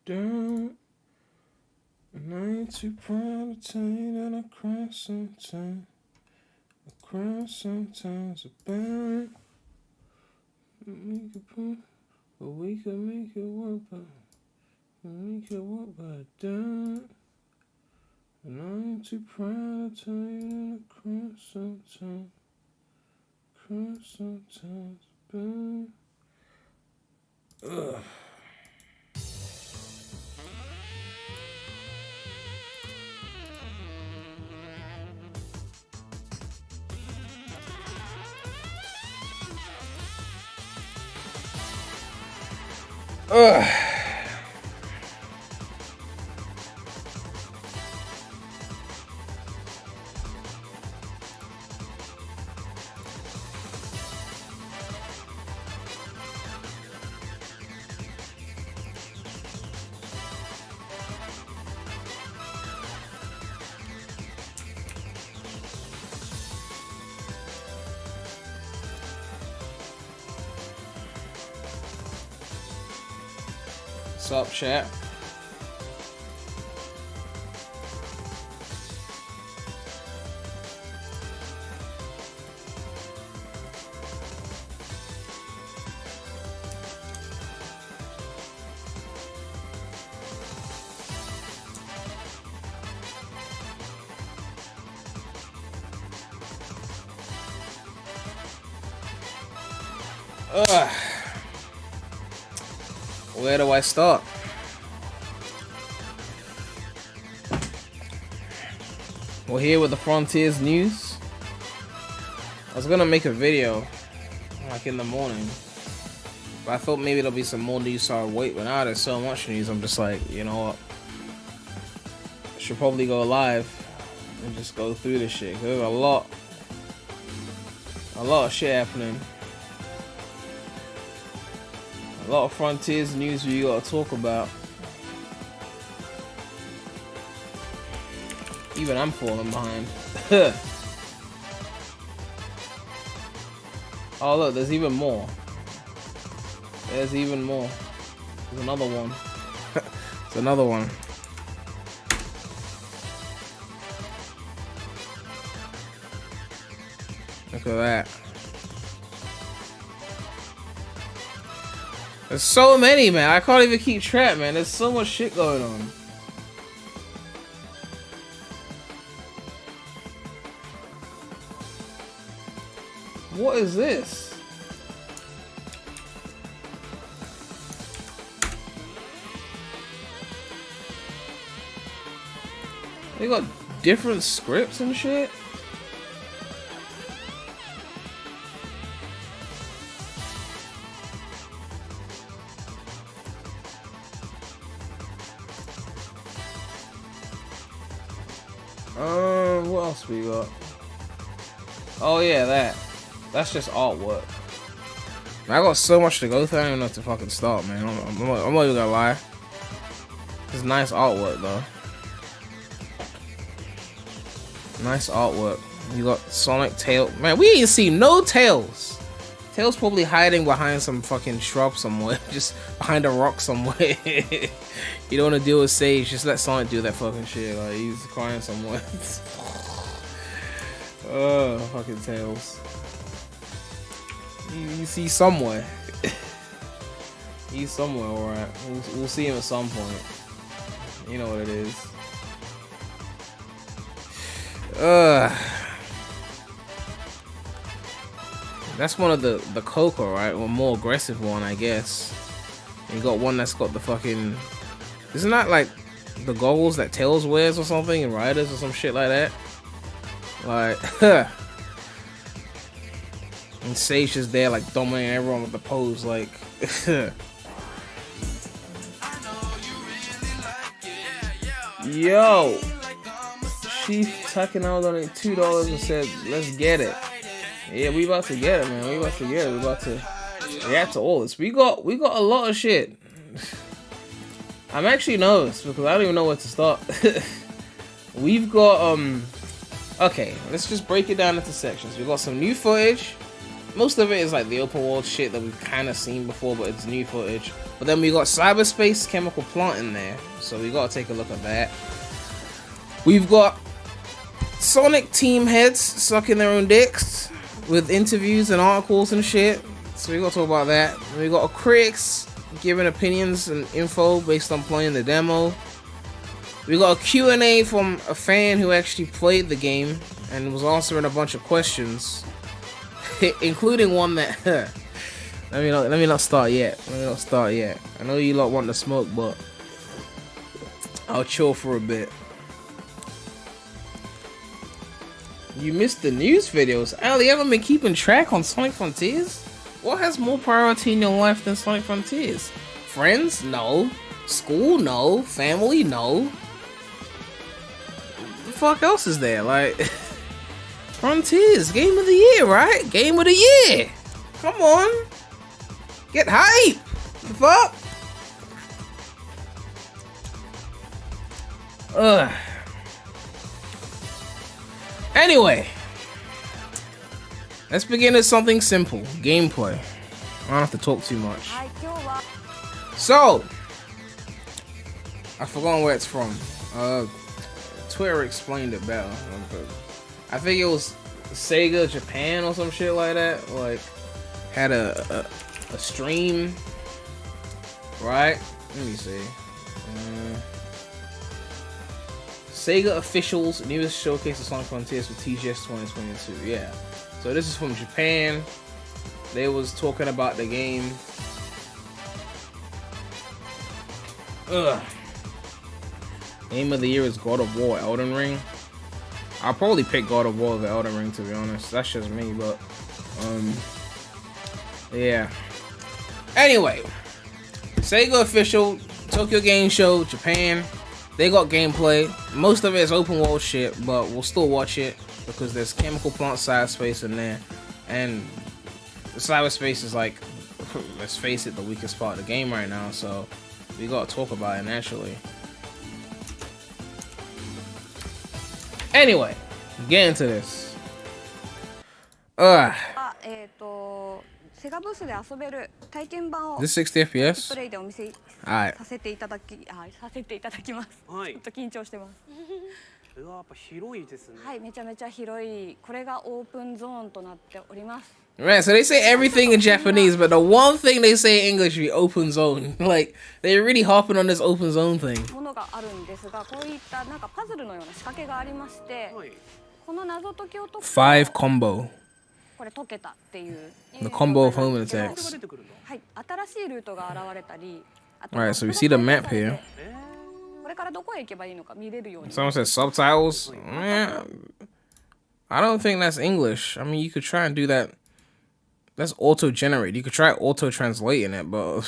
down. And I ain't too proud to tell you that I cry sometimes. I cry sometimes about but we can make it work, but make it work, but I don't. And I ain't too proud to tell you that I cry sometimes. Cry sometimes about. Ugh. Ugh. What's up, chat? Ugh. Where do I start? We're here with the Frontiers news. I was gonna make a video like in the morning, but I thought maybe there'll be some more news, so I'll wait. But now there's so much news, I'm just like, you know what? I should probably go live and just go through this shit. There's a lot of shit happening. A lot of Frontiers news we gotta talk about. Even I'm falling behind. Oh look, there's even more. There's even more. There's another one. There's another one. Look at that. There's so many, man. I can't even keep track, man. There's so much shit going on. What is this? They got different scripts and shit? What else we got? Oh yeah, that's just artwork. I got so much to go through, I don't even know if to fucking start, man. I'm not even gonna lie. It's nice artwork though. Nice artwork. You got Sonic, Tails. Man, we ain't seen no Tails. Tails probably hiding behind some fucking shrub somewhere. Just behind a rock somewhere. You don't want to deal with Sage, just let Sonic do that fucking shit. Like, he's crying somewhere. Oh, fucking Tails. You see somewhere. He's somewhere, alright. We'll see him at some point. You know what it is. That's one of the Coco, right? Or more aggressive one, I guess. And you got one that's got the fucking... Isn't that like the goggles that Tails wears or something in Riders or some shit like that? Like, and Sage is there like dominating everyone with the pose, like. Yo, Chief tucking out on it $2 and said, "Let's get it." Yeah, we about to get it, man. We about to get it. We about to react to all this. We got a lot of shit. I'm actually nervous because I don't even know where to start. We've got okay, let's just break it down into sections. We got some new footage. most of it is like the open world shit that we've kind of seen before, but it's new footage. But then we got cyberspace chemical plant in there, so we gotta take a look at that. We've got Sonic team heads sucking their own dicks with interviews and articles and shit, so we gotta talk about that. We got critics giving opinions and info based on playing the demo. We got a Q&A from a fan who actually played the game and was answering a bunch of questions, including one that let me not start yet. I know you lot want to smoke, but I'll chill for a bit. You missed the news videos. Al, you haven't been keeping track on Sonic Frontiers? What has more priority in your life than Sonic Frontiers? Friends? No. School? No. Family? No. What the fuck else is there? Like, Frontiers, game of the year, right? Game of the year. Come on. Get hype. The fuck? Ugh. Anyway, let's begin with something simple. Gameplay. I don't have to talk too much. So, I've forgotten where it's from. Twitter explained it better. I think it was Sega Japan or some shit like that. Like, had a stream, right? Let me see. Sega officials newest showcase of Sonic Frontiers for TGS 2022. Yeah. So this is from Japan. They was talking about the game. Ugh. Game of the year is God of War, Elden Ring. I'll probably pick God of War over Elden Ring, to be honest. That's just me, but yeah. Anyway, Sega official, Tokyo Game Show, Japan. They got gameplay. Most of it is open world shit, but we'll still watch it because there's chemical plant cyberspace in there, and the cyberspace is like, let's face it, the weakest part of the game right now. So we gotta talk about it naturally. Anyway, get into this. This 60 FPS? Alright. Right, so they say everything in Japanese, but the one thing they say in English is open zone. Like, they're really harping on this open zone thing. 5 combo. The combo of home attacks. Alright, so we see the map here. Someone says subtitles? I don't think that's English. I mean, you could try and do that. That's auto-generate. You could try auto-translating it, but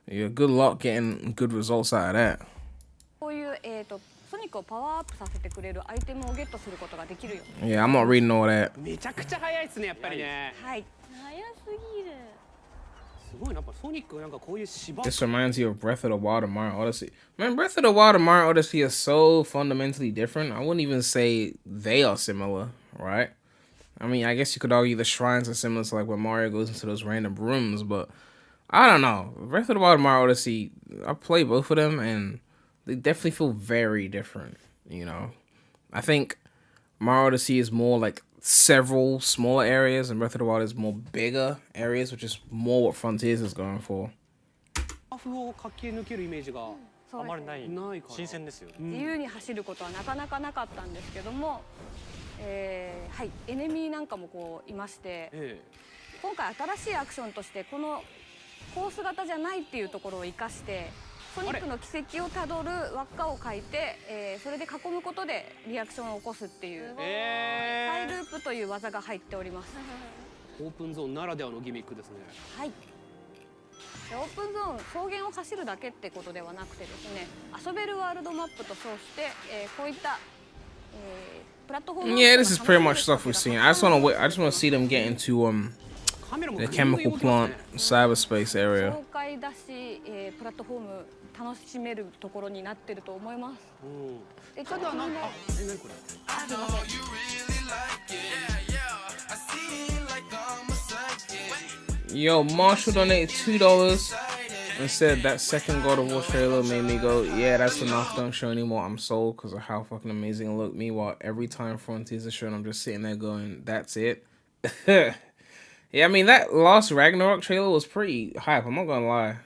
yeah, good luck getting good results out of that. Yeah, I'm not reading all that. This reminds you of Breath of the Wild and Mario Odyssey. Man, Breath of the Wild and Mario Odyssey is so fundamentally different. I wouldn't even say they are similar, right? I mean, I guess you could argue the shrines are similar to like when Mario goes into those random rooms, but I don't know. Breath of the Wild and Mario Odyssey, I played both of them and they definitely feel very different, you know? I think Mario Odyssey is more like several smaller areas and Breath of the Wild is more bigger areas, which is more what Frontiers is going for. Yeah, this is pretty much stuff we've seen. I just want to see them get into the chemical plant cyberspace area. Yo, Marshall donated $2 and said that second God of War trailer made me go, yeah, that's enough. Don't show anymore. I'm sold because of how fucking amazing it looked. Meanwhile, every time Frontiers is shown, I'm just sitting there going, that's it. Yeah, I mean, that last Ragnarok trailer was pretty hype. I'm not gonna lie.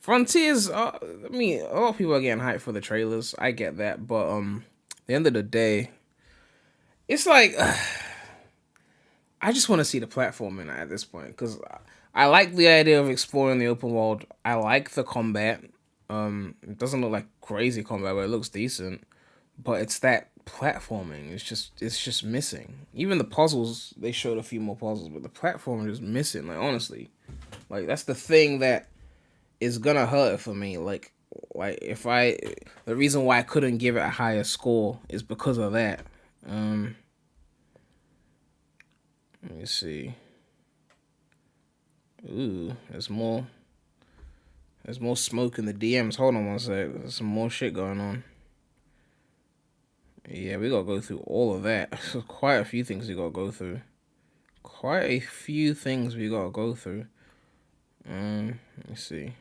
Frontiers, I mean, a lot of people are getting hyped for the trailers. I get that, but at the end of the day, it's like I just want to see the platforming at this point because I like the idea of exploring the open world. I like the combat. It doesn't look like crazy combat, but it looks decent. But it's that platforming. It's just missing. Even the puzzles, they showed a few more puzzles, but the platforming is missing. Like honestly, like that's the thing that is gonna hurt for me. Like if the reason why I couldn't give it a higher score is because of that. Let me see. Ooh, there's more smoke in the DMs. Hold on one sec. There's some more shit going on. Yeah, we gotta go through all of that. Quite a few things we gotta go through. Let me see.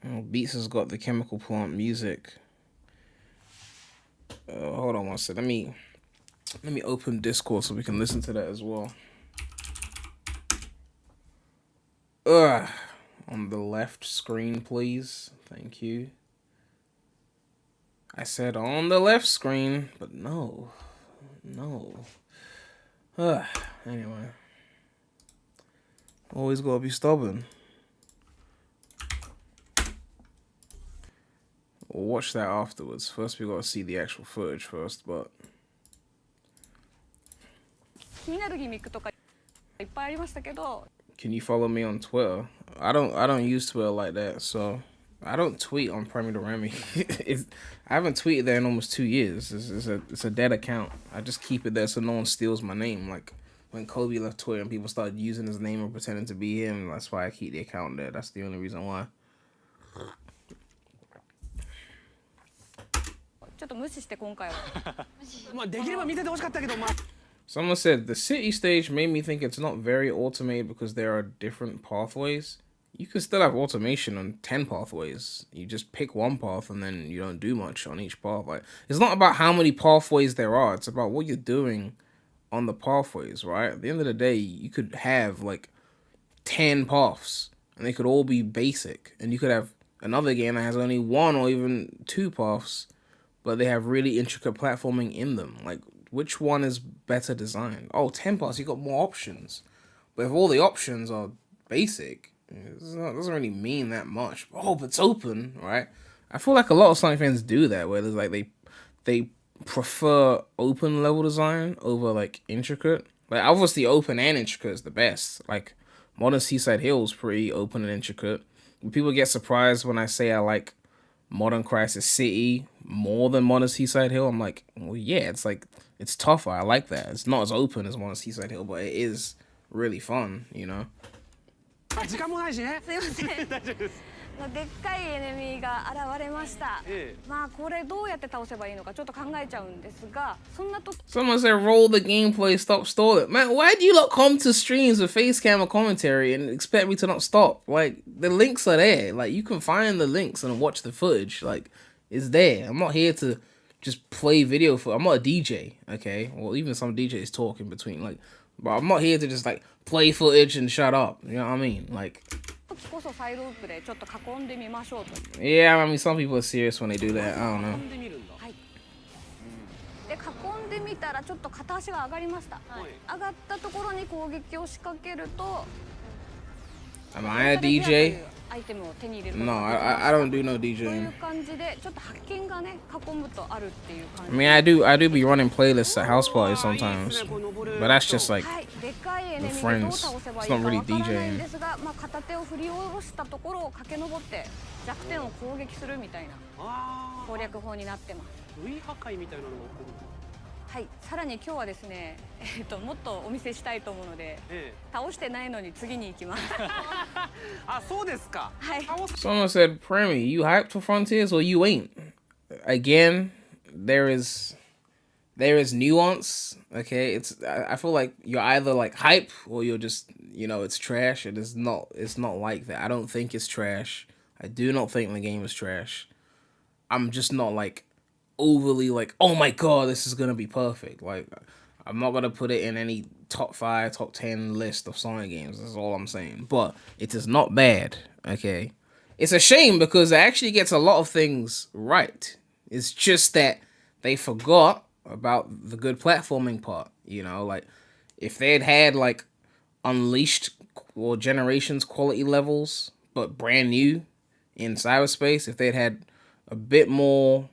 Oh, Beats has got the chemical plant music. Hold on one sec. Let me open Discord so we can listen to that as well. On the left screen, please. Thank you. I said on the left screen, but no. Anyway. Always gotta be stubborn. We'll watch that afterwards. First, we gotta see the actual footage first, but. Can you follow me on Twitter? I don't use Twitter like that, so I don't tweet on premydaremy. I haven't tweeted there in almost 2 years. It's a dead account. I just keep it there so no one steals my name. Like when Kobe left Twitter and people started using his name or pretending to be him, that's why I keep the account there. That's the only reason why. Someone said the city stage made me think it's not very automated because there are different pathways. You can still have automation on 10 pathways. You just pick one path and then you don't do much on each path. Like it's not about how many pathways there are. It's about what you're doing on the pathways, right? At the end of the day, you could have like 10 paths and they could all be basic. And you could have another game that has only 1 or even 2 paths, but they have really intricate platforming in them. Like, which one is better designed? Oh, 10 paths, you got more options. But if all the options are basic, it doesn't really mean that much. Oh, but it's open, right? I feel like a lot of Sonic fans do that, where there's like they prefer open level design over like intricate. Like obviously open and intricate is the best. Like Modern Seaside Hill is pretty open and intricate. People get surprised when I say I like Modern Crisis City more than Modern Seaside Hill. I'm like, well, yeah, it's like it's tougher. I like that. It's not as open as Modern Seaside Hill, but it is really fun, you know. 時間もないしね。すいません。大丈夫です。でっかいエネミーが現れました。まあこれどうやって倒せばいいのかちょっと考えちゃうんですが、そんなと。Someone said roll the gameplay, stop stalling. Man, why do you not come to streams with face camera commentary and expect me to not stop? Like the links are there. Like you can find the links and watch the footage. Like it's there. I'm not here to just play video for. I'm not a DJ, okay? Well, even some DJs talk in between. Like, but I'm not here to just like play footage and shut up. You know what I mean? Like. Yeah, I mean, some people are serious when they do that. I don't know. で囲んでみたらちょっと片足が上がりました。上がったところに攻撃を仕掛けると。Am I a DJ? アイテムを手に入れる。No, I don't do no DJing. そういう感じでちょっと発見がね囲むとあるっていう感じ。I mean, I do be running playlists at house parties sometimes, but that's just like with friends. It's not really DJing. ですが、まあ片手を振り下ろしたところを駆け上って弱点を攻撃するみたいな攻略法になってます。類破壊みたいなのが起こる。はい、さらに今日はですね、もっとお見せしたいと思うので、倒してないのに次に行きます。あ、そうですか。はい。Someone said, "Premi, you hyped for Frontiers or you ain't?" Again, there is there is nuance. Okay, I feel like you're either like hype or you're just, it's trash. It's not like that. I don't think it's trash. I do not think the game is trash. I'm just not like overly like, oh my god, this is gonna be perfect. Like, I'm not gonna put it in any top 5, top 10 list of Sonic games. That's all I'm saying. But it is not bad. Okay, it's a shame because it actually gets a lot of things right. It's just that they forgot about the good platforming part. Like if they had like Unleashed or Generations quality levels, but brand new in cyberspace, if they'd had a bit more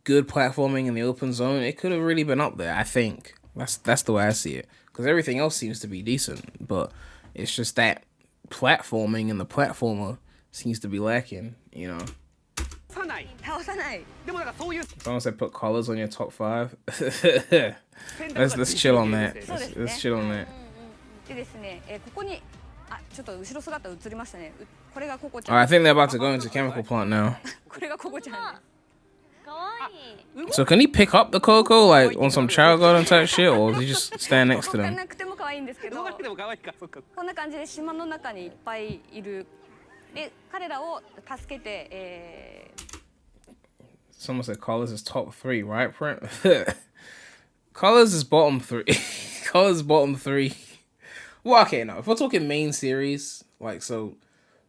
good platforming in the open zone, it could have really been up there. I think that's the way I see it, because everything else seems to be decent, but it's just that platforming and the platformer seems to be lacking. Someone said put colors on your top 5. let's chill on that. Let's chill on that. でですね、ここにちょっと後ろ姿映りましたね。これがココちゃん。I think they're about to go into chemical plant now. これがココちゃん。かわいい。So can he pick up the Coco like on some child garden type shit, or does he just stand next to them? なくても可愛いんですけど。こんな感じで島の中にいっぱいいる。で彼らを助けて。Someone said Colors is top 3, right? Colors is bottom 3. Colors is bottom 3. Well, okay, no. If we're talking main series,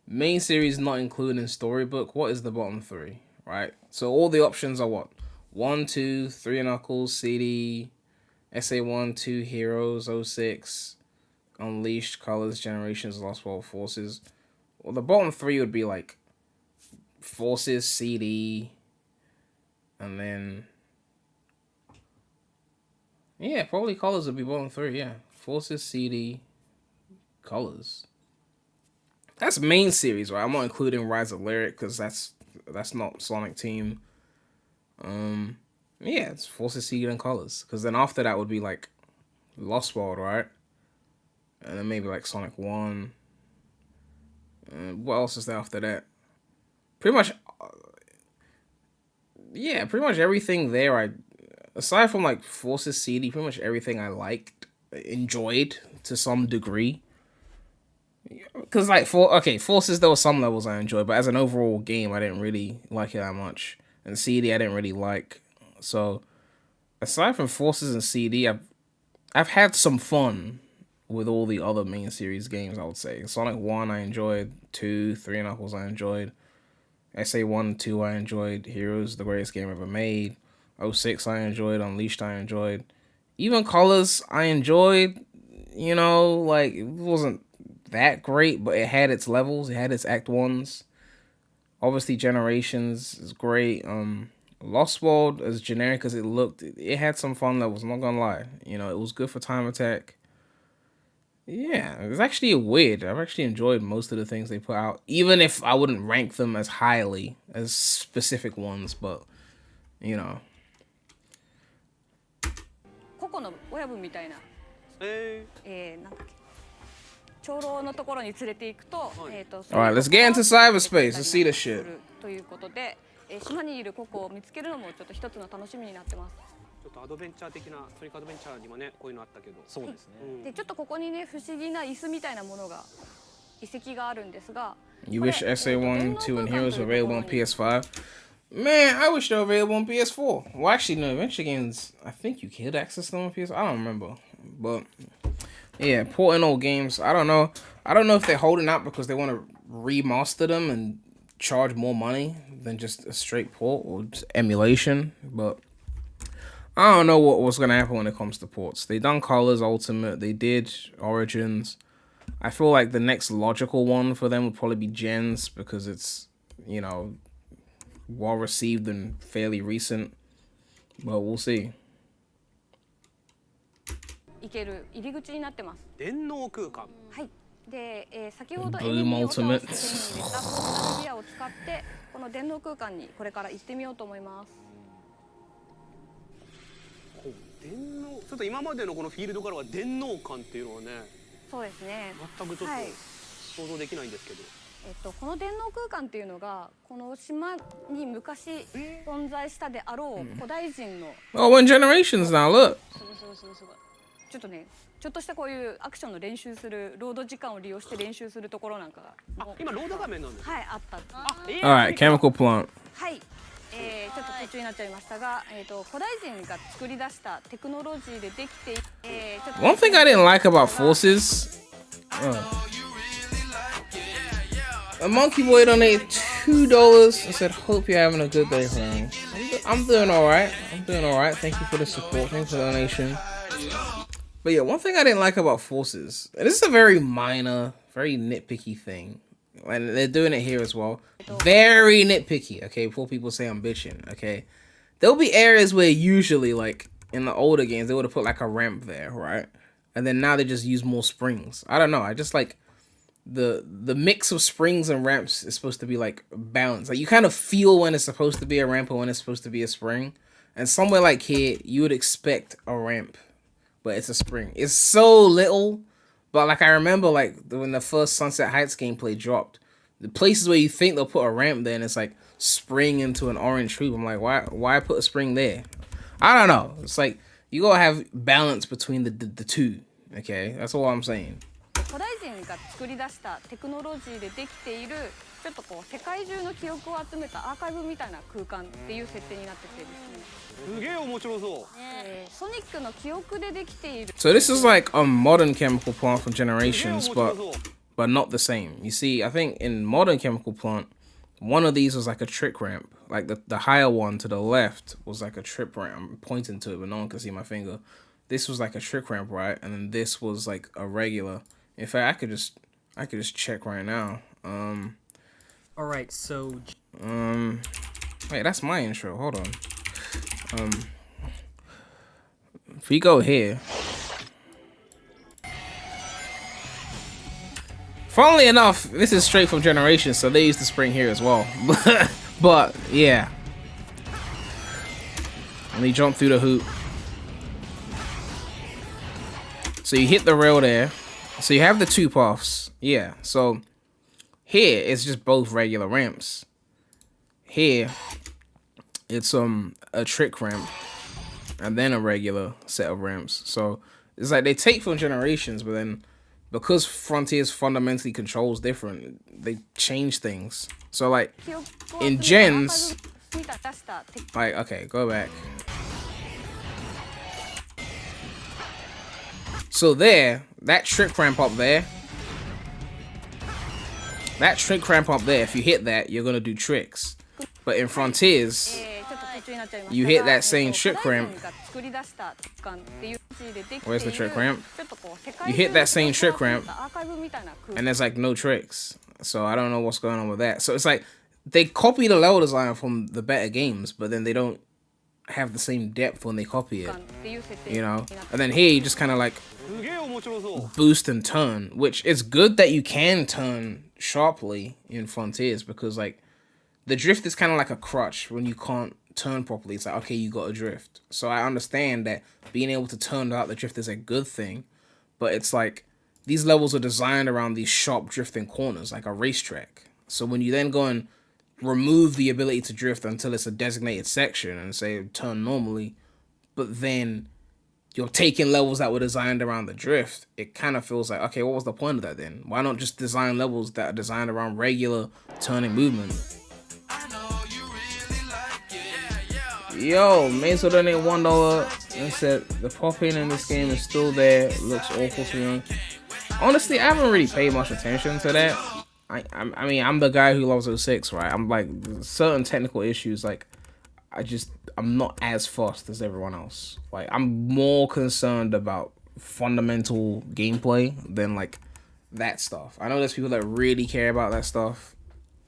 main series not including storybook, what is the bottom 3, right? So all the options are what? 1, 2, 3 Knuckles, CD, SA1, 2 Heroes, 06, Unleashed, Colors, Generations, Lost World, Forces. Well, the bottom 3 would be like Forces, CD, and then yeah, probably Colors would be bottom 3. Yeah, Forces, CD, Colors. That's main series, right? I'm not including Rise of Lyric because that's not Sonic Team. Yeah, it's Forces, CD, and Colors. Because then after that would be like Lost World, right? And then maybe like Sonic 1. What else is there after that? Pretty much, yeah, pretty much everything there. Aside from like Forces, CD, pretty much everything I liked, enjoyed to some degree. Because Forces, there were some levels I enjoyed, but as an overall game, I didn't really like it that much. And CD, I didn't really like. So aside from Forces and CD, I've had some fun with all the other main series games, I would say. Sonic 1 I enjoyed, 2, 3 Knuckles I enjoyed, SA1 and 2 I enjoyed, Heroes, the greatest game ever made, 06 I enjoyed, Unleashed I enjoyed, even Colors I enjoyed. It wasn't that great, but it had its levels, it had its Act 1s. Obviously Generations is great. Lost World, as generic as it looked, it had some fun levels, I'm not gonna lie. It was good for Time Attack. Yeah, it was actually weird. I've actually enjoyed most of the things they put out, even if I wouldn't rank them as highly as specific ones, but ココの親分みたいな。なんだっけ。長老のところに連れて行くと、Alright, let's get into cyberspace. Let's see the shit. ということで、島にいるココを見つけるのもちょっと一つの楽しみになってます。ちょっとアドベンチャー的な、ソニックアドベンチャーにもね、こういうのあったけど。そうですね。で、ちょっとここにね、不思議な椅子みたいなものが、遺跡があるんですが。You wish SA1, 2, and Heroes were available on PS5? Man, I wish they were available on PS4. Well, actually, no, Adventure Games, I think you could access them on PS4. I don't remember. But, yeah, porting old games, I don't know. I don't know if they're holding out because they want to remaster them and charge more money than just a straight port or just emulation. But I don't know what's going to happen when it comes to ports. They done Colors Ultimate. They did Origins. I feel like the next logical one for them would probably be Gens because it's, well received and fairly recent. But we'll see. 行ける入り口になってます。電脳空間。はい。で、先ほどエネミーを倒して手に入れたポータルビアを使ってこの電脳空間にこれから行ってみようと思います。電脳、ちょっと今までのこのフィールドからは電脳館っていうのはね。そうですね。全くちょっと想像できないんですけど。この電脳空間っていうのがこの島に昔存在したであろう古代人の Oh, one generations now. Look. ちょっとね、ちょっとしたこういうアクションの練習するロード時間を利用して練習するところなんかが今ロード画面なんです。はいあった。All right, chemical plant. はい。ちょっと途中になっちゃいましたが、古代人が作り出したテクノロジーでできている。One thing I didn't like about forces. A monkey boy donated $2 and said, "Hope you're having a good day, friend." I'm doing all right. I'm doing all right. Thank you for the support. Thanks for the donation. But yeah, one thing I didn't like about forces, and this is a very minor, very nitpicky thing, and they're doing it here as well. Very nitpicky. Okay, before people say I'm bitching. Okay, there'll be areas where usually, like in the older games, they would have put like a ramp there, right? And then now they just use more springs. I don't know. I just like the mix of springs and ramps is supposed to be like balanced. Like you kind of feel when it's supposed to be a ramp or when it's supposed to be a spring. And somewhere like here, you would expect a ramp, but it's a spring. It's so little, but like I remember like when the first Sunset Heights gameplay dropped, the places where you think they'll put a ramp there and it's like spring into an orange troop. I'm like, why put a spring there? I don't know. It's like you gotta have balance between the two. Okay, that's all I'm saying. 古代人が作り出したテクノロジーでできているちょっとこう世界中の記憶を集めたアーカイブみたいな空間っていう設定になっててですね。すげえ面白そう。ソニックの記憶でできている。So this is like a modern chemical plant from Generations, but not the same. You see, I think in modern chemical plant, one of these was like a trick ramp. Like the higher one to the left was like a trip ramp. I'm pointing to it, but no one can see my finger. This was like a trick ramp, right? And then this was like a regular. In fact, I could just check right now. All right, so wait, that's my intro. Hold on. If we go here, funnily enough, this is straight from Generations, so they used the spring here as well. But yeah, and they jump through the hoop. So you hit the rail there. So you have the two paths. Yeah. So here it's just both regular ramps. Here it's a trick ramp and then a regular set of ramps. So it's like they take from Generations, but then because Frontiers fundamentally controls different, they change things. So like in Gens, like okay, go back. So there, that trick ramp up there, if you hit that, you're gonna do tricks. But in Frontiers, you hit that same trick ramp. Where's the trick ramp? You hit that same trick ramp, and there's like no tricks. So I don't know what's going on with that. So it's like they copy the level design from the better games, but then they don't have the same depth when they copy it, you know. And then here you just kind of like boost and turn, which is good that you can turn sharply in Frontiers, because like the drift is kind of like a crutch when you can't turn properly. It's like, okay, you got a drift. So I understand that being able to turn out the drift is a good thing, but it's like these levels are designed around these sharp drifting corners like a racetrack. So when you then go and remove the ability to drift until it's a designated section and say turn normally, but then you're taking levels that were designed around the drift, it kind of feels like, okay, what was the point of that then? Why not just design levels that are designed around regular turning movement? Yo, Maso donated $1 and said the popping in this game is still there. It looks awful to me. Honestly, I haven't really paid much attention to that. I mean, I'm the guy who loves 06, right? I'm like, certain technical issues, like, I'm not as fast as everyone else. Like, I'm more concerned about fundamental gameplay than, like, that stuff. I know there's people that really care about that stuff.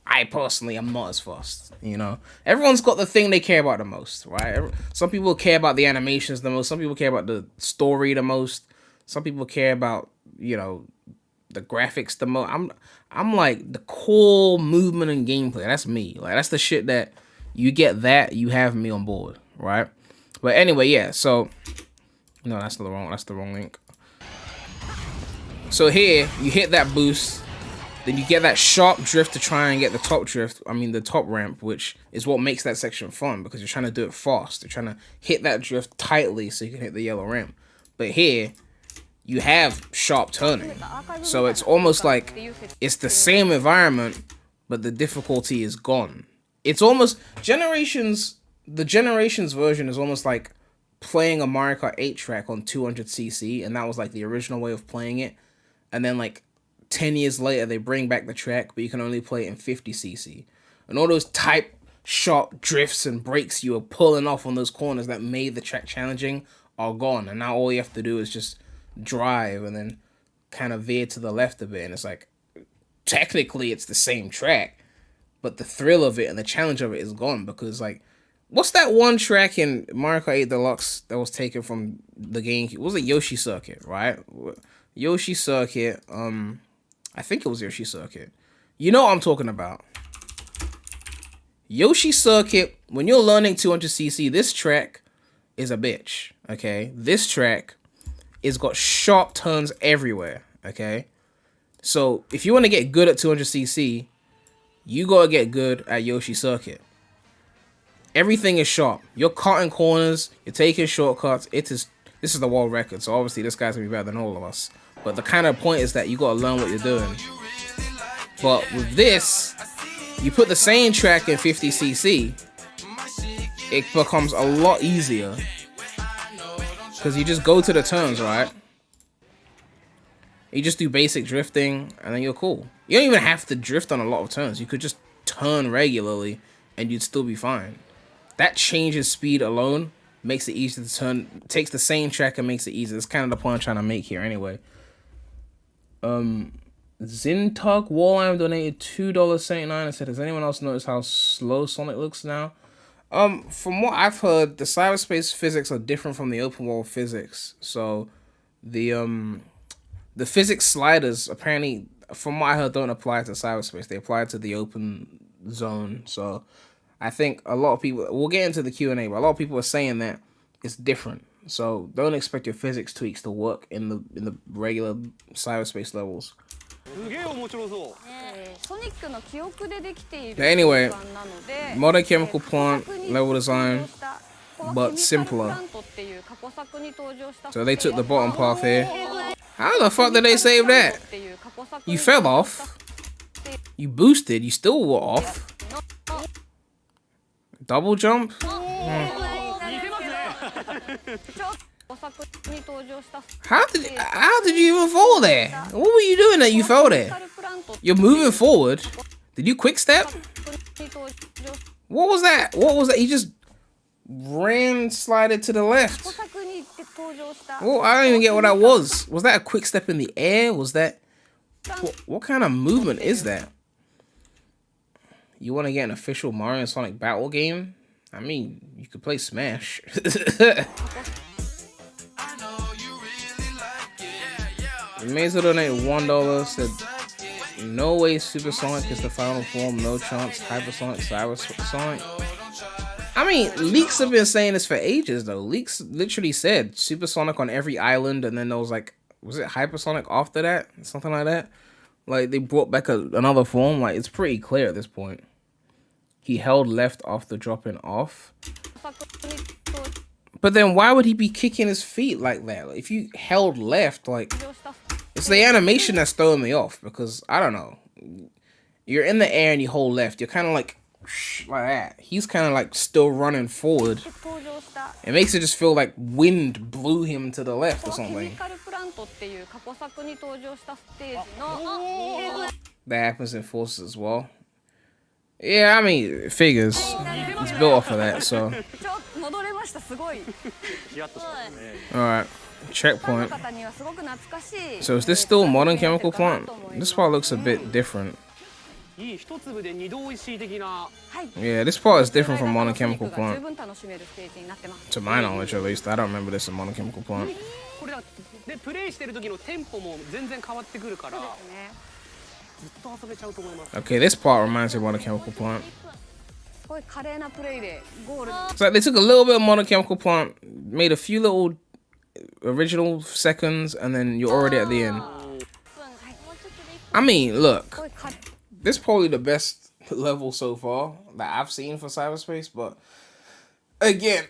I personally am not as fast, you know? Everyone's got the thing they care about the most, right? Some people care about the animations the most. Some people care about the story the most. Some people care about, you know, the graphics the most. I'm like the core movement and gameplay. That's me. Like, that's the shit that you get that, you have me on board, right? But anyway, yeah, so no, that's the wrong link. So here you hit that boost Then you get that sharp drift to try and get the top drift, the top ramp, which is what makes that section fun because you're trying to do it fast. You're trying to hit that drift tightly so you can hit the yellow ramp. But here, you have sharp turning. So it's almost like it's the same environment, but the difficulty is gone. It's almost the Generations version is almost like playing a Mario Kart 8 track on 200cc, and that was like the original way of playing it. And then like 10 years later, they bring back the track, but you can only play it in 50cc. And all those tight, sharp drifts and brakes you were pulling off on those corners that made the track challenging are gone. And now all you have to do is just drive and then kind of veer to the left a bit. And it's like, technically it's the same track, but the thrill of it and the challenge of it is gone because like, what's that one track in Mario Kart 8 Deluxe that was taken from the GameCube? It was a Yoshi Circuit, right? Yoshi Circuit, I think it was Yoshi Circuit. You know what I'm talking about. Yoshi Circuit, when you're learning 200cc, this track is a bitch, okay? This track is got sharp turns everywhere, okay? So if you want to get good at 200cc, you gotta get good at Yoshi Circuit. Everything is sharp. You're cutting corners, you're taking shortcuts. This is the world record, so obviously this guy's gonna be better than all of us. But the kind of point is that you gotta learn what you're doing. But with this, you put the same track in 50cc, it becomes a lot easier. Because you just go to the turns, right? You just do basic drifting, and then you're cool. You don't even have to drift on a lot of turns. You could just turn regularly, and you'd still be fine. That changes speed alone, makes it easier to turn, takes the same track and makes it easier. That's kind of the point I'm trying to make here anyway. Zintug Wallheim donated $2.79 and said, has anyone else noticed how slow Sonic looks now? From what I've heard, the cyberspace physics are different from the open world physics. So the physics sliders apparently, from what I heard, don't apply to cyberspace. They apply to the open zone. So I think a lot of people, we'll get into the Q&A, but a lot of people are saying that it's different. So don't expect your physics tweaks to work in the regular cyberspace levels. But anyway, modern chemical plant level design, but simpler. So they took the bottom path here. How the fuck did they save that? You fell off. You boosted. You still were off. Double jump? How did you even fall there? What were you doing that you fell there? You're moving forward. Did you quick step? What was that? What was that? You just ran slided to the left. Well, I don't even get what that was. Was that a quick step in the air? Was that... What kind of movement is that? You want to get an official Mario and Sonic battle game? I mean, you could play Smash. Mazer donated $1, said, no way Supersonic is the final form, no chance Hypersonic, Cybersonic. I mean, leaks have been saying this for ages, though. Leaks literally said Supersonic on every island, and then there was like, was it Hypersonic after that? Something like that? Like, they brought back another form. Like, it's pretty clear at this point. He held left after dropping off. But then why would he be kicking his feet like that? Like, if you held left, like... It's the animation that's throwing me off, because, I don't know. You're in the air and you hold left. You're kind of like that. He's kind of like still running forward. It makes it just feel like wind blew him to the left or something. That happens in Forces as well. Yeah, I mean, it figures. It's built off of that, so. Alright. Checkpoint. So is this still modern chemical plant? This part looks a bit different. Yeah, this part is different from modern chemical plant. To my knowledge, at least. I don't remember this in modern chemical plant. Okay, this part reminds me of modern chemical plant. It's like they took a little bit of modern chemical plant, made a few little original seconds, and then you're already at the end. I mean, look, this is probably the best level so far that I've seen for cyberspace, but again,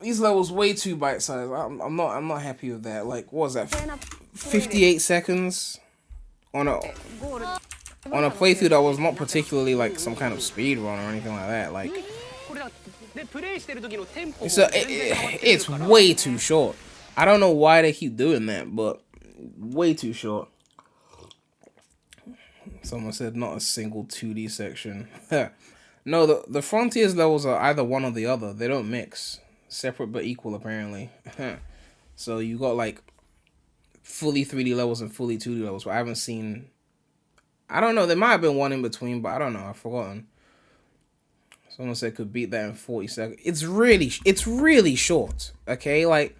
these levels way too bite-sized. I'm not happy with that. Like, what was that? 58 seconds on a playthrough that was not particularly like some kind of speed run or anything like that. Like, it's way too short. I don't know why they keep doing that, but way too short. Someone said not a single 2D section. No, the Frontiers levels are either one or the other. They don't mix. Separate but equal, apparently. So you got like fully 3D levels and fully 2D levels, but I haven't seen... I don't know, there might have been one in between, but I don't know, I've forgotten. Someone said could beat that in 40 seconds. It's really short, okay? Like,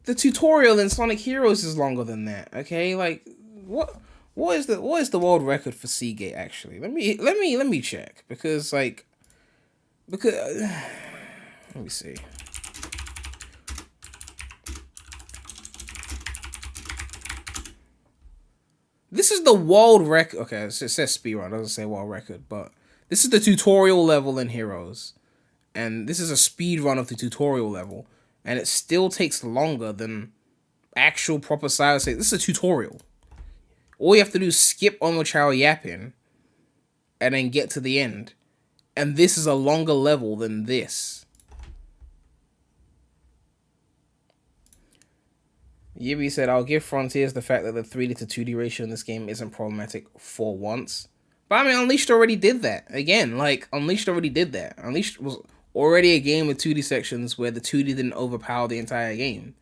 the tutorial in Sonic Heroes is longer than that, okay? Like, what is the world record for Seagate actually? Let me check, because let me see. This is the world record. Okay, it says speedrun, it doesn't say world record, but this is the tutorial level in Heroes. And this is a speedrun of the tutorial level. And it still takes longer than actual proper cyberspace. This is a tutorial. All you have to do is skip on child yapping and then get to the end. And this is a longer level than this. Yibby said, I'll give Frontiers the fact that the 3D to 2D ratio in this game isn't problematic for once. But I mean, Unleashed already did that. Again, like, Unleashed already did that. Unleashed was already a game with 2D sections where the 2D didn't overpower the entire game.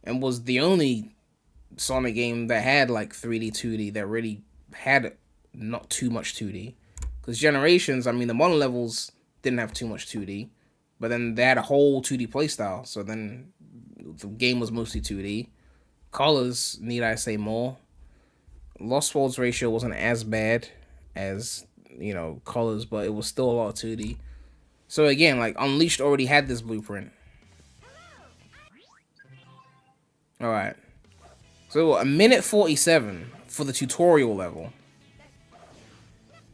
And was the only Sonic game that had, like, 3D, 2D that really had not too much 2D. Because Generations, I mean, the modern levels didn't have too much 2D. But then they had a whole 2D playstyle. So then the game was mostly 2D. Colors, need I say more? Lost Worlds ratio wasn't as bad as, you know, Colors, but it was still a lot of 2D. So again, like, Unleashed already had this blueprint. Alright. So, a minute 47 for the tutorial level.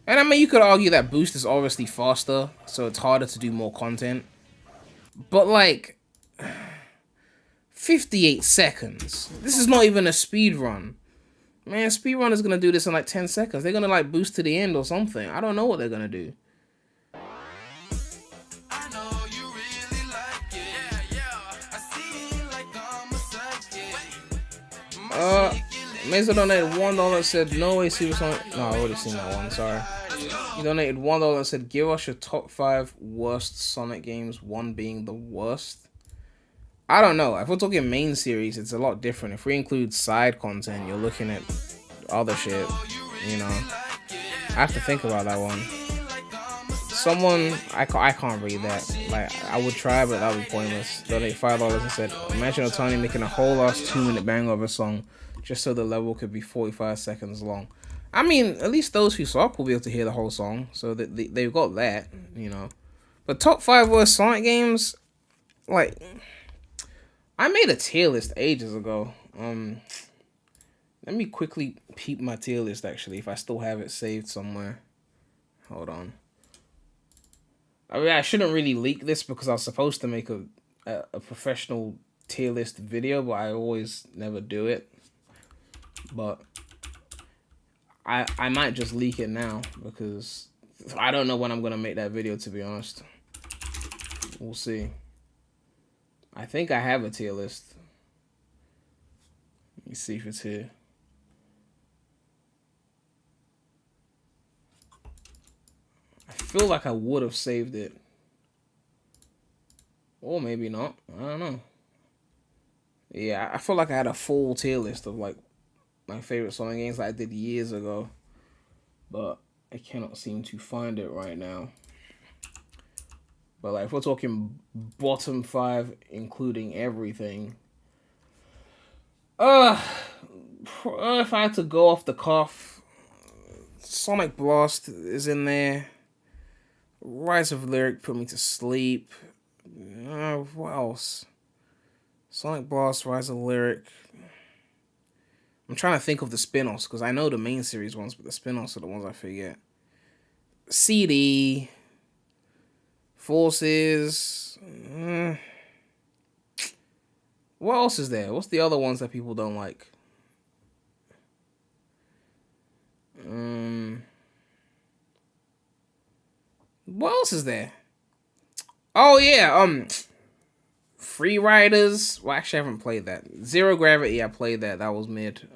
And I mean, you could argue that Boost is obviously faster, so it's harder to do more content. But, like, 58 seconds. This is not even a speed run. Man, speed run is gonna do this in like 10 seconds. They're gonna like boost to the end or something. I don't know what they're gonna do. Mesa donated $1, said no way Super Sonic. No, I already seen that one, sorry. He donated $1 and said give us your top 5 worst Sonic games, 1 being the worst. I don't know. If we're talking main series, it's a lot different. If we include side content, you're looking at other shit, you know. I have to think about that one. Someone, I can't read that. Like, I would try, but that would be pointless. Donate $5 and said, imagine Otani making a whole ass 2-minute banger of a song just so the level could be 45 seconds long. I mean, at least those who suck will be able to hear the whole song, so they've got that, you know. But top 5 worst Sonic games, like, I made a tier list ages ago. Let me quickly peep my tier list, actually, if I still have it saved somewhere. Hold on. I mean, I shouldn't really leak this because I was supposed to make a professional tier list video, but I always never do it. But I might just leak it now because I don't know when I'm going to make that video, to be honest. We'll see. I think I have a tier list. Let me see if it's here. I feel like I would have saved it. Or maybe not. I don't know. Yeah, I feel like I had a full tier list of like my favorite Sonic games that I did years ago. But I cannot seem to find it right now. But like, if we're talking bottom 5, including everything, if I had to go off the cuff, Sonic Blast is in there. Rise of Lyric put me to sleep. What else? Sonic Blast, Rise of Lyric. I'm trying to think of the spin-offs because I know the main series ones, but the spin-offs are the ones I forget. CD, Forces. What else is there? What's the other ones that people don't like? What else is there? Oh yeah, Free Riders. Well, actually, I haven't played that. Zero Gravity, I played that. That was mid.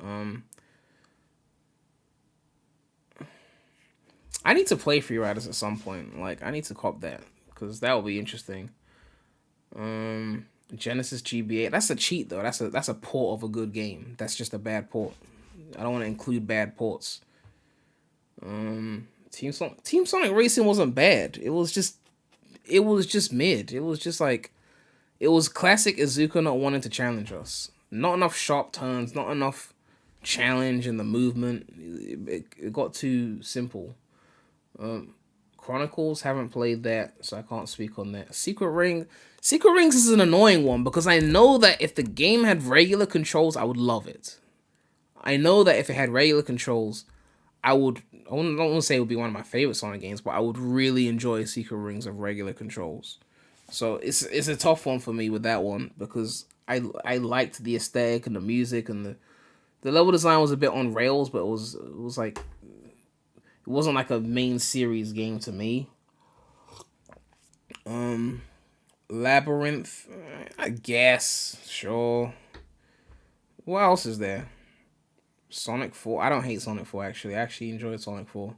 I need to play Free Riders at some point. Like, I need to cop that because that will be interesting. Genesis GBA. That's a cheat though. That's a port of a good game. That's just a bad port. I don't want to include bad ports. Team Sonic Racing wasn't bad. It was just mid. It was just like, it was classic Izuka not wanting to challenge us. Not enough sharp turns. Not enough challenge in the movement. It got too simple. Chronicles, haven't played that, so I can't speak on that. Secret Rings is an annoying one because I know that if the game had regular controls, I would love it. I know that if it had regular controls, I don't want to say it would be one of my favorite Sonic games, but I would really enjoy Secret Rings of regular controls. So it's a tough one for me with that one because I liked the aesthetic and the music, and the level design was a bit on rails, but it was like, it wasn't like a main series game to me. Labyrinth, I guess, sure. What else is there? Sonic 4. I don't hate Sonic 4 actually. I actually enjoyed Sonic 4.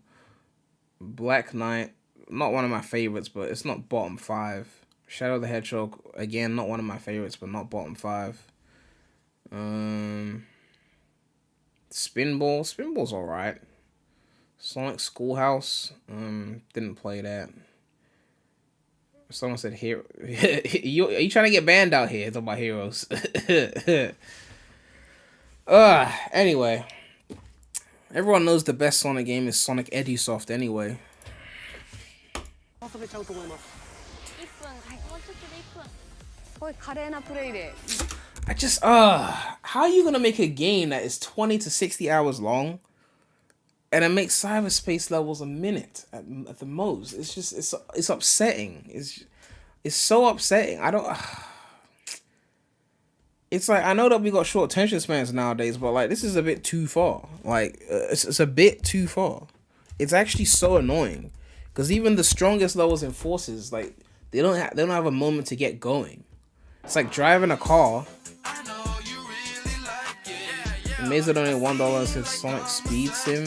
Black Knight, not one of my favorites, but it's not bottom 5. Shadow the Hedgehog, again, not one of my favorites, but not bottom 5. Spinball's alright. Sonic Schoolhouse, didn't play that. Someone said hero. Are you trying to get banned out here? It's about heroes. Anyway. Everyone knows the best Sonic game is Sonic Edusoft anyway. I just, how are you gonna make a game that is 20 to 60 hours long and it makes cyberspace levels a minute at the most? It's just, it's upsetting. It's so upsetting. It's like, I know that we got short attention spans nowadays, but like, this is a bit too far. Like, it's a bit too far. It's actually so annoying because even the strongest levels in Forces, like, they don't have a moment to get going. It's like driving a car. Amazed that only $1 says Sonic Speed Sim.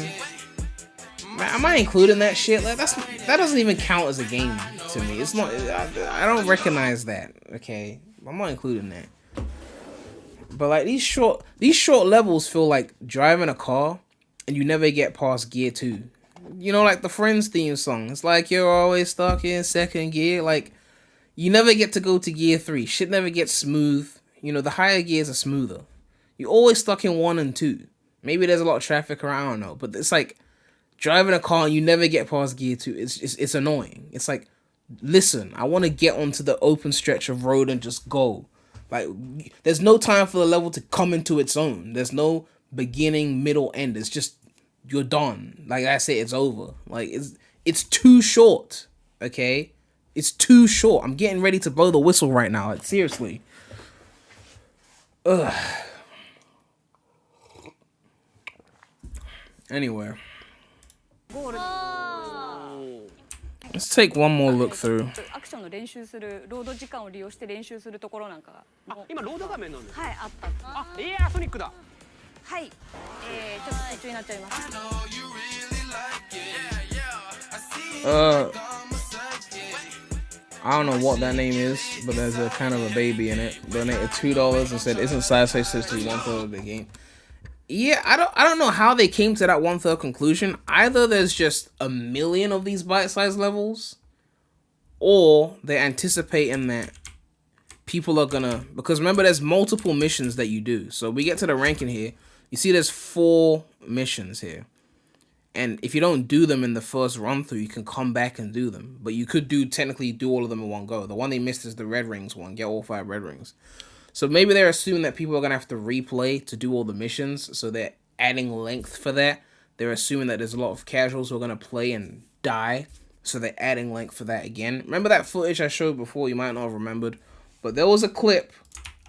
Man, am I including that shit? Like, that doesn't even count as a game to me. It's not. I don't recognize that. Okay, I'm not including that. But like these short levels feel like driving a car, and you never get past gear 2. You know, like the Friends theme song. It's like you're always stuck in second gear. Like, you never get to go to gear 3. Shit never gets smooth. You know, the higher gears are smoother. You're always stuck in 1 and 2. Maybe there's a lot of traffic around, I don't know. But it's like driving a car and you never get past gear 2. It's annoying. It's like, listen, I want to get onto the open stretch of road and just go. Like, there's no time for the level to come into its own. There's no beginning, middle, end. It's just, you're done. Like I say, it's over. Like, it's too short. Okay? It's too short. I'm getting ready to blow the whistle right now. Like, seriously. Ugh. Anyway. Let's take one more look through. アクションの練習するロード時間を利用して練習するところなんかが。今ロード画面なんですか。はい、あった。いやソニックだ。はい。ちょっと途中になっちゃいます。I don't know what that name is, but there's a kind of a baby in it. Donated $2 and said, "Isn't Side-Space History 1/3 of the game?" Yeah, I don't know how they came to that 1/3 conclusion. Either there's just a million of these bite-sized levels, or they're anticipating that people are gonna, because remember there's multiple missions that you do. So we get to the ranking here. You see there's 4 missions here. And if you don't do them in the first run through, you can come back and do them. But you could technically do all of them in one go. The one they missed is the Red Rings one. Get all 5 Red Rings. So maybe they're assuming that people are going to have to replay to do all the missions. So they're adding length for that. They're assuming that there's a lot of casuals who are going to play and die. So they're adding length for that again. Remember that footage I showed before? You might not have remembered. But there was a clip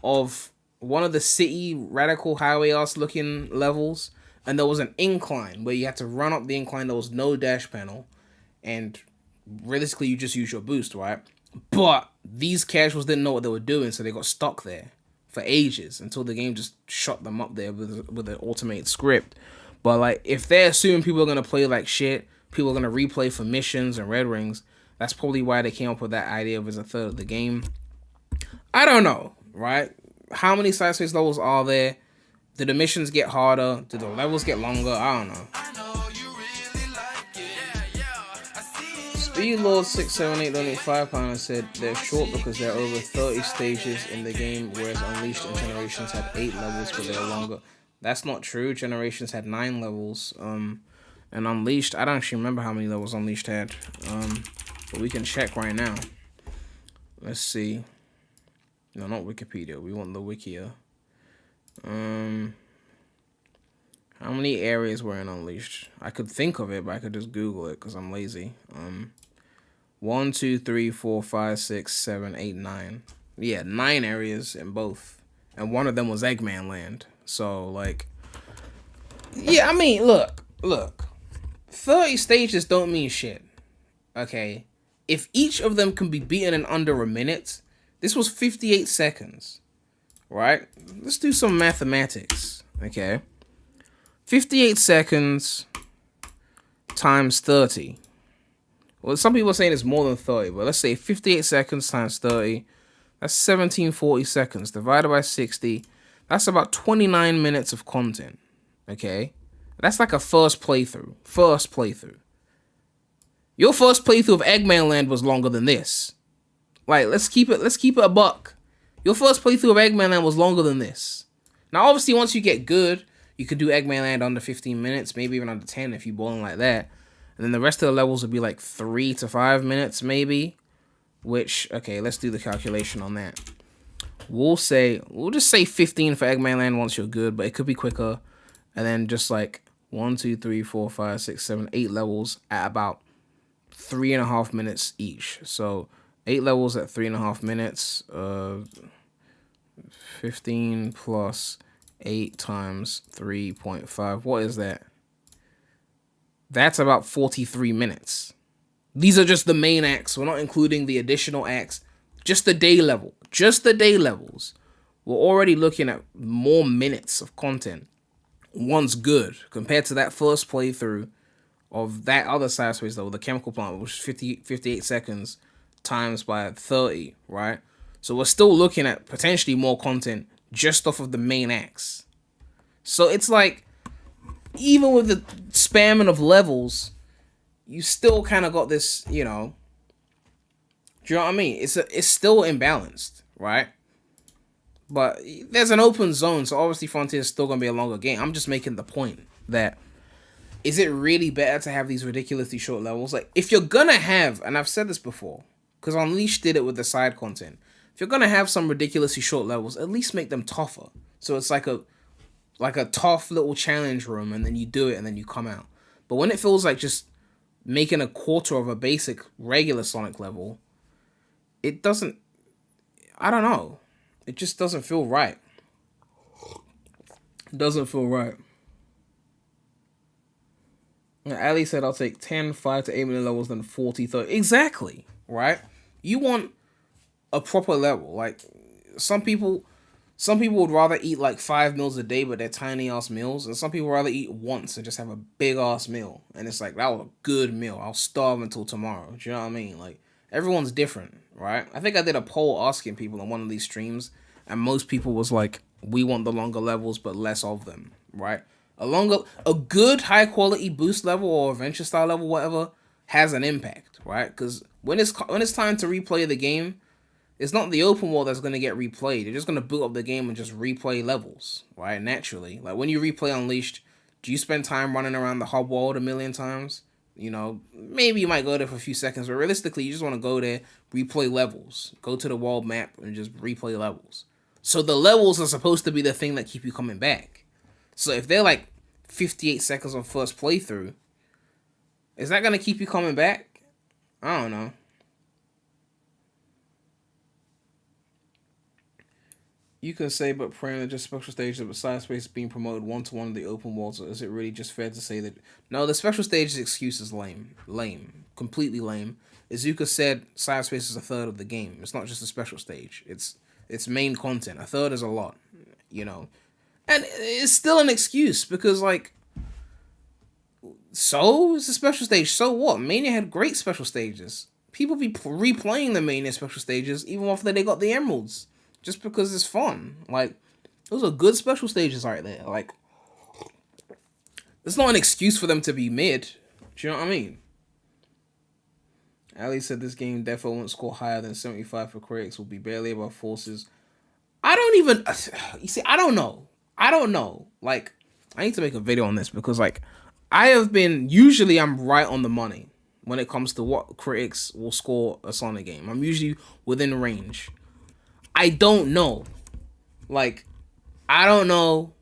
of one of the city radical highway-ass looking levels. And there was an incline where you had to run up the incline. There was no dash panel. And realistically, you just use your boost, right? But these casuals didn't know what they were doing. So they got stuck there for ages until the game just shot them up there with an automated script. But like, if they're assuming people are gonna play like shit, people are gonna replay for missions and red rings, that's probably why they came up with that idea of as a third of the game. I don't know, right? How many side space levels are there? Did the missions get harder? Did the levels get longer? I don't know. Speedlord678.85 said they're short because there are over 30 stages in the game, whereas Unleashed and Generations had 8 levels, but they're longer. That's not true. Generations had 9 levels. And Unleashed, I don't actually remember how many levels Unleashed had. But we can check right now. Let's see. No, not Wikipedia. We want the Wikia. How many areas were in Unleashed? I could think of it, but I could just Google it because I'm lazy. 1, 2, 3, 4, 5, 6, 7, 8, 9. Yeah, 9 areas in both. And one of them was Eggman Land. So, like... Yeah, I mean, look. 30 stages don't mean shit. Okay? If each of them can be beaten in under a minute, this was 58 seconds. Right? Let's do some mathematics. Okay? 58 seconds times 30. Well, some people are saying it's more than 30, but let's say 58 seconds times 30. That's 1740 seconds divided by 60. That's about 29 minutes of content. Okay? That's like a first playthrough. Your first playthrough of Eggman Land was longer than this. Like, let's keep it a buck. Your first playthrough of Eggman Land was longer than this. Now, obviously, once you get good, you could do Eggman Land under 15 minutes, maybe even under 10 if you're balling like that. And then the rest of the levels would be like 3 to 5 minutes, maybe. Which, okay, let's do the calculation on that. We'll just say 15 for Eggman Land once you're good, but it could be quicker. And then just like 1, 2, 3, 4, 5, 6, 7, 8 levels at about 3.5 minutes each. So 8 levels at 3.5 minutes. 15 plus 8 times 3.5. What is that? That's about 43 minutes. These are just the main acts. We're not including the additional acts. Just the day level. Just the day levels. We're already looking at more minutes of content. Once good. Compared to that first playthrough of that other side space level, the chemical plant, which is 58 seconds times by 30, right? So we're still looking at potentially more content just off of the main acts. So it's like, even with the spamming of levels, you still kind of got this, you know, do you know what I mean? It's still imbalanced, right? But there's an open zone, so obviously Frontier is still going to be a longer game. I'm just making the point that, is it really better to have these ridiculously short levels? Like, if you're going to have, and I've said this before, because Unleashed did it with the side content, if you're going to have some ridiculously short levels, at least make them tougher. So it's like a tough little challenge room, and then you do it, and then you come out. But when it feels like just making a quarter of a basic regular Sonic level, it doesn't, I don't know. It just doesn't feel right. It doesn't feel right. Ali said, I'll take 10, 5 to 8 minute levels than 40, 30. Exactly, right? You want a proper level. Like, some people would rather eat like 5 meals a day, but they're tiny ass meals. And some people would rather eat once and just have a big ass meal. And it's like, that was a good meal. I'll starve until tomorrow. Do you know what I mean? Like, everyone's different, right? I think I did a poll asking people on one of these streams, and most people was like, we want the longer levels, but less of them, right? A good high quality boost level or adventure style level, whatever, has an impact, right? Because when it's time to replay the game, it's not the open world that's going to get replayed. You're just going to boot up the game and just replay levels, right? Naturally. Like, when you replay Unleashed, do you spend time running around the hub world a million times? You know, maybe you might go there for a few seconds, but realistically, you just want to go there, replay levels. Go to the world map and just replay levels. So the levels are supposed to be the thing that keep you coming back. So if they're like 58 seconds on first playthrough, is that going to keep you coming back? I don't know. You can say, but praying are just special stages, but side space being promoted one-to-one in the open world, so is it really just fair to say that... No, the special stages excuse is lame. Lame. Completely lame. Izuka said side space is a third of the game. It's not just a special stage. It's main content. A third is a lot, you know. And it's still an excuse, because, like... So? It's a special stage. So what? Mania had great special stages. People be replaying the Mania special stages, even after they got the emeralds. Just because it's fun. Like, those are good special stages right there. Like, it's not an excuse for them to be mid. Do you know what I mean? Ali said this game definitely won't score higher than 75 for critics. Will be barely above forces. I don't even... You see, I don't know. I don't know. Like, I need to make a video on this because, like, I have been... Usually, I'm right on the money when it comes to what critics will score a Sonic game. I'm usually within range. I don't know. Like, I don't know.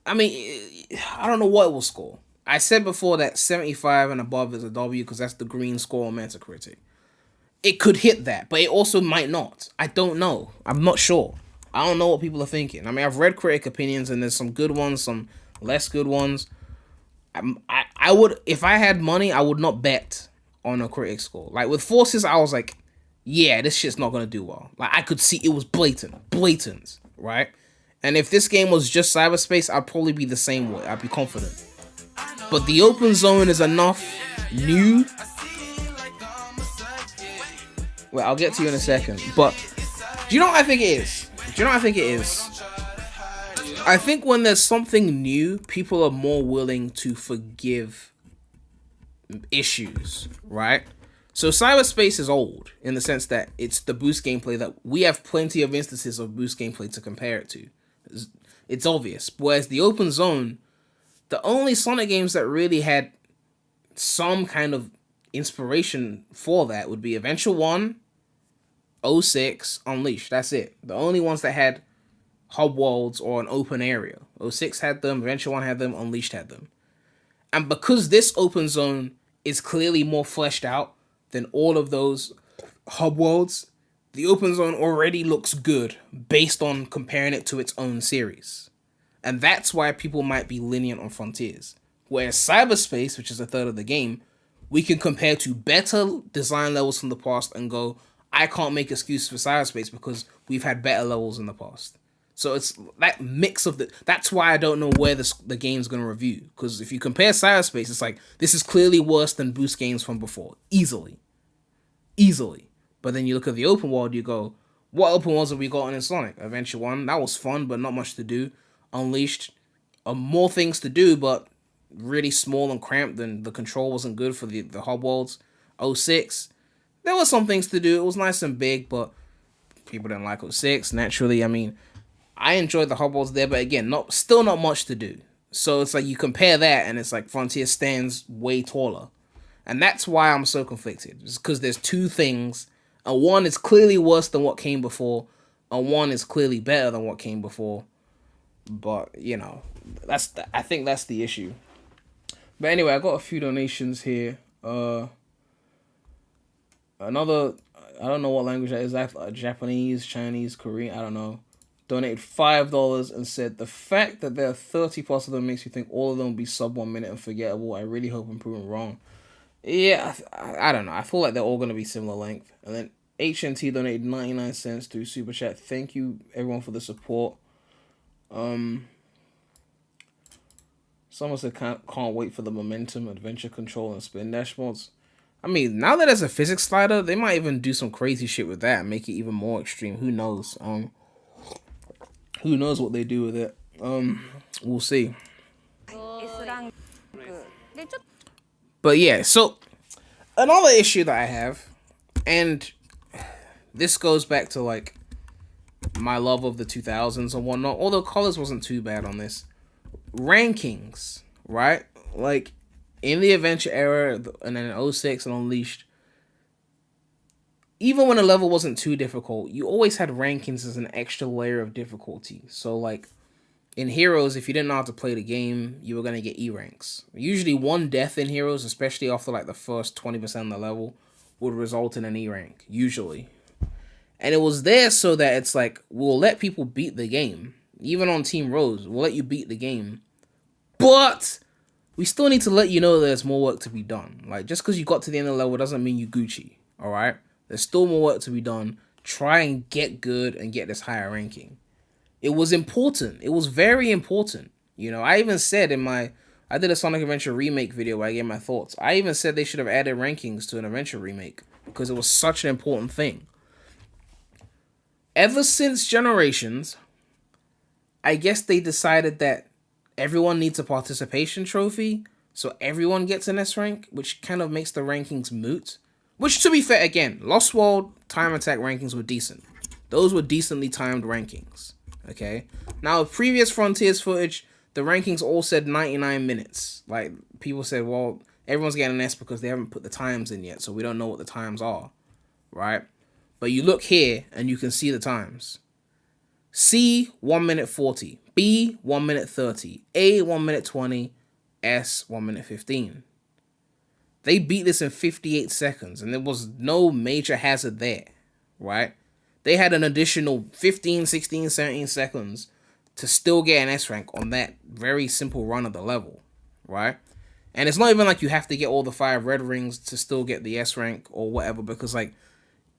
I mean, I don't know what it will score. I said before that 75 and above is a W because that's the green score on Metacritic. It could hit that, but it also might not. I don't know. I'm not sure. I don't know what people are thinking. I mean, I've read critic opinions, and there's some good ones, some less good ones. I would, if I had money, I would not bet on a critic score. Like, with Forces, I was like, yeah, this shit's not gonna do well. Like, I could see it was blatant, right? And if this game was just cyberspace, I'd probably be the same way. I'd be confident. But the open zone is enough new. Well, I'll get to you in a second. But do you know what I think it is? I think when there's something new, people are more willing to forgive issues, right? So cyberspace is old in the sense that it's the boost gameplay that we have plenty of instances of boost gameplay to compare it to. It's obvious. Whereas the open zone, the only Sonic games that really had some kind of inspiration for that would be Adventure 1, 06, Unleashed. That's it. The only ones that had hub worlds or an open area. 06 had them, Adventure 1 had them, Unleashed had them. And because this open zone is clearly more fleshed out than all of those hub worlds, the open zone already looks good based on comparing it to its own series. And that's why people might be lenient on Frontiers. Whereas cyberspace, which is a third of the game, we can compare to better design levels from the past and go, I can't make excuses for cyberspace because we've had better levels in the past. So it's that mix of that's why I don't know where the game's going to review. Because if you compare cyberspace, it's like, this is clearly worse than boost games from before. Easily. But then you look at the open world, you go, what open worlds have we gotten in Sonic? Adventure 1, that was fun, but not much to do. Unleashed, more things to do, but really small and cramped, and the control wasn't good for the hub worlds. 06, there were some things to do. It was nice and big, but people didn't like 06, naturally. I mean, I enjoyed the hub worlds there, but again, still not much to do. So it's like you compare that, and it's like Frontier stands way taller. And that's why I'm so conflicted. It's because there's two things, and one is clearly worse than what came before, and one is clearly better than what came before. But, you know, I think that's the issue. But anyway, I got a few donations here. Another, I don't know what language that is, Japanese, Chinese, Korean, I don't know, donated $5 and said, the fact that there are 30 plus of them makes you think all of them will be sub 1 minute and forgettable. I really hope I'm proven wrong. Yeah, I don't know. I feel like they're all going to be similar length. And then HNT donated 99 cents through Super Chat. Thank you, everyone, for the support. Someone said can't wait for the momentum, adventure control, and spin dash mods. I mean, now that there's a physics slider, they might even do some crazy shit with that and make it even more extreme. Who knows? Who knows what they do with it? We'll see. But yeah, so another issue that I have, and this goes back to like my love of the 2000s and whatnot, although Colors wasn't too bad on this. Rankings, right? Like in the Adventure era and then 06 and Unleashed, even when a level wasn't too difficult, you always had rankings as an extra layer of difficulty. So like in Heroes, if you didn't know how to play the game, you were going to get E ranks. Usually one death in Heroes, especially after like the first 20% of the level, would result in an E rank, usually. And it was there so that it's like, we'll let people beat the game. Even on Team Rose, we'll let you beat the game. But we still need to let you know there's more work to be done. Like, just because you got to the end of the level doesn't mean you Gucci, alright? There's still more work to be done. Try and get good and get this higher ranking. It was important. It was very important. You know, I even said I did a Sonic Adventure remake video where I gave my thoughts. I even said they should have added rankings to an Adventure remake because it was such an important thing. Ever since Generations, I guess they decided that everyone needs a participation trophy, so everyone gets an S rank, which kind of makes the rankings moot. Which, to be fair, again, Lost World Time Attack rankings were decent. Those were decently timed rankings. Okay? Now, with previous Frontiers footage, the rankings all said 99 minutes. Like, people said, well, everyone's getting an S because they haven't put the times in yet, so we don't know what the times are. Right? But you look here, and you can see the times. C, 1 minute 40. B, 1 minute 30. A, 1 minute 20. S, 1 minute 15. They beat this in 58 seconds, and there was no major hazard there, right? They had an additional 15, 16, 17 seconds to still get an S rank on that very simple run of the level, right? And it's not even like you have to get all the 5 red rings to still get the S rank or whatever, because like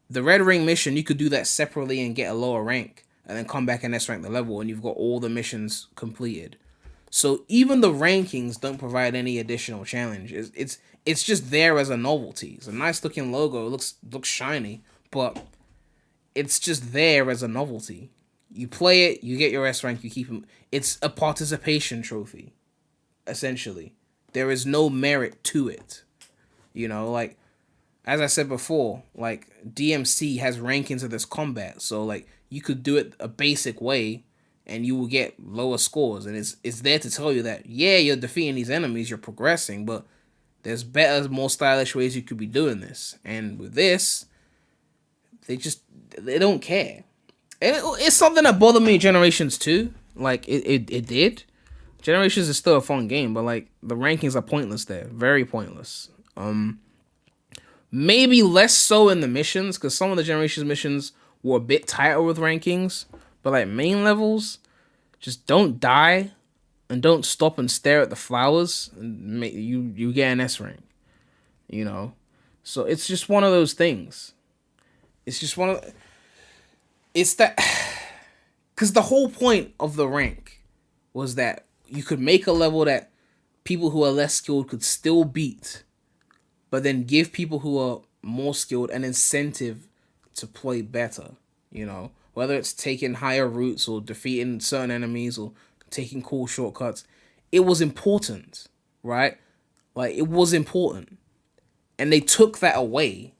the red ring mission, you could do that separately and get a lower rank and then come back and S rank the level and you've got all the missions completed. So even the rankings don't provide any additional challenge. It's just there as a novelty. It's a nice looking logo. It looks shiny, but it's just there as a novelty. You play it, you get your S rank, you keep them. It's a participation trophy, essentially. There is no merit to it. You know, like, as I said before, like, DMC has rankings of this combat. So, like, you could do it a basic way and you will get lower scores. And it's there to tell you that, yeah, you're defeating these enemies, you're progressing, but there's better, more stylish ways you could be doing this. And with this, they don't care. And it's something that bothered me in Generations 2. Like, it did. Generations is still a fun game, but, like, the rankings are pointless there. Very pointless. Maybe less so in the missions, because some of the Generations missions were a bit tighter with rankings. But, like, main levels, just don't die and don't stop and stare at the flowers, and you get an S rank. You know? So it's just one of those things. It's just one of... It's that... Because the whole point of the rank was that you could make a level that people who are less skilled could still beat, but then give people who are more skilled an incentive to play better, you know? Whether it's taking higher routes or defeating certain enemies or taking cool shortcuts, it was important, right? Like, it was important. And they took that away.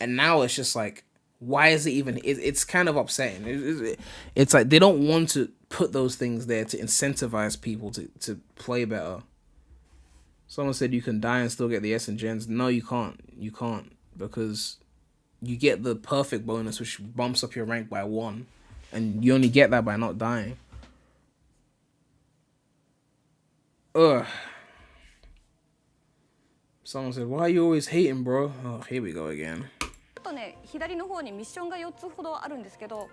And now it's just like, why is it even... It's kind of upsetting. It's like they don't want to put those things there to incentivize people to play better. Someone said you can die and still get the S and gens. No, you can't. You can't. Because you get the perfect bonus, which bumps up your rank by 1. And you only get that by not dying. Ugh. Someone said, why are you always hating, bro? Oh, here we go again. あとね、左の方にミッションが4つほどあるんですけど、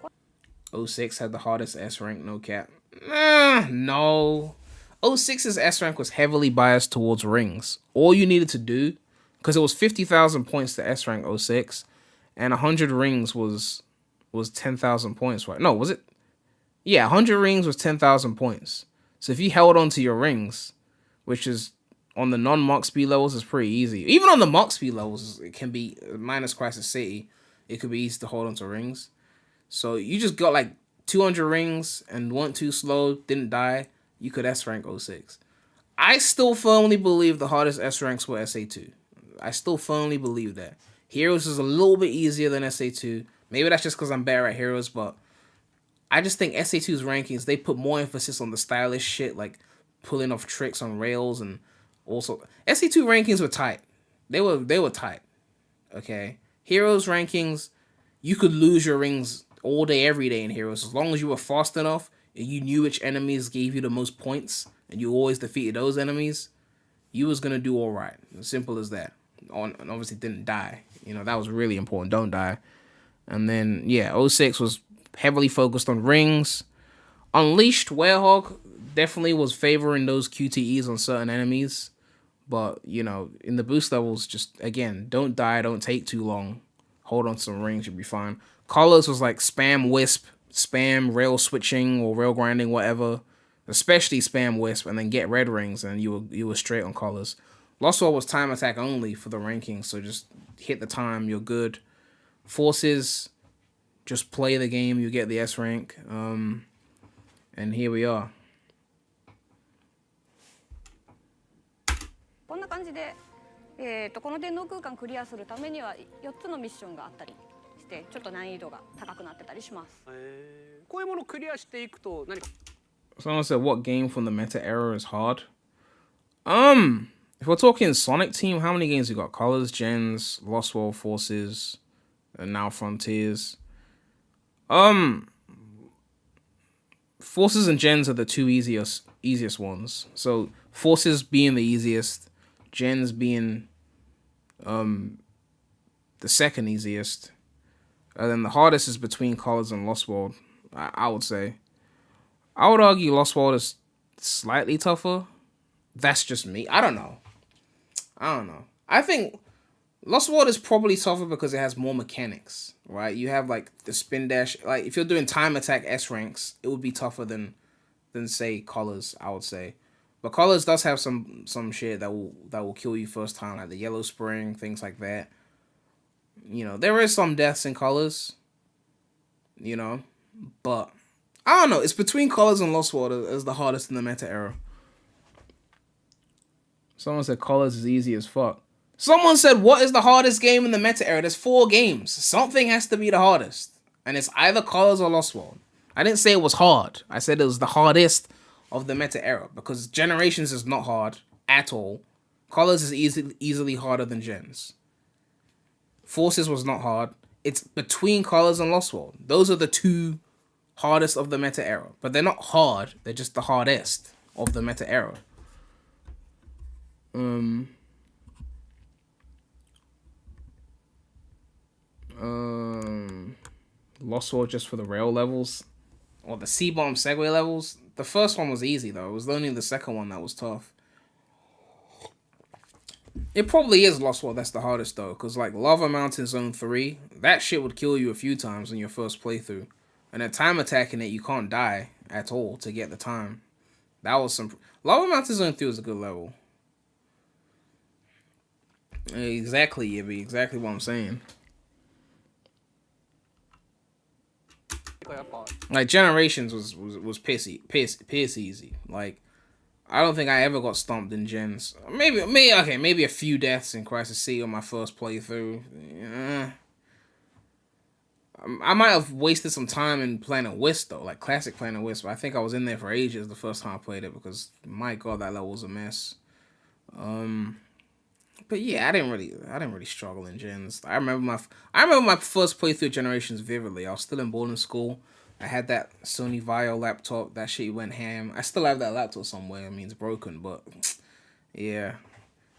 06 had the hardest S rank, no cap. No. 06's S rank was heavily biased towards rings. All you needed to do, because it was 50,000 points to S rank 06, and 100 rings was 10,000 points, right? No, was it? Yeah, 100 rings was 10,000 points. So if you held on to your rings, which is on the non-Mach speed levels, is pretty easy. Even on the Mach speed levels, it can be, minus Crisis City, it could be easy to hold on to rings. So you just got like 200 rings and weren't too slow, didn't die, you could S rank 06. I still firmly believe the hardest S ranks were SA2. I still firmly believe that. Heroes is a little bit easier than SA2. Maybe that's just because I'm better at Heroes, but I just think SA2's rankings, they put more emphasis on the stylish shit, like pulling off tricks on rails, and also SA2 rankings were tight. They were tight. Okay. Heroes rankings, you could lose your rings all day, every day in Heroes. As long as you were fast enough and you knew which enemies gave you the most points and you always defeated those enemies, you was going to do all right. As simple as that. And obviously didn't die. You know, that was really important. Don't die. And then, yeah, 06 was heavily focused on rings. Unleashed Werehog definitely was favoring those QTEs on certain enemies. But, you know, in the boost levels, just, again, don't die, don't take too long. Hold on to some rings, you'll be fine. Colors was like spam Wisp, spam rail switching or rail grinding, whatever. Especially spam Wisp, and then get red rings, and you were straight on colors. Lost World was time attack only for the rankings, so just hit the time, you're good. Forces, just play the game, you get the S rank. And here we are. こんな感じで、この電脳空間クリアするためには4つのミッションがあったりして、ちょっと難易度が高くなってたりします。こういうものをクリアしていくと何か Someone said, what game from the meta era is hard? If we're talking Sonic Team, how many games we got? Colors, Gens, Lost World, Forces, and now Frontiers. Forces and Gens are the two easiest ones. So Forces being the easiest, Gens being the second easiest. And then the hardest is between Colors and Lost World, I would say. I would argue Lost World is slightly tougher. That's just me. I don't know. I think Lost World is probably tougher because it has more mechanics, right? You have like the spin dash. Like if you're doing time attack S ranks, it would be tougher than say Colors, I would say. But Colors does have some shit that will kill you first time, like the yellow spring, things like that. You know, there is some deaths in Colors. You know, but I don't know. It's between Colors and Lost World as the hardest in the meta era. Someone said Colors is easy as fuck. Someone said, what is the hardest game in the meta era? There's 4 games. Something has to be the hardest. And it's either Colors or Lost World. I didn't say it was hard. I said it was the hardest of the meta era. Because Generations is not hard at all. Colors is easily harder than Gens. Forces was not hard. It's between Colors and Lost World. Those are the 2 hardest of the meta era. But they're not hard. They're just the hardest of the meta era. Lost World just for the rail levels. Or the C-bomb Segway levels. The first one was easy though. It was only the second one that was tough. It probably is Lost World that's the hardest though. Because like Lava Mountain Zone 3, that shit would kill you a few times in your first playthrough. And at time attacking it, you can't die at all to get the time. That was some... Lava Mountain Zone 3 was a good level. Exactly, Yibby. Exactly what I'm saying. Like Generations was piss easy. Like I don't think I ever got stomped in Gens. Maybe a few deaths in Crisis C on my first playthrough. I might have wasted some time in Planet Wisp though, like classic Planet Wisp. I think I was in there for ages the first time I played it because my god, that level was a mess. But yeah, I didn't really struggle in Gens. I remember my first playthrough of Generations vividly. I was still in boarding school. I had that Sony Vaio laptop. That shit went ham. I still have that laptop somewhere. I mean, it's broken, but yeah.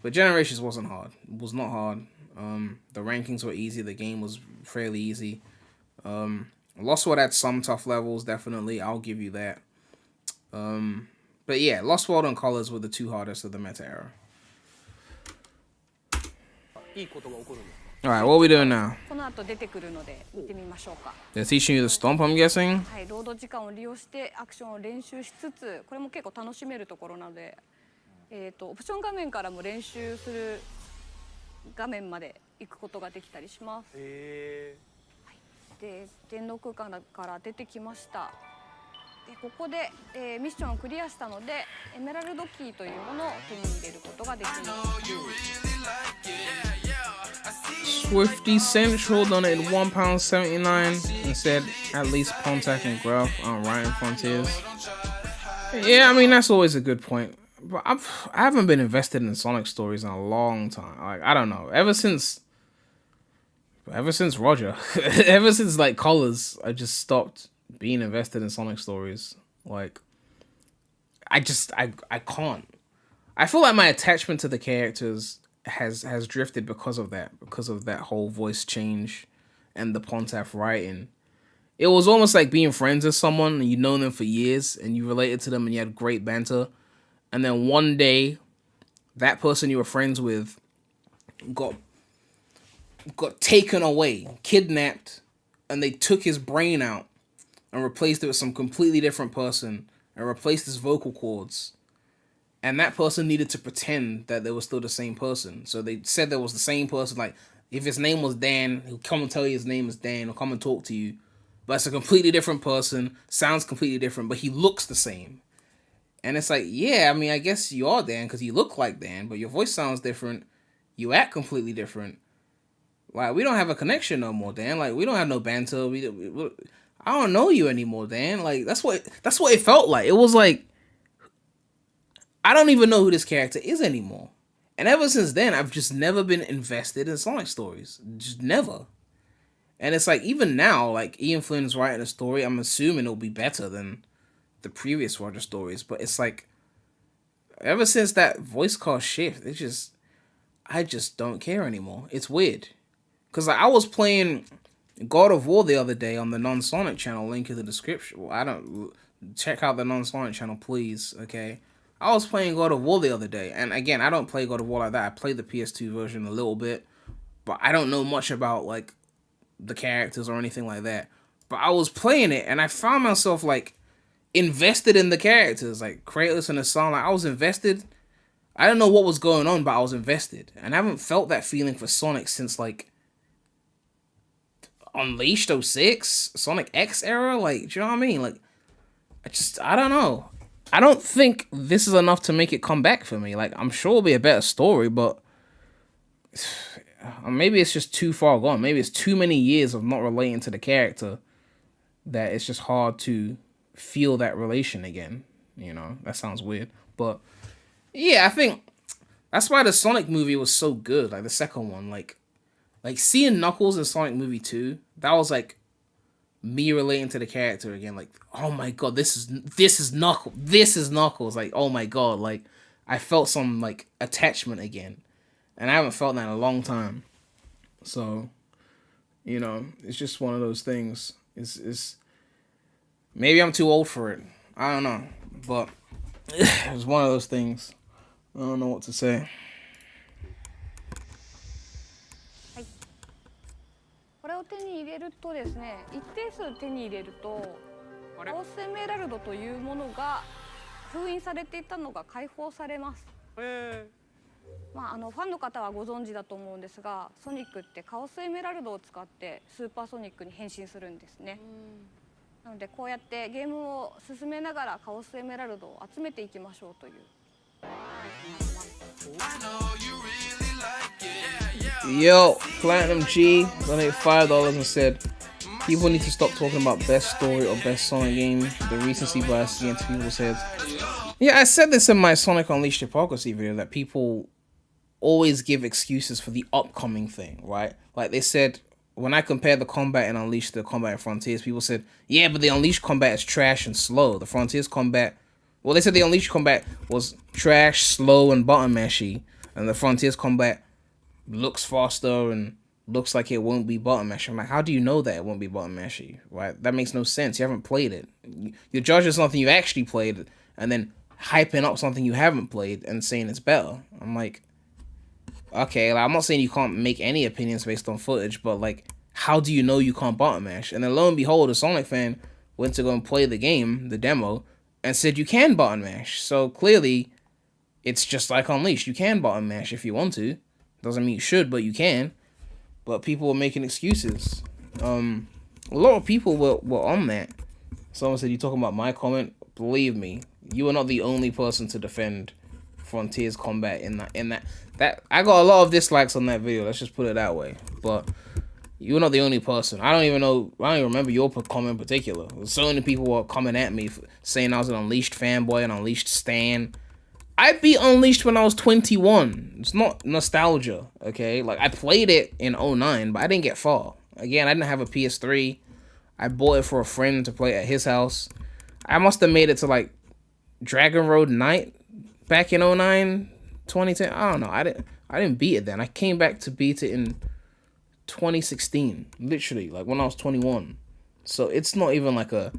But Generations wasn't hard. It was not hard. The rankings were easy. The game was fairly easy. Lost World had some tough levels, definitely. I'll give you that. But yeah, Lost World and Colors were the 2 hardest of the meta era. Alright, what are we doing now? この後出てくるので見てみましょうか。 They're teaching you the stomp, I'm guessing? はい、ロード時間を利用してアクションを練習しつつ、これも結構楽しめるところなので、オプション画面からも練習する画面まで行くことができたりします。はい、で、電脳空間から出てきました。で、ここで、ミッションをクリアしたので、エメラルドキーというものを手に入れることができます。Swifty Central done it at £1.79 and said at least Pontac and Graph aren't right in Frontiers. Yeah, I mean that's always a good point. But I haven't been invested in Sonic stories in a long time. Like I don't know, ever since Ever since Roger, ever since like Colors, I just stopped being invested in Sonic stories. Like, I can't. I feel like my attachment to the characters has drifted because of that whole voice change and the Pontiff writing. It was almost like being friends with someone and you've known them for years and you related to them and you had great banter, and then one day that person you were friends with got taken away, kidnapped, and they took his brain out and replaced it with some completely different person and replaced his vocal cords. And that person needed to pretend that they were still the same person. So they said there was the same person. Like, if his name was Dan, he'll come and tell you his name is Dan. He'll come and talk to you. But it's a completely different person. Sounds completely different, but he looks the same. And it's like, yeah, I mean, I guess you are Dan because you look like Dan, but your voice sounds different. You act completely different. Like, we don't have a connection no more, Dan. Like, we don't have no banter. I don't know you anymore, Dan. Like, that's what it felt like. It was like, I don't even know who this character is anymore. And ever since then, I've just never been invested in Sonic stories. Just never. And it's like, even now, like, Ian Flynn's writing a story, I'm assuming it'll be better than the previous Roger stories. But it's like, ever since that voice cast shift, I just don't care anymore. It's weird. Because like, I was playing God of War the other day on the non-Sonic channel, link in the description. Well, check out the non-Sonic channel, please, okay? I was playing God of War the other day, and again, I don't play God of War like that. I played the PS2 version a little bit, but I don't know much about, like, the characters or anything like that. But I was playing it, and I found myself, like, invested in the characters, like, Kratos and his son. Like, I was invested. I don't know what was going on, but I was invested. And I haven't felt that feeling for Sonic since, like, Unleashed 06? Sonic X era? Like, do you know what I mean? Like, I don't know. I don't think this is enough to make it come back for me. Like, I'm sure it'll be a better story, but maybe it's just too far gone. Maybe it's too many years of not relating to the character that it's just hard to feel that relation again. You know, that sounds weird. But, yeah, I think that's why the Sonic movie was so good. Like, the second one. Like seeing Knuckles in Sonic movie 2, that was, like, me relating to the character again, like, oh my god, this is Knuckles, like, oh my god, like, I felt some, like, attachment again, and I haven't felt that in a long time. So, you know, it's just one of those things. It's maybe I'm too old for it, I don't know, but it's one of those things. I don't know what to say. これを手に入れるとですね、一定数手に入れるとカオスエメラルドというものが封印されていたのが解放されます。まあファンの方はご存知だと思うんですが、ソニックってカオスエメラルドを使ってスーパーソニックに変身するんですね。なのでこうやってゲームを進めながらカオスエメラルドを集めていきましょうという。Yo, Platinum G donated $5 and said, people need to stop talking about best story or best Sonic game. The recency bias getting to people's heads. Yeah, I said this in my Sonic Unleashed Hypocrisy video, that people always give excuses for the upcoming thing, right? Like they said, when I compared the combat in Unleashed to the combat in Frontiers, people said, yeah, but the Unleashed combat is trash and slow. The Frontiers combat, well, they said the Unleashed combat was trash, slow, and button mashy. And the Frontiers combat looks faster and looks like it won't be button mashy. I'm like, how do you know that it won't be button mashy? Right? That makes no sense. You haven't played it. You're judging something you actually played and then hyping up something you haven't played and saying it's better. I'm like, okay, like, I'm not saying you can't make any opinions based on footage, but like, how do you know you can't button mash? And then lo and behold, a Sonic fan went to go and play the game, the demo, and said you can button mash. So clearly, it's just like Unleashed. You can button mash if you want to. Doesn't mean you should, but you can. But people were making excuses. A lot of people were on that. Someone said, you talking about my comment? Believe me, you are not the only person to defend Frontiers combat in that I got a lot of dislikes on that video, let's just put it that way. But you're not the only person. I don't even remember your comment in particular. So many people were coming at me saying I was an Unleashed fanboy, an Unleashed stan. I beat Unleashed when I was 21. It's not nostalgia, okay? Like, I played it in 09, but I didn't get far. Again, I didn't have a PS3. I bought it for a friend to play at his house. I must have made it to, like, Dragon Road Knight back in 09, 2010. I don't know. I didn't beat it then. I came back to beat it in 2016, literally, like, when I was 21. So it's not even like a,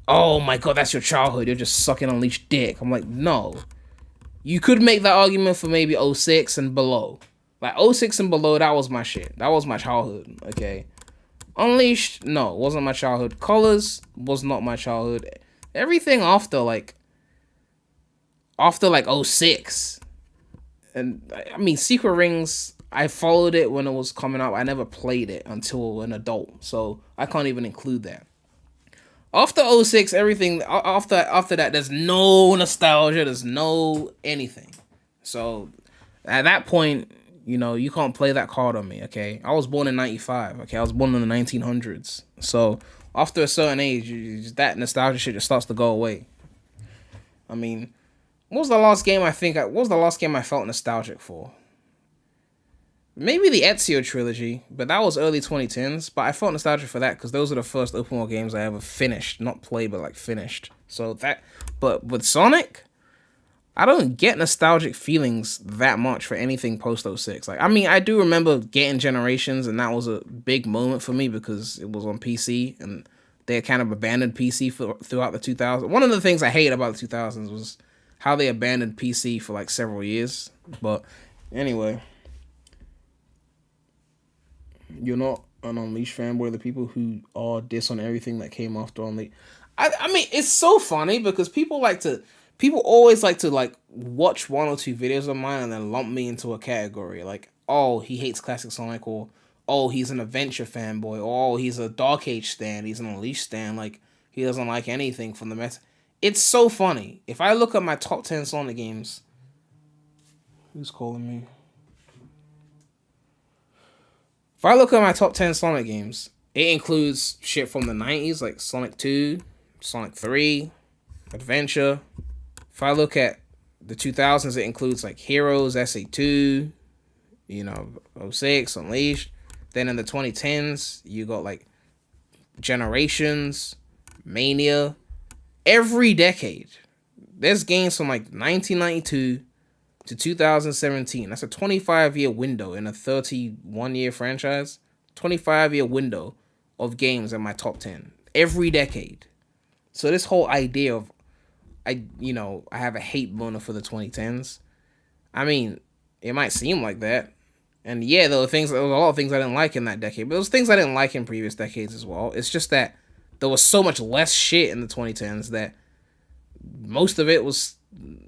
oh my god, that's your childhood, you're just sucking Unleashed dick. I'm like, no. You could make that argument for maybe 06 and below. Like, 06 and below, that was my shit. That was my childhood, okay? Unleashed, no, wasn't my childhood. Colors was not my childhood. Everything after, like 06. And, I mean, Secret Rings, I followed it when it was coming out. I never played it until an adult, so I can't even include that. After 06, everything, after that, there's no nostalgia, there's no anything. So, at that point, you know, you can't play that card on me, okay? I was born in 95, okay? I was born in the 1900s. So, after a certain age, that nostalgia shit just starts to go away. I mean, what was the last game I felt nostalgic for? Maybe the Ezio trilogy, but that was early 2010s. But I felt nostalgic for that because those are the first open world games I ever finished. Not played, but like finished. So that, but with Sonic, I don't get nostalgic feelings that much for anything post 06. Like, I mean, I do remember getting Generations, and that was a big moment for me because it was on PC, and they had kind of abandoned PC throughout the 2000s. One of the things I hate about the 2000s was how they abandoned PC for like several years. But anyway. You're not an Unleashed fanboy. The people who are diss on everything that came after Unleashed. I mean, it's so funny because people always like to like watch one or two videos of mine and then lump me into a category. Like, oh, he hates classic Sonic, or oh, he's an adventure fanboy, or oh, he's a Dark Age stan, he's an Unleashed stan. Like, he doesn't like anything from the meta. It's so funny. If I look at my top 10 Sonic games, who's calling me? If I look at my top 10 Sonic games, it includes shit from the 90s, like Sonic 2, Sonic 3, Adventure. If I look at the 2000s, it includes like Heroes, SA2, you know, 06, Unleashed. Then in the 2010s, you got like Generations, Mania. Every decade, there's games from like 1992 to 2017. That's a 25-year window in a 31-year franchise. 25-year window of games in my top 10 every decade. So this whole idea of I have a hate boner for the 2010s. I mean, it might seem like that. And yeah, there was a lot of things I didn't like in that decade, but there was things I didn't like in previous decades as well. It's just that there was so much less shit in the 2010s that most of it was,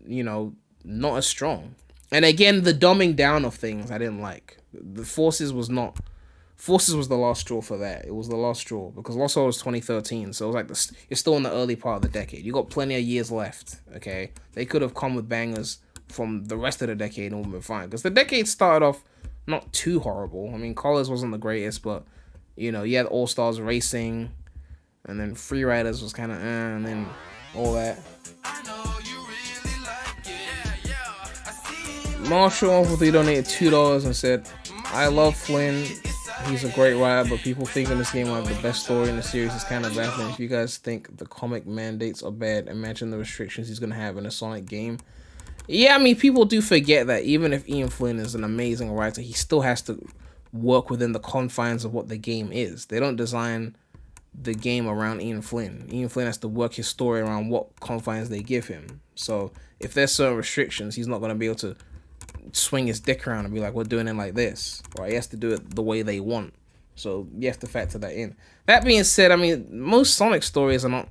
you know, not as strong. And again, the dumbing down of things I didn't like. The Forces was the last straw for that. It was the last straw because Lost World was 2013, so it was like you're still in the early part of the decade. You got plenty of years left. Okay, they could have come with bangers from the rest of the decade and would have been fine because the decade started off not too horrible. I mean, Colors wasn't the greatest, but you know, you had All Stars Racing, and then Free Riders was kind of, and then all that. Marshall Uncle donated $2 and said, I love Flynn. He's a great rider, but people thinking this game will have the best story in the series is kind of baffling. If you guys think the comic mandates are bad, imagine the restrictions he's going to have in a Sonic game. Yeah, I mean, people do forget that even if Ian Flynn is an amazing writer, he still has to work within the confines of what the game is. They don't design the game around Ian Flynn. Ian Flynn has to work his story around what confines they give him. So if there's certain restrictions, he's not going to be able to swing his dick around and be like, we're doing it like this, right? He has to do it the way they want. So you have to factor that in. That being said, I mean, most Sonic stories are not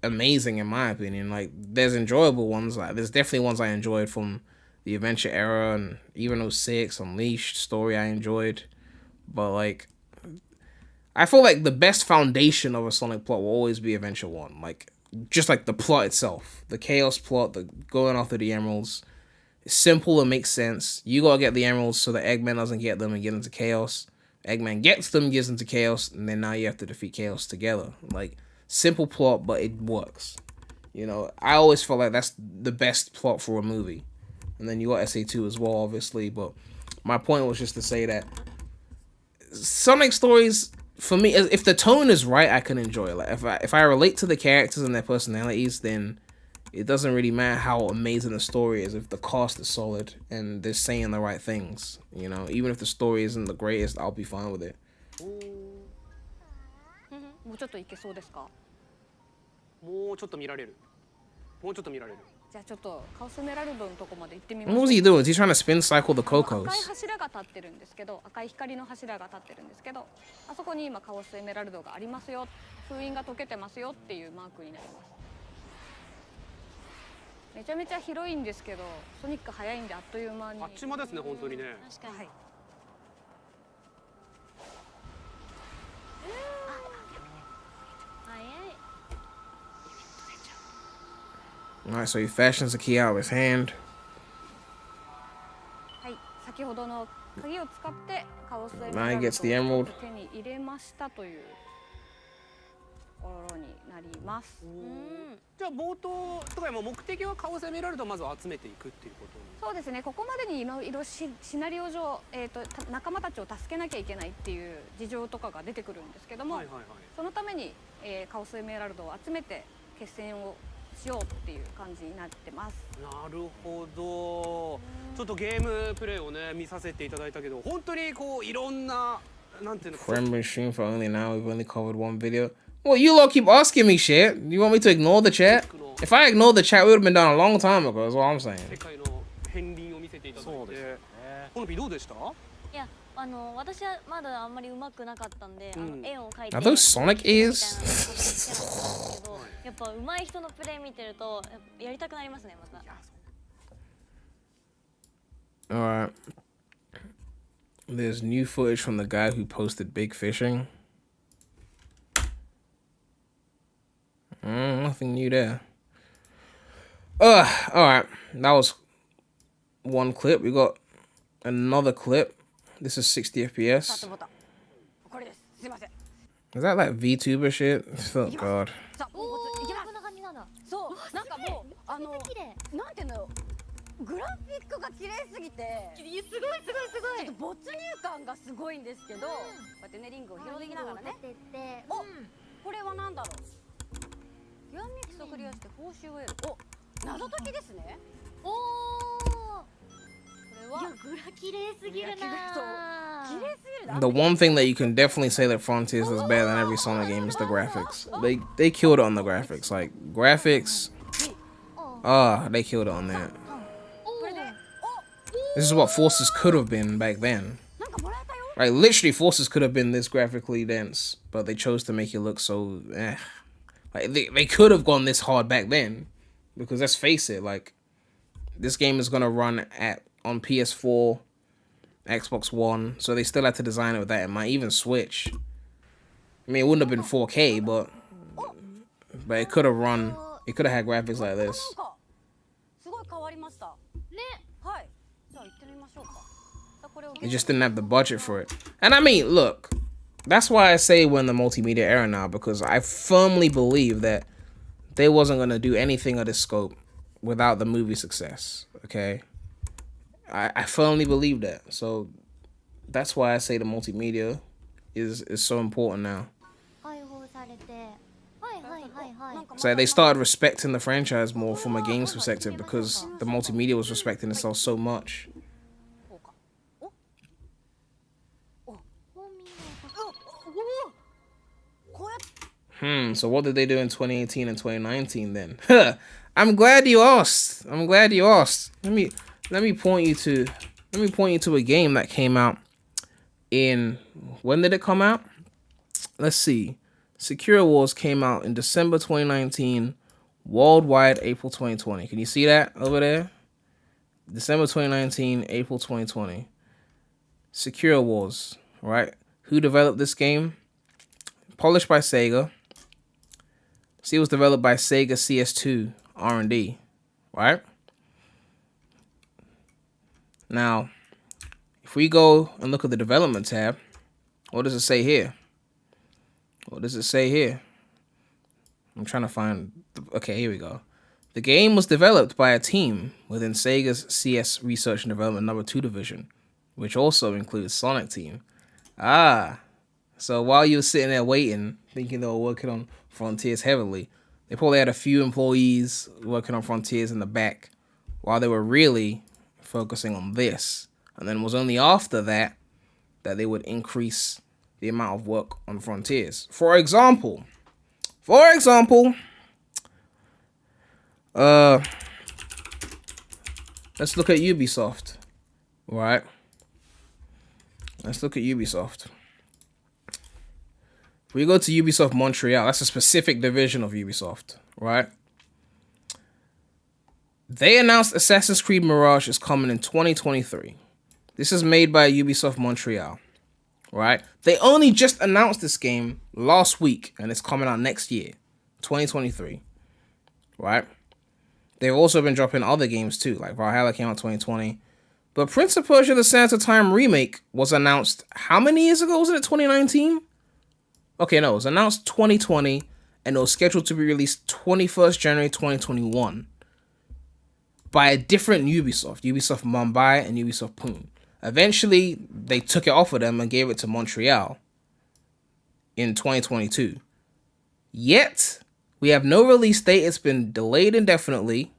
amazing in my opinion. Like, there's enjoyable ones. Like, there's definitely ones I enjoyed from the Adventure era, and even 06 Unleashed story I enjoyed. But like, I feel like the best foundation of a Sonic plot will always be Adventure 1. Like, just like the plot itself, the Chaos plot, the going after the emeralds. It's simple and makes sense. You gotta get the emeralds so that Eggman doesn't get them and get into Chaos. Eggman gets them, gets into Chaos, and then now you have to defeat Chaos together. Like, simple plot, but it works. You know, I always felt like that's the best plot for a movie. and then you got SA2 as well, obviously. But my point was just to say that Sonic stories, for me, if the tone is right, I can enjoy it. Like if I relate to the characters and their personalities, then it doesn't really matter how amazing the story is if the cast is solid and they're saying the right things. You know, even if the story isn't the greatest, I'll be fine with it. もうちょっといけそうですか？もうちょっと見られる。もうちょっと見られる。じゃあちょっとカオスエメラルドのとこまで行ってみましょ What う。 was he doing? Is he trying to spin cycle the 赤い Cocos? 柱が立ってるんですけど、赤い光の柱が立ってるんですけど、あそこに今カオスエメラルドがありますよ、封印が解けてますよっていうマークになります。めちゃめちゃ広いんですけど、ソニック速いんであっという間に。あっちまですね本当にね。確かに。はい。Alright, so he fashions the key out of his hand. はい、先ほどの鍵を使ってカオスエメ Now ラ he ルド gets the emerald. を手に入れましたというところになります。じゃあ冒頭とかも目的はカオスエメラルドをまず集めていくっていうことに。そうですね。ここまでにいろいろシナリオ上、仲間たちを助けなきゃいけないっていう事情とかが出てくるんですけども、そのために、カオスエメラルドを集めて決戦をしようっていう感じになってます。なるほど。ちょっとゲームプレイをね見させていただいたけど、本当にこういろんななんていうの。Friend machine for only now. We've only covered one video. Well, you lot keep asking me shit. You want me to ignore the chat? If I ignored the chat, we would have been done a long time ago. That's what I'm saying. 世界の片鱗を見せていただいて。このピどうでした？いや、私はまだあんまり上手くなかったんで、絵を描いて。Are those Sonic ears? やっぱ上手い人のプレイ見てるとやりたくなりますねまた。Alright. There's new footage from the guy who posted big fishing. Nothing new there. Alright. That was one clip. We got another clip. This is 60 FPS. これです。すいません。 Is that like VTuber shit? Oh god. こんな感じなんだ。そう、なんかもうなんていうの、グラフィックが綺麗すぎて、すごいすごいすごい。ちょっと没入感がすごいんですけど、こうやってねリングを広げながらね。お、これはなんだろう。キュアミックスをクリアして報酬を得る。お、謎解きですね。おお。これはグラ綺麗すぎるな。綺麗すぎるな。 The one thing that you can definitely say that Frontiers is better than every Sonic game is the graphics. They killed it on the graphics. Like graphics, they killed it on that. This is what Forces could have been back then. Like literally, Forces could have been this graphically dense, but they chose to make it look so. Like they could have gone this hard back then, because let's face it, like this game is gonna run on PS4, Xbox One, so they still had to design it with that in mind. Even Switch. I mean, it wouldn't have been 4K, but it could have run. It could have had graphics like this. They just didn't have the budget for it. And I mean, look, that's why I say we're in the multimedia era now, because I firmly believe that they wasn't gonna do anything of this scope without the movie success. Okay, I firmly believe that. So that's why I say the multimedia is so important now. So they started respecting the franchise more from a games perspective, because the multimedia was respecting itself so much. So what did they do in 2018 and 2019 then? I'm glad you asked. I'm glad you asked. Let me point you to a game that came out in, when did it come out? Let's see. Secure Wars came out in December 2019, worldwide April 2020. Can you see that over there? December 2019, April 2020. Secure Wars, right? Who developed this game? Polished by Sega. See, it was developed by Sega CS2 R&D, right? Now, if we go and look at the development tab, what does it say here? What does it say here? I'm trying to find... Okay, here we go. The game was developed by a team within Sega's CS Research and Development No. 2 division, which also includes Sonic Team. Ah, so while you were sitting there waiting, thinking they were working on Frontiers heavily, they probably had a few employees working on Frontiers in the back while they were really focusing on this. And then it was only after that that they would increase the amount of work on Frontiers. For example, let's look at Ubisoft, right? Let's look at Ubisoft. If we go to Ubisoft Montreal, that's a specific division of Ubisoft, right? They announced Assassin's Creed Mirage is coming in 2023. This is made by Ubisoft Montreal, right? They only just announced this game last week, and it's coming out next year, 2023, right? They've also been dropping other games too, like Valhalla came out 2020. But Prince of Persia: The Sands of Time remake was announced how many years ago? Was it 2019? Okay, no, it was announced 2020, and it was scheduled to be released 21st January 2021 by a different Ubisoft Mumbai and Ubisoft Pune. Eventually, they took it off of them and gave it to Montreal in 2022. Yet, we have no release date. It's been delayed indefinitely.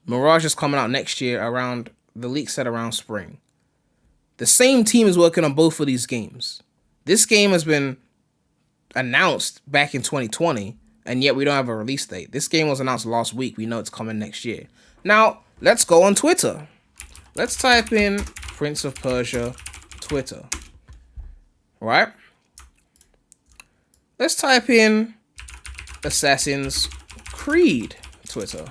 Mirage is coming out next year around, the leak said around spring. The same team is working on both of these games. This game has been announced back in 2020, and yet we don't have a release date. This game was announced last week. We know it's coming next year. Now, let's go on Twitter. Let's type in Prince of Persia Twitter. Right? Let's type in Assassin's Creed Twitter.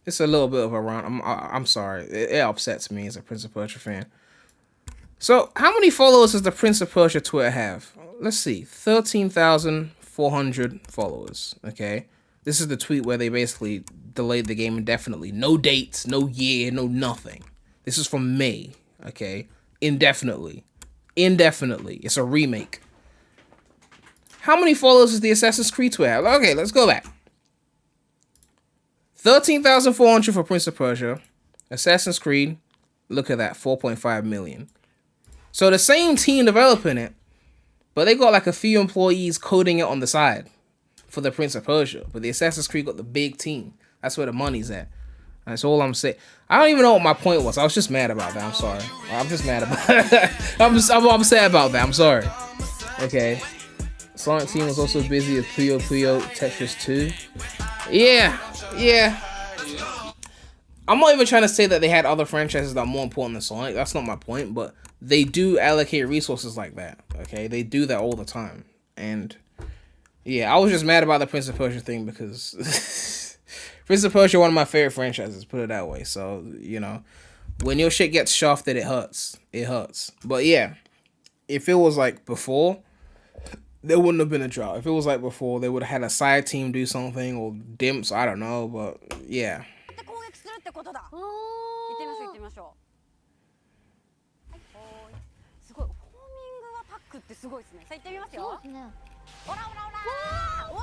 It's a little bit of a run. I'm sorry. It upsets me as a Prince of Persia fan. So, how many followers does the Prince of Persia Twitter have? Let's see. 13,400 followers. Okay. This is the tweet where they basically delayed the game indefinitely. No dates, no year, no nothing. This is from May. Okay. Indefinitely. It's a remake. How many followers does the Assassin's Creed Twitter have? Okay, let's go back. 13,400 for Prince of Persia. Assassin's Creed, look at that, 4.5 million. So the same team developing it, but they got like a few employees coding it on the side for the Prince of Persia. But the Assassin's Creed got the big team. That's where the money's at. That's all I'm saying. I don't even know what my point was. I was just mad about that. I'm sorry. I'm just mad about that. I'm sad about that. I'm sorry. Okay. Sonic Team was also busy with Puyo Puyo Tetris 2. Yeah. I'm not even trying to say that they had other franchises that are more important than Sonic. That's not my point, but they do allocate resources like that, okay? They do that all the time. And, yeah, I was just mad about the Prince of Persia thing because Prince of Persia, one of my favorite franchises, put it that way. So, you know, when your shit gets shafted, it hurts. It hurts. But, yeah, if it was like before, there wouldn't have been a drought. If it was like before, they would have had a side team do something or dimps, I don't know, but, yeah. ってことだ。行ってみましょう。はい、すごい。ホーミングアタックってすごいですね。さあ行ってみますよ。そうですね。オラオラオラ。わあ。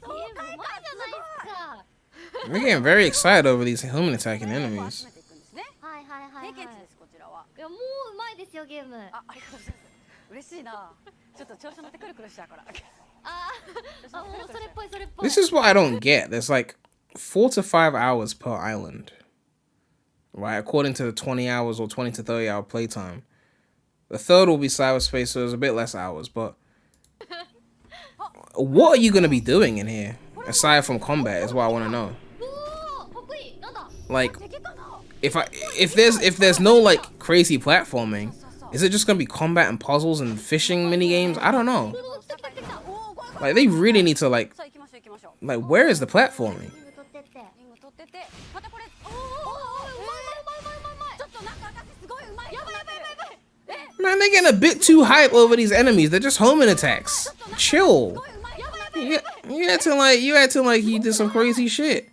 爽快感じゃないですか。We're getting very excited over these human attacking enemies. はいはいはい。経験値ですこちらは。いやもううまいですよゲーム。ありがとうございます。嬉しいな。ちょっと調子乗ってくるくるしちゃうから。もうそれっぽいそれっぽい。 This is what I don't get. There's like 4 to 5 hours per island, right? According to the 20 hours or 20 to 30 hour playtime. The third will be cyberspace, so there's a bit less hours, but what are you going to be doing in here? Aside from combat is what I want to know. Like, if there's no like crazy platforming, is it just going to be combat and puzzles and fishing mini games? I don't know. Like, they really need to like, where is the platforming? Man, they're getting a bit too hype over these enemies. They're just homing attacks. Chill. You acting like you did some crazy shit.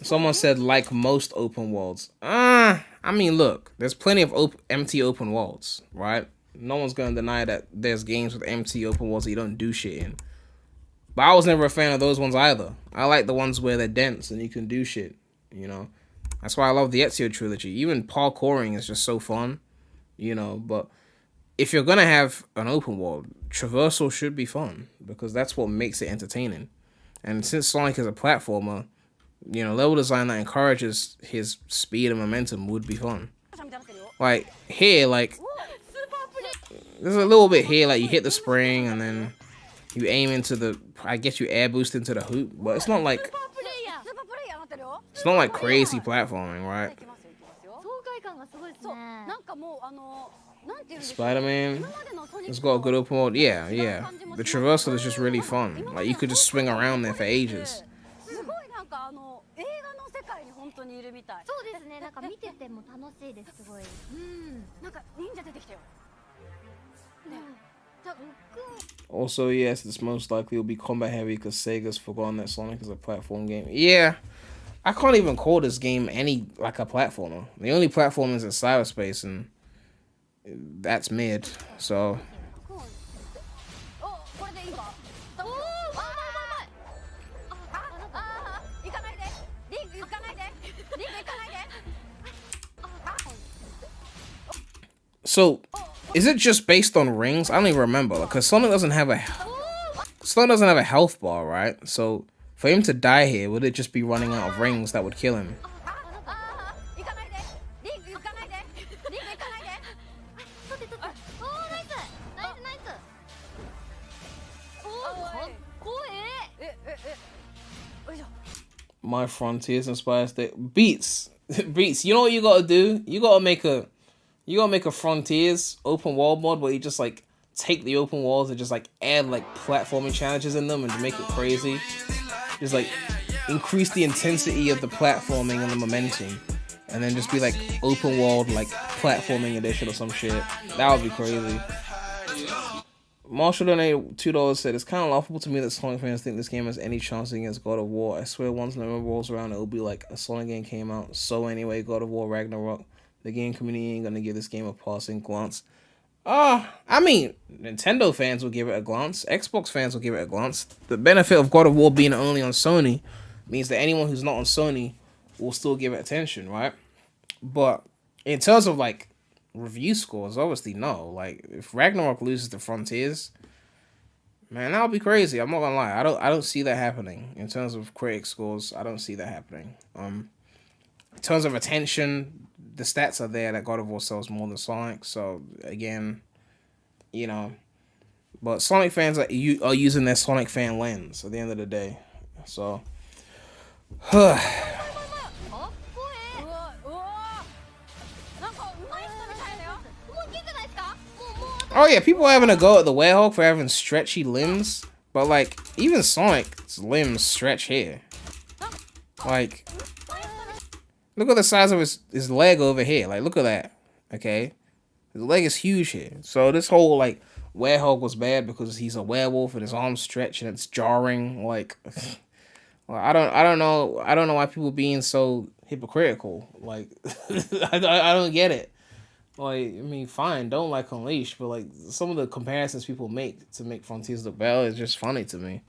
Someone said like most open worlds. I I mean, look, there's plenty of empty open worlds, right? No one's gonna deny that there's games with empty open worlds that you don't do shit in. But I was never a fan of those ones either. I like the ones where they're dense and you can do shit, you know? That's why I love the Ezio trilogy. Even parkouring is just so fun, you know? But if you're gonna have an open world, traversal should be fun because that's what makes it entertaining. And since Sonic is a platformer, you know, level design that encourages his speed and momentum would be fun. Like, here, like, there's a little bit here, like, you hit the spring and then you aim into the, I guess you air boost into the hoop, but it's not like crazy platforming, right? Spider-Man, it's got a good open world. Yeah. The traversal is just really fun. Like, you could just swing around there for ages. Also, yes, it's most likely will be combat heavy because Sega's forgotten that Sonic is a platform game. Yeah, I can't even call this game like a platformer. The only platform is in cyberspace, and that's mid. So. So, is it just based on rings? I don't even remember, because Sonic doesn't have a health bar, right? So, for him to die here, would it just be running out of rings that would kill him? My Frontiers inspires the Beats. Beats, you know what you gotta do? You gotta make a Frontiers open world mod where you just like take the open worlds and just like add like platforming challenges in them and make it crazy. Just like increase the intensity of the platforming and the momentum, and then just be like open world like platforming edition or some shit. That would be crazy. Marshall donated $2, said, it's kind of laughable to me that Sonic fans think this game has any chance against God of War. I swear once November rolls around, it'll be like a Sonic game came out. So anyway, God of War Ragnarok. The game community ain't gonna give this game a passing glance. I mean, Nintendo fans will give it a glance. Xbox fans will give it a glance. The benefit of God of War being only on Sony means that anyone who's not on Sony will still give it attention, right? But in terms of like review scores, obviously no. Like if Ragnarok loses to Frontiers, man, that would be crazy. I'm not gonna lie. I don't see that happening. In terms of critic scores, I don't see that happening. In terms of attention, the stats are there that God of War sells more than Sonic. So again, you know, but Sonic fans are using their Sonic fan lens at the end of the day. So, oh yeah, people are having a go at the Werehog for having stretchy limbs, but like even Sonic's limbs stretch here. Like, look at the size of his leg over here. Like, look at that. Okay, his leg is huge here. So this whole like Werehog was bad because he's a werewolf and his arms stretch and it's jarring. Like, well, I don't know why people being so hypocritical. Like, I don't get it. Like, I mean, fine, don't like Unleashed, but like some of the comparisons people make to make Frontiers look bad is just funny to me.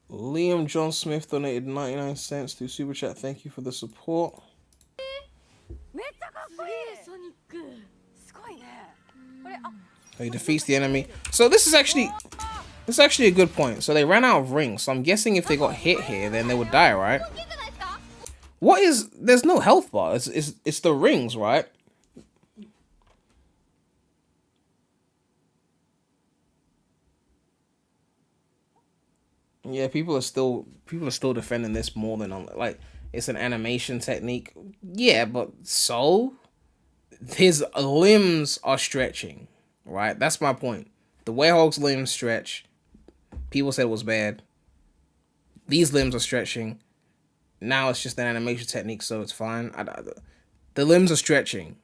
Liam John Smith donated 99 cents through Super Chat. Thank you for the support. He defeats the enemy. So this is actually a good point. So they ran out of rings. So I'm guessing if they got hit here, then they would die, right? What is? There's no health bar. It's the rings, right? Yeah, people are still defending this more than like it's an animation technique. Yeah, but so his limbs are stretching, right? That's my point. The Werehog's limbs stretch. People said it was bad. These limbs are stretching. Now it's just an animation technique, so it's fine. the limbs are stretching.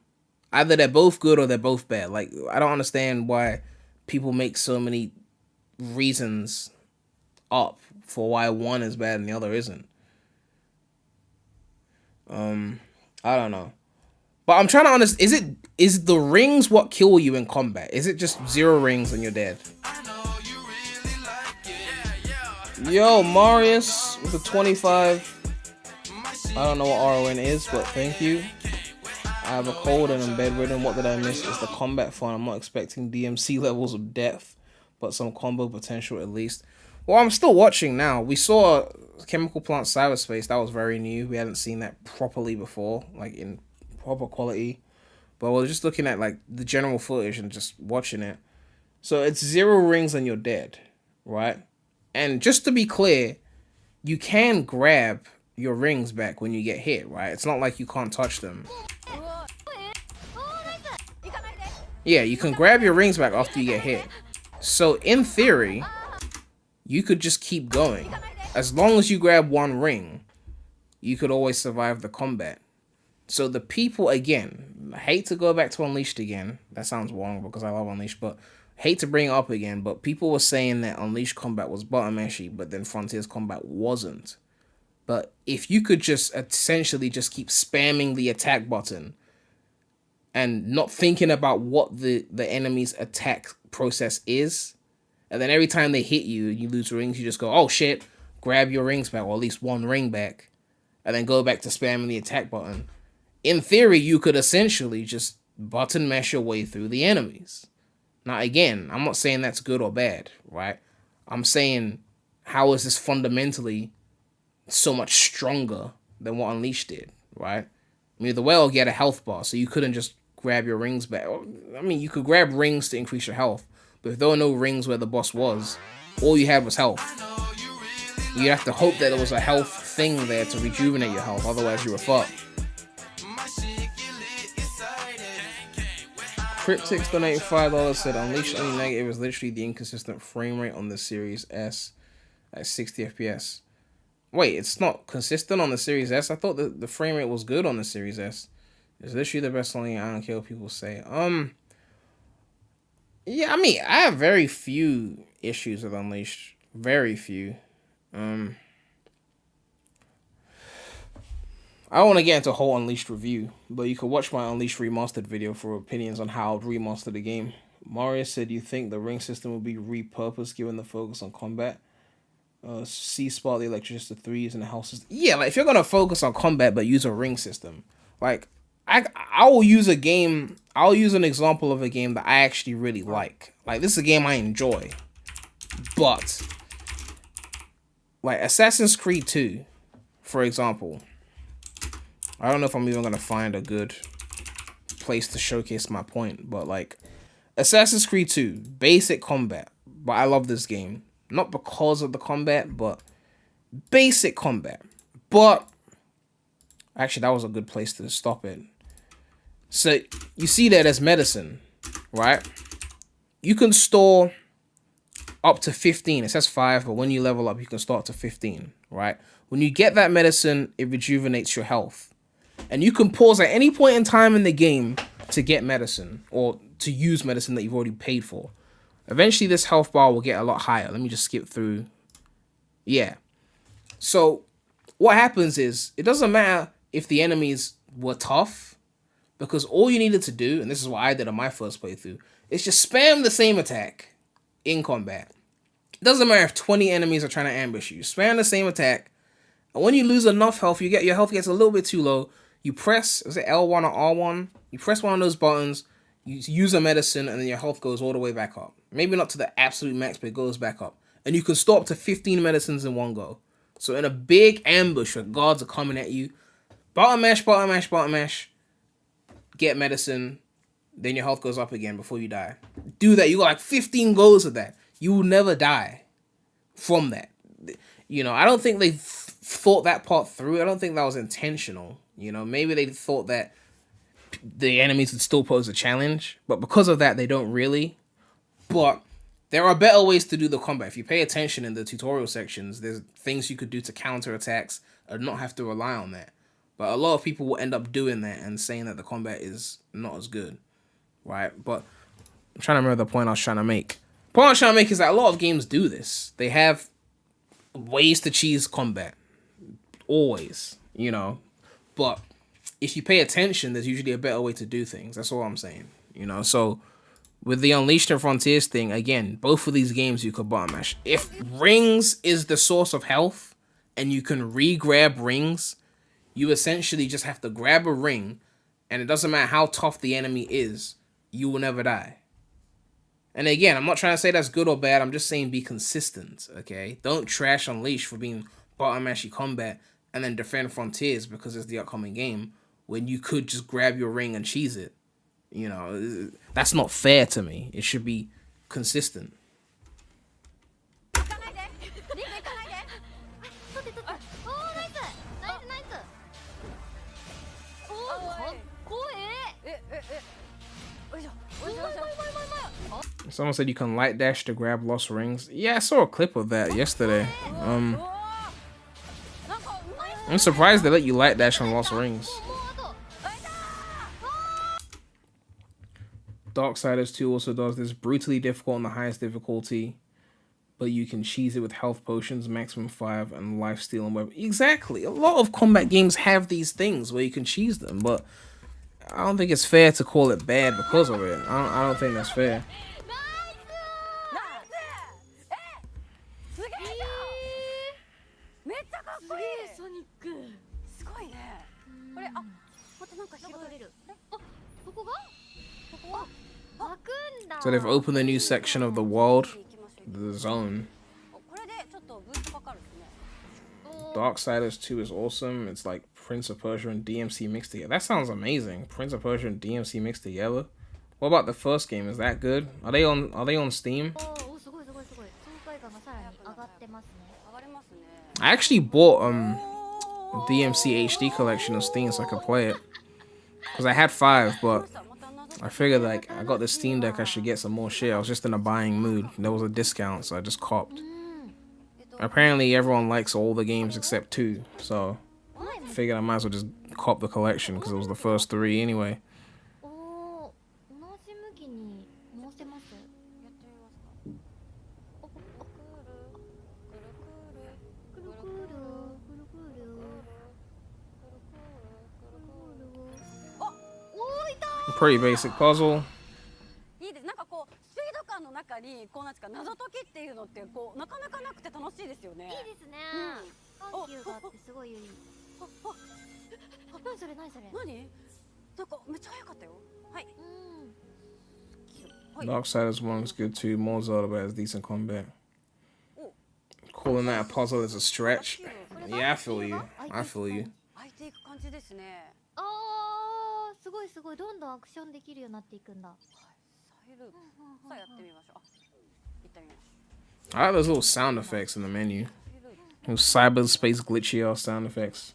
Either they're both good or they're both bad. Like, I don't understand why people make so many reasons up for why one is bad and the other isn't. I don't know. But I'm trying to understand, is the rings what kill you in combat? Is it just 0 rings and you're dead? Yo, Marius with the 25. I don't know what RON is, but thank you. I have a cold and I'm bedridden. What did I miss? Is the combat fun. I'm not expecting DMC levels of depth, but some combo potential at least. Well, I'm still watching now. We saw Chemical Plant Cyberspace. That was very new. We hadn't seen that properly before, like in proper quality. But we're just looking at like the general footage and just watching it. So it's 0 rings and you're dead, right? And just to be clear, you can grab your rings back when you get hit, right? It's not like you can't touch them. Yeah, you can grab your rings back after you get hit. So in theory, you could just keep going. As long as you grab 1 ring, you could always survive the combat. So the people, again, I hate to go back to Unleashed again. That sounds wrong because I love Unleashed, but hate to bring it up again. But people were saying that Unleashed combat was button mashy, but then Frontiers combat wasn't. But if you could just essentially just keep spamming the attack button and not thinking about what the enemy's attack process is, and then every time they hit you and you lose rings, you just go, oh shit, grab your rings back, or at least 1 ring back, and then go back to spamming the attack button. In theory, you could essentially just button mash your way through the enemies. Now, again, I'm not saying that's good or bad, right? I'm saying, how is this fundamentally so much stronger than what Unleashed did, right? I mean, the whale get a health bar, so you couldn't just grab your rings back. I mean, you could grab rings to increase your health, but if there were no rings where the boss was, all you had was health. You'd have to hope that there was a health thing there to rejuvenate your health, otherwise you were fucked. Critic donated $5, said Unleashed only negative is literally the inconsistent frame rate on the Series S at 60 FPS. Wait, it's not consistent on the Series S? I thought the frame rate was good on the Series S. It's literally the best only. I don't care what people say. Yeah, I mean, I have very few issues with Unleashed. Very few. I don't want to get into a whole Unleashed review, but you can watch my Unleashed Remastered video for opinions on how I'd remaster the game. Mario said, you think the ring system will be repurposed given the focus on combat? C-Spot, the electricity 3s and the house system. Yeah, like if you're going to focus on combat but use a ring system, like I will use a game, I'll use an example of a game that I actually really like. Like this is a game I enjoy. But like Assassin's Creed 2, for example, I don't know if I'm even going to find a good place to showcase my point, but like Assassin's Creed 2, basic combat, but I love this game. Not because of the combat, but basic combat. But actually, that was a good place to stop it. So you see that as medicine, right? You can store up to 15. It says 5, but when you level up, you can start to 15, right? When you get that medicine, it rejuvenates your health. And you can pause at any point in time in the game to get medicine or to use medicine that you've already paid for. Eventually, this health bar will get a lot higher. Let me just skip through. Yeah. So what happens is it doesn't matter if the enemies were tough, because all you needed to do, and this is what I did on my first playthrough, is just spam the same attack in combat. It doesn't matter if 20 enemies are trying to ambush you. Spam the same attack. And when you lose enough health, your health gets a little bit too low. You press, is it L1 or R1? You press one of those buttons, you use a medicine, and then your health goes all the way back up. Maybe not to the absolute max, but it goes back up. And you can store up to 15 medicines in one go. So in a big ambush where guards are coming at you, button mash, get medicine, then your health goes up again before you die. Do that. You got like 15 goes of that. You will never die from that. You know, I don't think they thought that part through. I don't think that was intentional. You know, maybe they thought that the enemies would still pose a challenge, but because of that, they don't really. But there are better ways to do the combat. If you pay attention in the tutorial sections, there's things you could do to counter attacks and not have to rely on that. But a lot of people will end up doing that and saying that the combat is not as good, right? But I'm trying to remember the point I was trying to make. The point I was trying to make is that a lot of games do this. They have ways to cheese combat. Always, you know. But if you pay attention, there's usually a better way to do things. That's all I'm saying, you know. So with the Unleashed and Frontiers thing, again, both of these games you could button mash. If rings is the source of health and you can re-grab rings, you essentially just have to grab a ring, and it doesn't matter how tough the enemy is, you will never die. And again, I'm not trying to say that's good or bad, I'm just saying be consistent, okay? Don't trash Unleashed for being button mashy combat and then defend Frontiers because it's the upcoming game when you could just grab your ring and cheese it. You know, that's not fair to me. It should be consistent. Someone said you can light dash to grab lost rings. Yeah, I saw a clip of that yesterday. I'm surprised they let you light dash on lost rings. Darksiders 2 also does this. Brutally difficult on the highest difficulty, but you can cheese it with health potions, maximum 5, and lifesteal and weapon. Exactly. A lot of combat games have these things where you can cheese them, but I don't think it's fair to call it bad because of it. I don't think that's fair. So they've opened a new section of the world, the zone. Darksiders 2 is awesome. It's like Prince of Persia and DMC mixed together. That sounds amazing. Prince of Persia and DMC mixed together. What about the first game? Is that good? Are they on Steam? I actually bought DMC HD collection on Steam so I could play it. Because I had 5, but I figured like I got the Steam Deck, I should get some more shit. I was just in a buying mood. There was a discount, so I just copped. Apparently everyone likes all the games except 2, so I figured I might as well just cop the collection because it was the first 3 anyway. Pretty basic puzzle. 中にこうなんですか謎解きっていうのってこうなかなかなくて楽しいですよね。いいですね。緩急があってすごいいい。何それ何それ。何？なんかめっちゃ早かったよ。はい。Darksiders 1 is good too. More Zelda but has decent combat. Calling that a puzzle is a stretch. Yeah, I feel you. I feel you. 開いていく感じですね。ああ、すごいすごいどんどんアクションできるようになっていくんだ。 I like those little sound effects in the menu. Those cyberspace glitchy ass sound effects.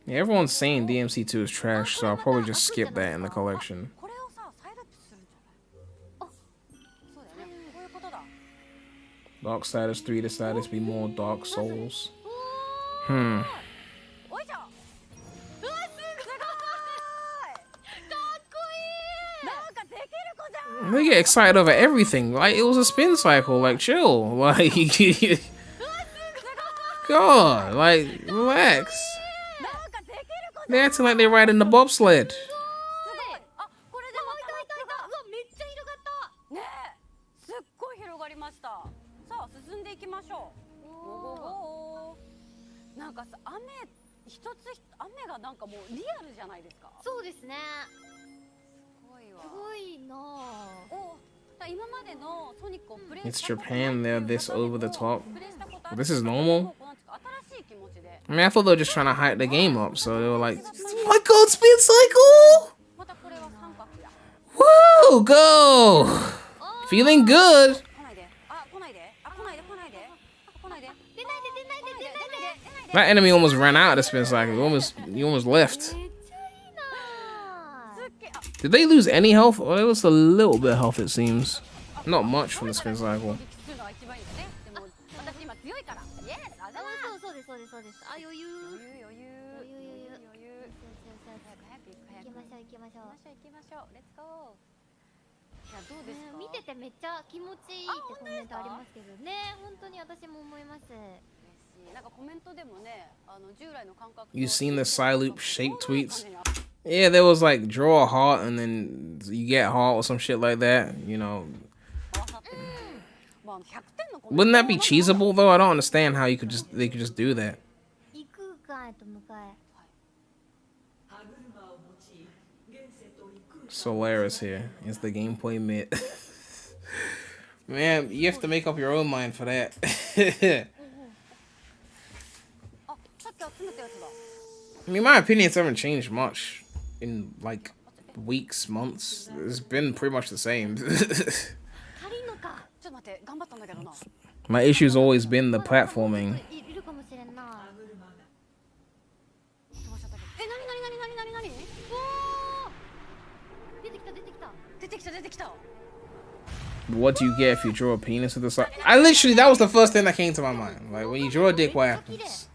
Yeah, everyone's saying DMC2 is trash, so I'll probably just skip that in the collection. Darksiders 3 decided to be more Dark Souls. They get excited over everything. Like, it was a spin cycle. Like, chill. Like, God, like, relax. They acting like they're riding the bobsled. It's Japan, they're this over the top. This is normal. I mean, I thought they were just trying to hype the game up, so they were like, oh my god, spin cycle! Woo, go! Feeling good! That enemy almost ran out of the spin cycle. He almost left. Did they lose any health? Or it was a little bit of health, it seems. Not much from the spin cycle. ですそうですそうです。あ、余裕。余裕余裕余裕。早く早く行きましょう行きましょう。行きましょう。レッツゴー。いやどうですか。見ててめっちゃ気持ちいいってコメントありますけどね。本当に私も思います。なんかコメントでもね、従来の感覚。You seen the Psyloop shape tweets? Yeah, there was like draw a heart and then you get heart or some shit like that. You know. Wouldn't that be cheesable though? I don't understand how they could just do that. 行くかと向かえ。Solaris here is the gameplay myth. Man, you have to make up your own mind for that. I mean, my opinions haven't changed much in like weeks, months. It's been pretty much the same. My issue's always been the platforming. What do you get if you draw a penis to the side? That was the first thing that came to my mind. Like, when you draw a dick, what happens?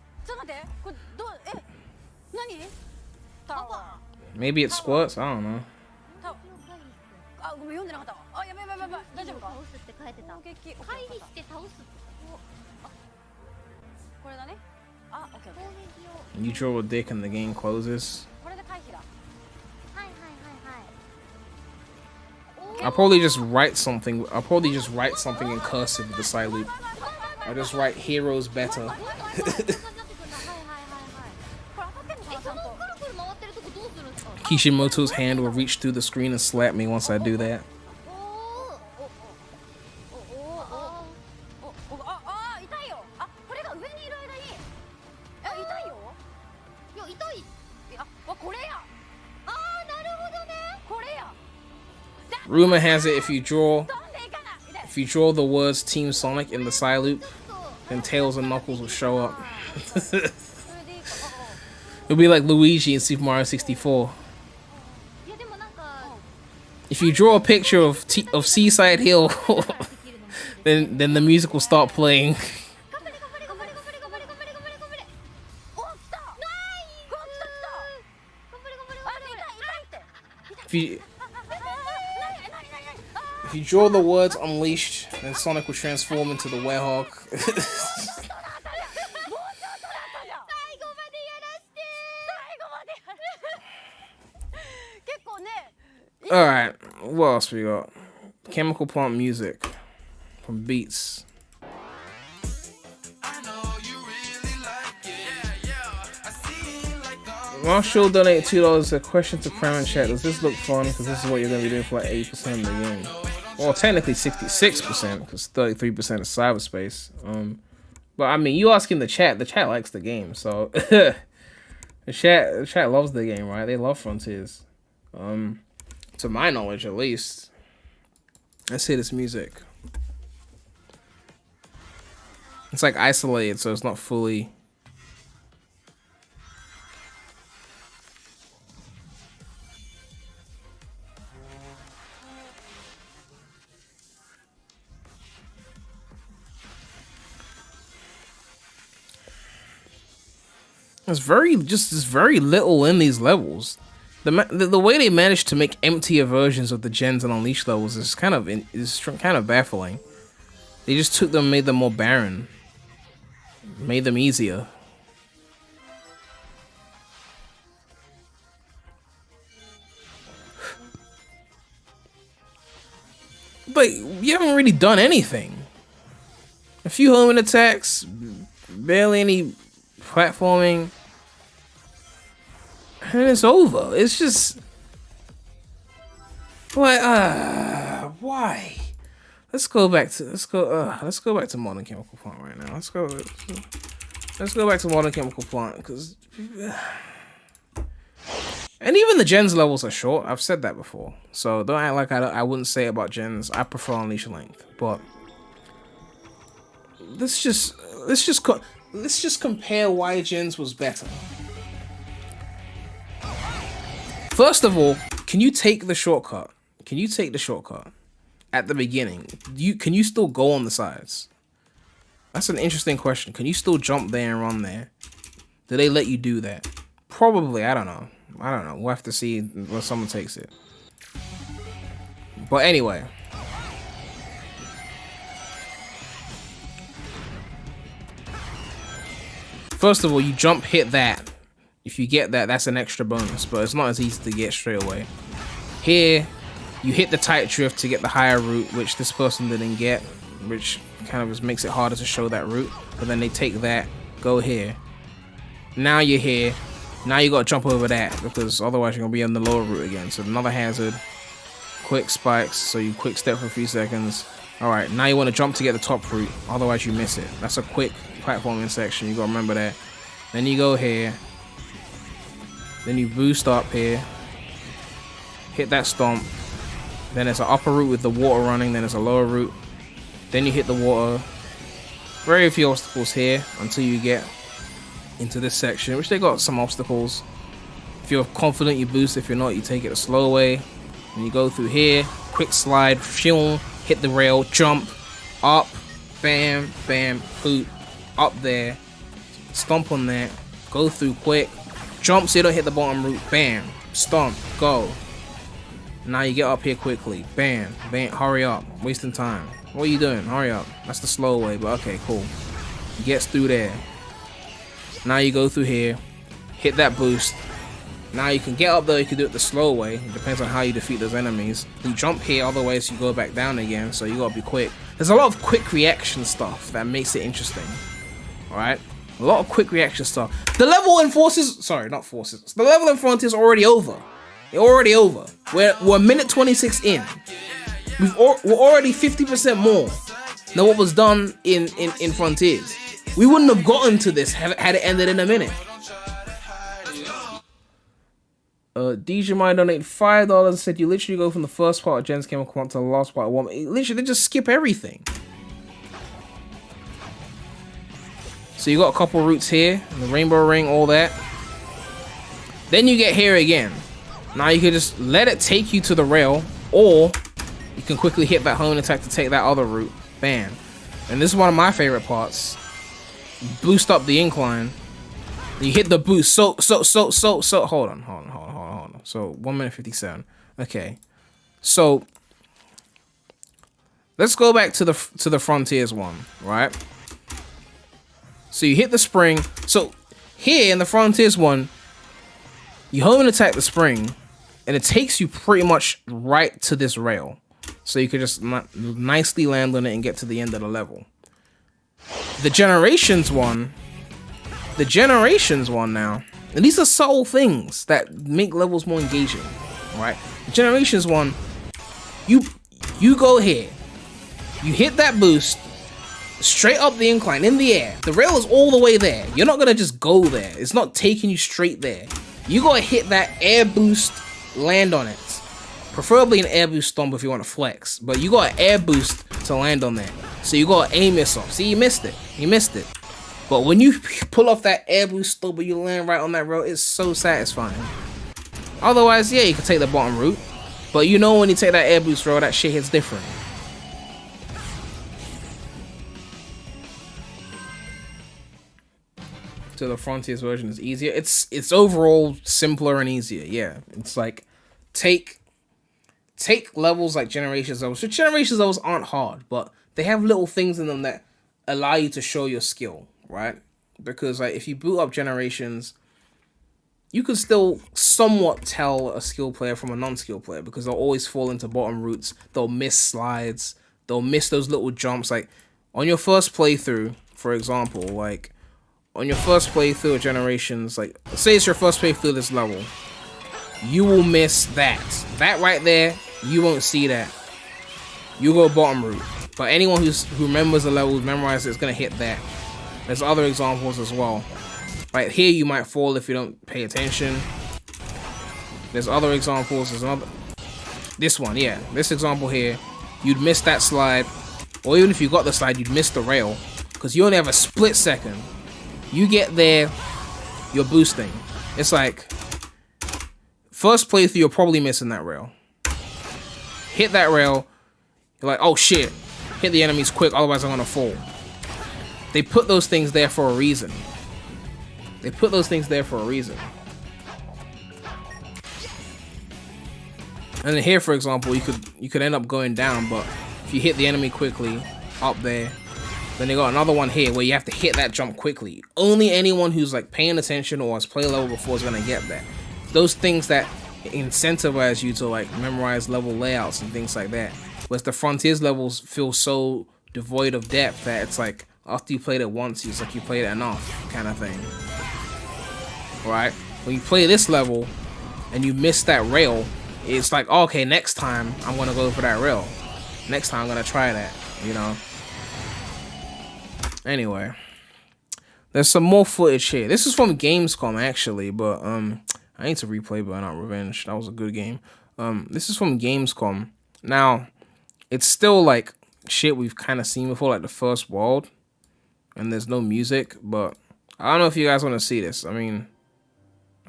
Maybe it squirts? I don't know. You draw a dick and the game closes. I'll probably just write something. I'll probably just write something in cursive with the Psyloop. I'll just write heroes better. Kishimoto's hand will reach through the screen and slap me once I do that. Rumor has it if you draw the words Team Sonic in the Psyloop, then Tails and Knuckles will show up. It'll be like Luigi in Super Mario 64. If you draw a picture of Seaside Hill, then the music will start playing. If you draw the words Unleashed, then Sonic will transform into the Werehog. Alright, what else we got? Chemical Plant music from Beats. Marshall donated $2. A question to Prem and chat. Does this look fun? Because this is what you're going to be doing for like 80% of the game. Well, technically 66%, because 33% is cyberspace. But I mean, you asking the chat likes the game, so the chat loves the game, right? They love Frontiers. To my knowledge, at least. Let's hear this music. It's like isolated, so it's not fully. There's very little in these levels. The way they managed to make emptier versions of the Gens and Unleashed levels is kind of baffling. They just took them, made them more barren, made them easier. But you haven't really done anything. A few homing attacks, barely any platforming. And it's over. It's just like why? Let's go back to Modern Chemical Plant right now. Let's go back to Modern Chemical Plant because and even the Gens levels are short. I've said that before. So don't act like I wouldn't say about Gens. I prefer Unleash length, but let's just compare why Gens was better. First of all, can you take the shortcut? Can you take the shortcut at the beginning? Can you still go on the sides? That's an interesting question. Can you still jump there and run there? Do they let you do that? Probably. I don't know. We'll have to see when someone takes it. But anyway. First of all, you jump, hit that. If you get that, that's an extra bonus, but it's not as easy to get straight away. Here, you hit the tight drift to get the higher route, which this person didn't get, which kind of just makes it harder to show that route. But then they take that, go here. Now you're here. Now you gotta jump over that, because otherwise you're gonna be on the lower route again. So another hazard. Quick spikes, so you quick step for a few seconds. Alright, now you want to jump to get the top route, otherwise you miss it. That's a quick platforming section, you gotta remember that. Then you go here. Then you boost up here. Hit that stomp. Then there's an upper route with the water running, then there's a lower route. Then you hit the water. Very few obstacles here until you get into this section, which they got some obstacles. If you're confident, you boost. If you're not, you take it a slow way. And you go through here, quick slide, hit the rail, jump, up, bam, bam, poot, up there, stomp on that, go through quick, jump so you don't hit the bottom route, bam, stomp, go. Now you get up here quickly, bam, bam, hurry up, wasting time. What are you doing? Hurry up. That's the slow way, but okay, cool. Gets through there. Now you go through here, hit that boost. Now you can get up there, you can do it the slow way. It depends on how you defeat those enemies. You jump here, otherwise you go back down again, so you gotta be quick. There's a lot of quick reaction stuff that makes it interesting. Alright? A lot of quick reaction stuff. The level in Forces... Sorry, not Forces. The level in Frontiers is already over. It's already over. We're minute 26 in. We're already 50% more than what was done in Frontiers. We wouldn't have gotten to this had it ended in a minute. DJ Mine donated $5, said you literally go from the first part of Jen's Chemical Plant to the last part of one. Literally, they just skip everything. So you got a couple routes here, the rainbow ring, all that. Then you get here again. Now you can just let it take you to the rail, or you can quickly hit that hone attack to take that other route. Bam. And this is one of my favorite parts. Boost up the incline. You hit the boost. So hold on. So 1 minute 57. Okay. So let's go back to the Frontiers one, right? So you hit the spring. So here in the Frontiers one, you home and attack the spring, and it takes you pretty much right to this rail. So you can just nicely land on it and get to the end of the level. The Generations one now, and these are subtle things that make levels more engaging, right? The Generations one, you go here, you hit that boost, straight up the incline, in the air. The rail is all the way there. You're not gonna just go there. It's not taking you straight there. You gotta hit that air boost, land on it. Preferably an air boost stomp if you want to flex, but you got an air boost to land on that. So you got an aim miss off. See, you missed it. But when you pull off that air boost stomp, but you land right on that rail, it's so satisfying. Otherwise, yeah, you can take the bottom route, but you know when you take that air boost rail, that shit hits different. So the Frontiers version is easier. It's overall simpler and easier. Yeah, it's like take levels like Generations levels. So Generations levels aren't hard, but they have little things in them that allow you to show your skill, right? Because like if you boot up Generations, you can still somewhat tell a skilled player from a non-skilled player, because they'll always fall into bottom routes. They'll miss slides. They'll miss those little jumps. Like on your first playthrough, for example, like on your first playthrough of Generations, like say it's your first playthrough of this level, you will miss that. That right there, you won't see that. You go bottom route. But anyone who remembers the level, memorizes it, is gonna hit that. There's other examples as well. Right here, you might fall if you don't pay attention. There's other examples. There's another. This one, yeah. This example here, you'd miss that slide, or even if you got the slide, you'd miss the rail because you only have a split second. You get there, you're boosting. It's like first playthrough, you're probably missing that rail. Hit that rail, you're like, oh shit, hit the enemies quick, otherwise I'm gonna fall. they put those things there for a reason. They put those things there for a reason. And then here, for example, you could end up going down, but if you hit the enemy quickly up there, then they got another one here where you have to hit that jump quickly. Only anyone who's like paying attention or has played a level before is gonna get that. Those things that incentivize you to like memorize level layouts and things like that. Whereas the Frontiers levels feel so devoid of depth that it's like after you played it once, it's like you played it enough kind of thing. Right? When you play this level and you miss that rail, it's like, oh, okay, next time I'm gonna go for that rail. Next time I'm gonna try that, you know. Anyway, there's some more footage here. This is from Gamescom actually, but I need to replay Burnout Revenge. That was a good game. This is from Gamescom. Now, it's still like shit we've kind of seen before, like the first world, and there's no music. But I don't know if you guys want to see this. I mean,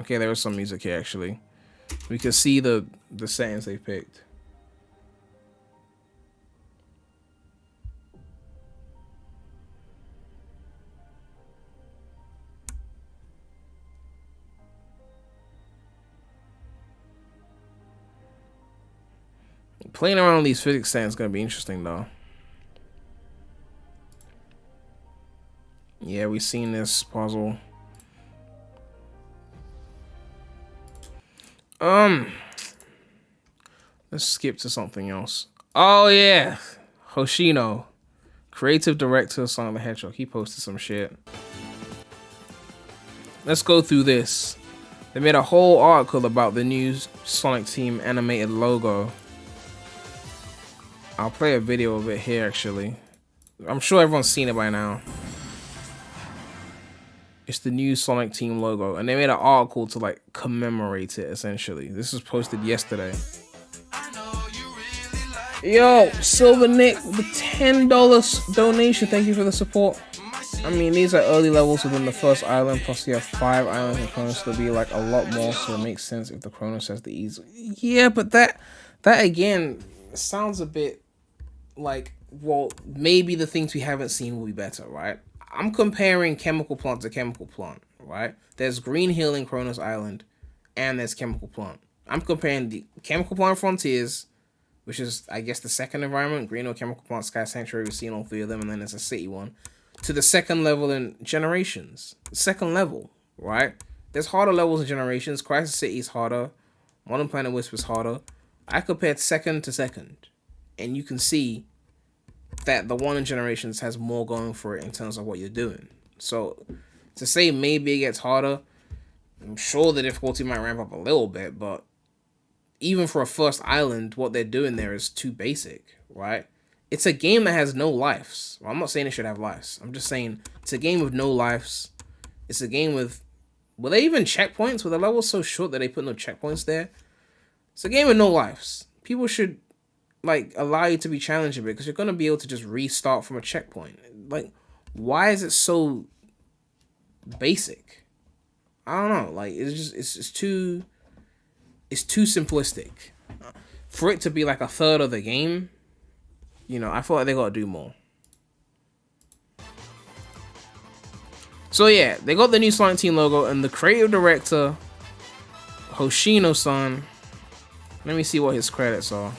okay, there is some music here actually. We can see the settings they picked. Playing around with these physics settings is gonna be interesting though. Yeah, we've seen this puzzle. Let's skip to something else. Oh yeah, Hoshino, creative director of Sonic the Hedgehog. He posted some shit. Let's go through this. They made a whole article about the new Sonic Team animated logo. I'll play a video of it here actually. I'm sure everyone's seen it by now. It's the new Sonic Team logo, and they made an article to like commemorate it essentially. This was posted yesterday. Yo, Silver Nick with the $10 donation. Thank you for the support. I mean, these are early levels within the first island, plus you have 5 islands and Kronos. There'll be like a lot more, so it makes sense if the Kronos has the easy. Yeah, but that again sounds a bit like, well, maybe the things we haven't seen will be better, right? I'm comparing Chemical Plant to Chemical Plant, right? There's Green Hill in Kronos Island, and there's Chemical Plant. I'm comparing the Chemical Plant Frontiers, which is, I guess, the second environment, Green Hill, Chemical Plant, Sky Sanctuary. We've seen all 3 of them, and then there's a city one, to the second level in Generations. Second level, right? There's harder levels in Generations. Crisis City is harder. Modern Planet Wisp is harder. I compared second to second, and you can see that the one in Generations has more going for it in terms of what you're doing. So to say maybe it gets harder, I'm sure the difficulty might ramp up a little bit, but even for a first island, what they're doing there is too basic, right? It's a game that has no lives. Well, I'm not saying it should have lives. I'm just saying it's a game with no lives. It's a game with... Were there even checkpoints? Were the levels so short that they put no checkpoints there? It's a game with no lives. People should like allow you to be challenged a bit, because you're going to be able to just restart from a checkpoint. Like, why is it so basic? I don't know. Like, it's just it's too simplistic for it to be like a third of the game. You know, I feel like they got to do more. So yeah, they got the new Sonic Team logo, and the creative director Hoshino-san. Let me see what his credits are.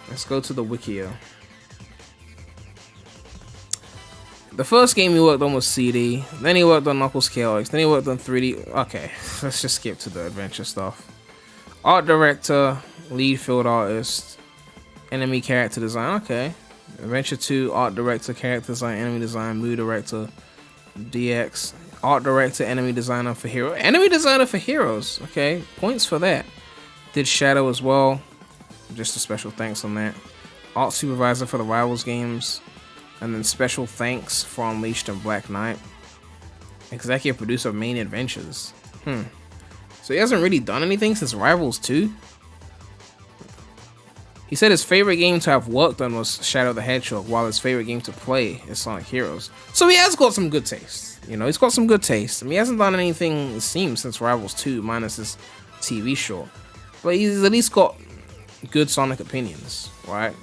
Let's go to the Wikia. The first game he worked on was CD, then he worked on Knuckles Chaotix, then he worked on 3D. Okay, let's just skip to the adventure stuff. Art director, lead field artist, enemy character design. Okay. Adventure 2, art director, character design, enemy design, mood director, DX, art director, enemy designer for hero. Enemy designer for heroes. Okay, points for that. Did Shadow as well. Just a special thanks on that. Art supervisor for the Rivals games. And then special thanks for Unleashed and Black Knight. Executive producer of Main Adventures. So he hasn't really done anything since Rivals 2? He said his favorite game to have worked on was Shadow the Hedgehog, while his favorite game to play is Sonic Heroes. So he has got some good taste. You know, he's got some good taste. I mean, he hasn't done anything, it seems, since Rivals 2, minus his TV short. But he's at least got good Sonic opinions, right?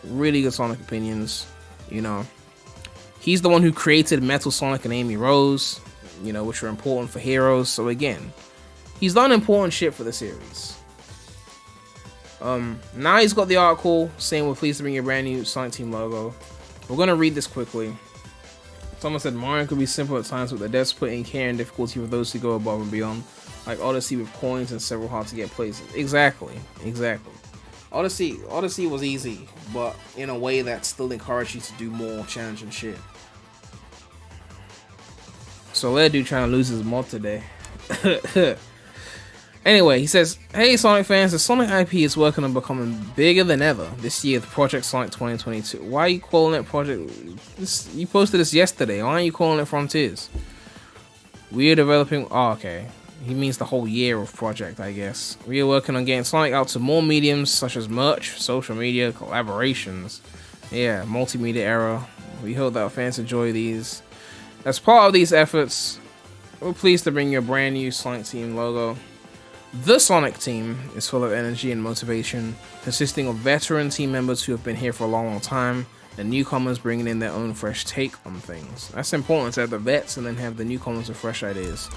Really good Sonic opinions, you know. He's the one who created Metal Sonic and Amy Rose, you know, which are important for Heroes. So again, he's done important shit for the series. Now he's got the article saying we're pleased to bring you a brand new Sonic Team logo. We're gonna read this quickly. Someone said Mario could be simple at times, but the devs put in care and difficulty for those who go above and beyond, like Odyssey with coins and several hard to get places. Exactly. Odyssey was easy, but in a way that still encouraged you to do more challenging shit. So let dude trying to lose his mod today. Anyway, he says, "Hey Sonic fans, the Sonic IP is working on becoming bigger than ever this year with Project Sonic 2022. Why are you calling it Project? You posted this yesterday. Why aren't you calling it Frontiers? We are developing." Oh, okay. He means the whole year of Project, I guess. We are working on getting Sonic out to more mediums such as merch, social media, collaborations. Yeah, multimedia era. We hope that our fans enjoy these. As part of these efforts, we're pleased to bring you a brand new Sonic Team logo. The Sonic team is full of energy and motivation, consisting of veteran team members who have been here for a long time, and newcomers bringing in their own fresh take on things. That's important to have the vets and then have the newcomers with fresh ideas.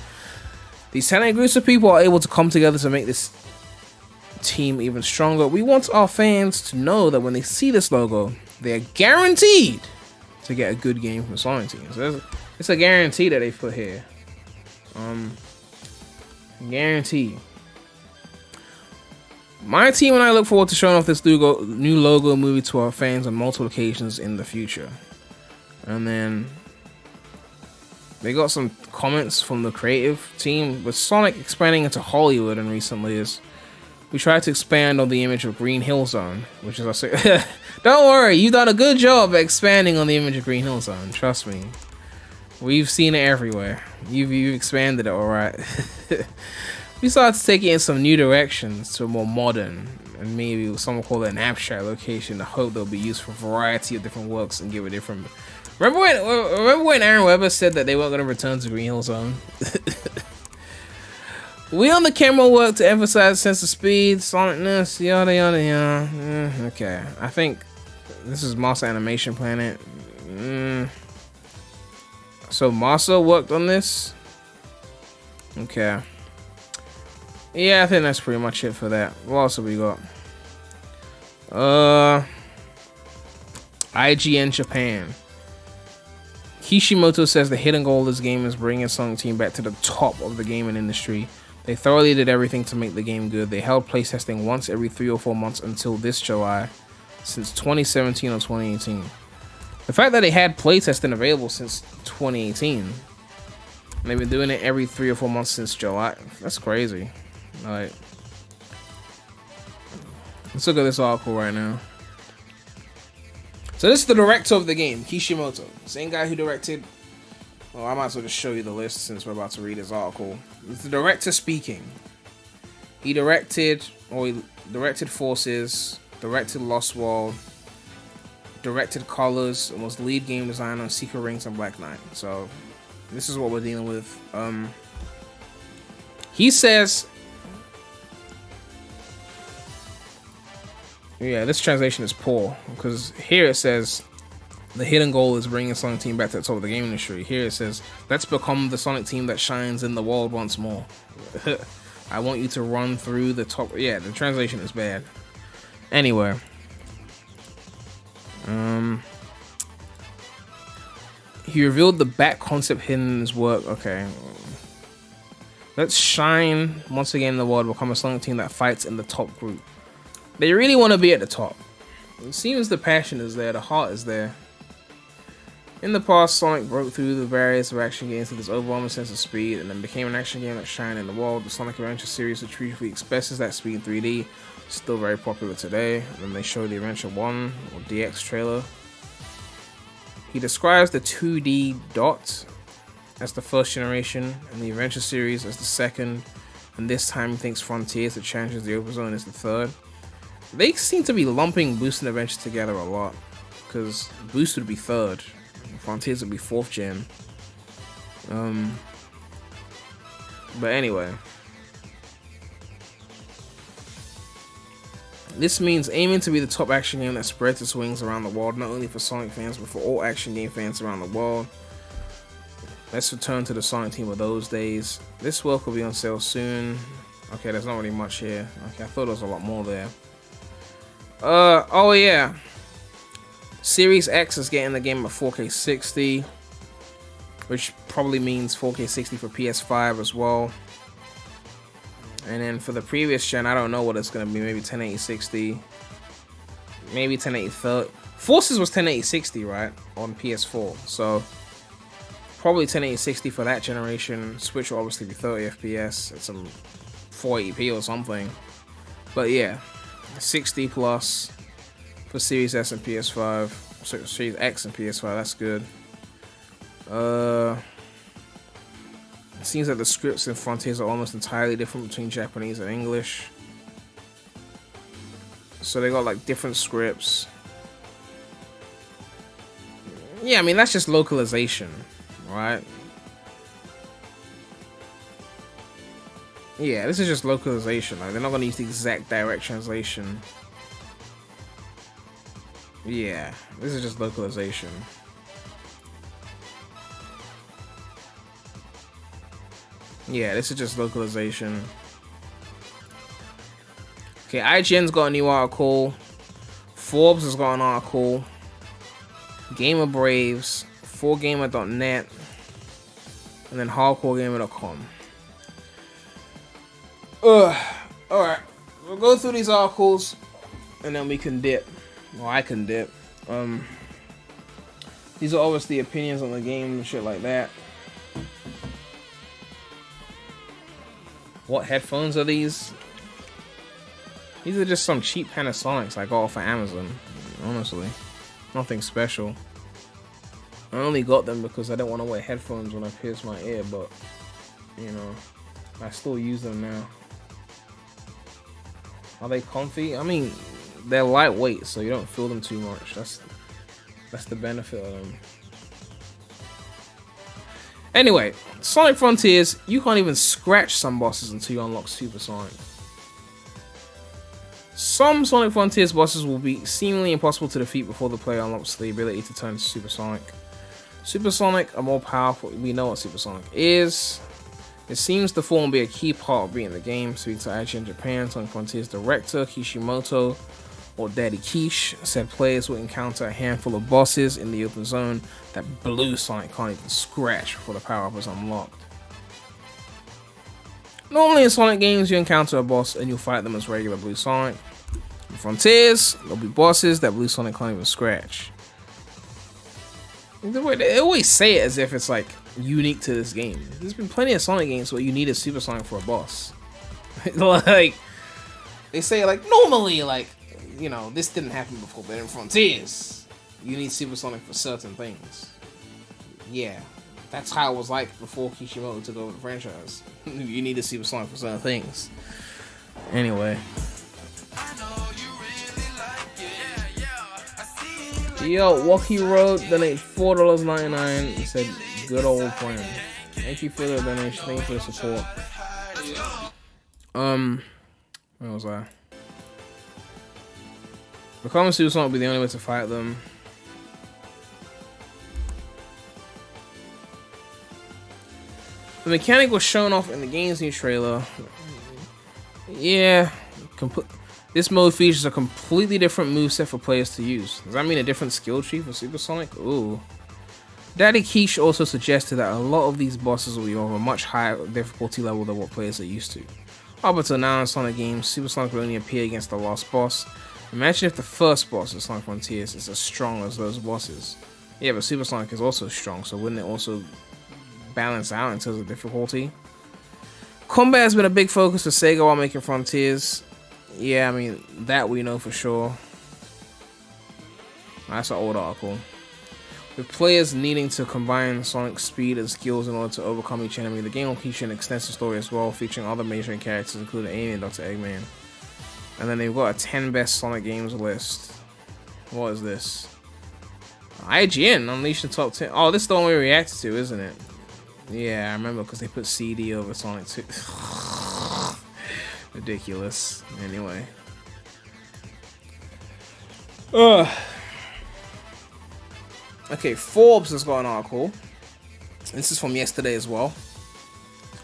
These talented groups of people are able to come together to make this team even stronger. We want our fans to know that when they see this logo, they are guaranteed to get a good game from the Sonic team. So it's a guarantee that they put here. Guarantee. My team and I look forward to showing off this new logo movie to our fans on multiple occasions in the future. And then they got some comments from the creative team. With Sonic expanding into Hollywood in recent years, we tried to expand on the image of Green Hill Zone, which is our Don't worry, you've done a good job at expanding on the image of Green Hill Zone. Trust me, we've seen it everywhere. You've expanded it, all right. We started to take it in some new directions to a more modern, and maybe someone call it an abstract location. I hope they'll be used for a variety of different works and give a different. Remember when Aaron Webber said that they weren't going to return to Green Hill Zone? We on the camera work to emphasize sense of speed, sonicness, yada yada yada. Okay, I think this is Masa Animation Planet. So Masa worked on this. Okay. Yeah, I think that's pretty much it for that. What else have we got? IGN Japan. Kishimoto says the hidden goal of this game is bringing Sonic Team back to the top of the gaming industry. They thoroughly did everything to make the game good. They held playtesting once every 3 or 4 months until this July, since 2017 or 2018. The fact that they had playtesting available since 2018, and they've been doing it every 3 or 4 months since July, that's crazy. Alright. Let's look at this article right now. So this is the director of the game, Kishimoto. Same guy who directed... Well, I might as well just show you the list since we're about to read his article. It's the director speaking. He directed Forces, directed Lost World, directed Colors, and was lead game designer on Secret Rings and Black Knight. So this is what we're dealing with. He says... Yeah, this translation is poor, because here it says the hidden goal is bringing Sonic Team back to the top of the game industry. Here it says, let's become the Sonic Team that shines in the world once more. I want you to run through the top. Yeah, the translation is bad. Anyway. He revealed the back concept hidden in his work. Okay. Let's shine once again in the world, become a Sonic Team that fights in the top group. They really want to be at the top. It seems the passion is there, the heart is there. In the past, Sonic broke through the barriers of action games with his overwhelming sense of speed, and then became an action game that shined in the world. The Sonic Adventure series, which briefly expresses that speed in 3D, is still very popular today. And then they show the Adventure 1 or DX trailer. He describes the 2D dot as the first generation, and the Adventure series as the second, and this time he thinks Frontiers, that challenges the Open Zone, is the third. They seem to be lumping Boost and Adventure together a lot, because Boost would be third, Frontiers would be 4th gen. But anyway, This means aiming to be the top action game that spreads its wings around the world, not only for Sonic fans, but for all action game fans around the world. Let's return to the Sonic team of those days. This work will be on sale soon. Okay, there's not really much here. Okay, I thought there was a lot more there. Oh yeah. Series X is getting the game at 4K 60, which probably means 4K 60 for PS5 as well. And then for the previous gen, I don't know what it's gonna be. Maybe 1080 60, maybe 1080 30. Forces was 1080 60, right, on PS4. So probably 1080 60 for that generation. Switch will obviously be 30 FPS at some 480p or something. But yeah, 60 plus for Series S and PS5. Series X and PS5. That's good. It seems like the scripts in Frontiers are almost entirely different between Japanese and English. So they got like different scripts. Yeah, I mean that's just localization, right? Yeah, this is just localization. Like, they're not gonna use the exact direct translation. Yeah, this is just localization. Yeah, this is just localization. Okay, IGN's got a new article. Forbes has got an article. Gamer Braves, 4gamer.net, and then hardcoregamer.com. Alright, we'll go through these articles and then we can dip. Well, I can dip. These are obviously opinions on the game and shit like that. What headphones are these? These are just some cheap Panasonics I got off of Amazon. Honestly, nothing special. I only got them because I don't want to wear headphones when I pierce my ear, but you know, I still use them now. Are they comfy? I mean, they're lightweight, so you don't feel them too much. That's the benefit of them. Anyway, Sonic Frontiers, you can't even scratch some bosses until you unlock Super Sonic. Some Sonic Frontiers bosses will be seemingly impossible to defeat before the player unlocks the ability to turn to Super Sonic. Super Sonic are more powerful. We know what Super Sonic is. It seems the form will be a key part of beating the game. Speaking to IGN Japan, Sonic Frontiers director Kishimoto, or Daddy Quiche, said players will encounter a handful of bosses in the open zone that Blue Sonic can't even scratch before the power-up is unlocked. Normally in Sonic games, you encounter a boss and you'll fight them as regular Blue Sonic. In Frontiers, there'll be bosses that Blue Sonic can't even scratch. They always say it as if it's like unique to this game. There's been plenty of Sonic games where you need a Super Sonic for a boss. Like, they say like normally, like, you know, this didn't happen before, but in Frontiers, you need Super Sonic for certain things. Yeah, that's how it was like before Kishimoto took over the franchise. You need a Super Sonic for certain things. Anyway. Yo, Walkie Road donate $4.99. He said, good old friend. Thank you for the donation. Thank you for the support. Where was I? Becoming Super Sonic will be the only way to fight them. The mechanic was shown off in the game's new trailer. Yeah, this mode features a completely different moveset for players to use. Does that mean a different skill tree for Super Sonic? Ooh. Daddy Quiche also suggested that a lot of these bosses will be of a much higher difficulty level than what players are used to. Up until now in Sonic games, Super Sonic will only appear against the last boss. Imagine if the first boss in Sonic Frontiers is as strong as those bosses. Yeah, but Super Sonic is also strong, so wouldn't it also balance out in terms of difficulty? Combat has been a big focus for Sega while making Frontiers. Yeah, I mean, that we know for sure. That's an old article. With players needing to combine Sonic's speed and skills in order to overcome each enemy, the game will feature an extensive story as well, featuring other major characters including Amy and Dr. Eggman. And then they've got a 10 best Sonic games list. What is this? IGN unleashed the top 10. Oh, this is the one we reacted to, isn't it? Yeah, I remember because they put CD over Sonic 2. Ridiculous. Anyway. Okay, Forbes has got an article. This is from yesterday as well.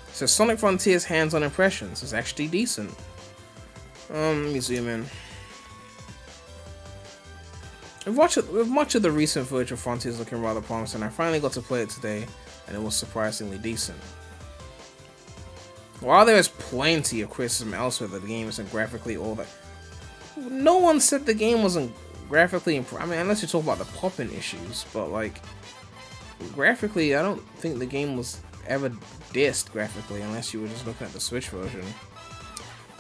It says Sonic Frontiers hands-on impressions is actually decent. Let me zoom in. With much of the recent footage of Frontiers looking rather promising, I finally got to play it today, and it was surprisingly decent. While there is plenty of criticism elsewhere that the game isn't graphically all that, no one said the game wasn't graphically I mean, unless you talk about the popping issues, but like graphically, I don't think the game was ever dissed graphically unless you were just looking at the Switch version.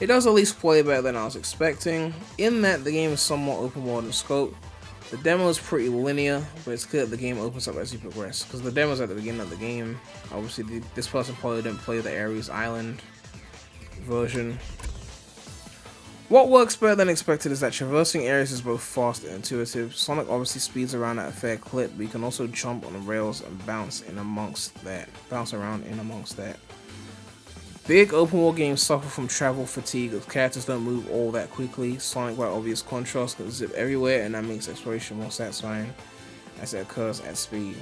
It does at least play better than I was expecting, in that the game is somewhat open world in scope. The demo is pretty linear, but it's clear that the game opens up as you progress, because the demo's at the beginning of the game. Obviously, this person probably didn't play the Ares Island version. What works better than expected is that traversing areas is both fast and intuitive. Sonic obviously speeds around at a fair clip, but you can also jump on the rails and bounce around in amongst that. Big open world games suffer from travel fatigue as characters don't move all that quickly. Sonic, by obvious contrast, can zip everywhere, and that makes exploration more satisfying as it occurs at speed.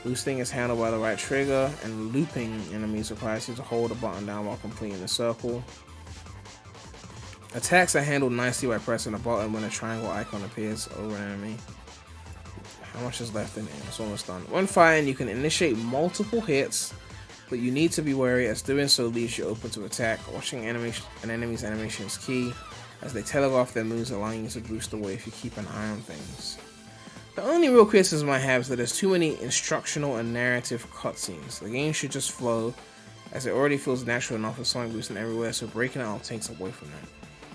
Boosting is handled by the right trigger, and looping enemies requires you to hold a button down while completing the circle. Attacks are handled nicely by pressing a button when a triangle icon appears over an enemy. How much is left in it? It's almost done. When firing, you can initiate multiple hits, but you need to be wary as doing so leaves you open to attack. Watching an enemy's animation is key, as they telegraph their moves, allowing you to boost away if you keep an eye on things. The only real criticism I have is that there's too many instructional and narrative cutscenes. The game should just flow, as it already feels natural enough with Sonic boosting everywhere, so breaking it out takes away from that.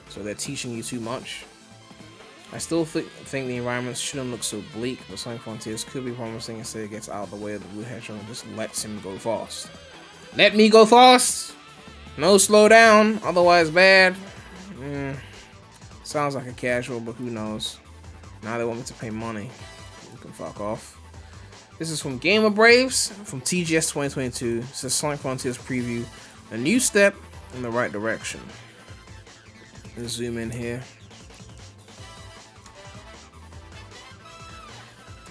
So they're teaching you too much. I still think the environments shouldn't look so bleak, but Sonic Frontiers could be promising instead it gets out of the way of the Blue Hedgehog and just lets him go fast. Let me go fast! No slow down, otherwise bad. Sounds like a casual, but who knows. Now they want me to pay money. You can fuck off. This is from Gamer Braves, from TGS 2022. It says Sonic Frontiers preview, a new step in the right direction. Let's zoom in here.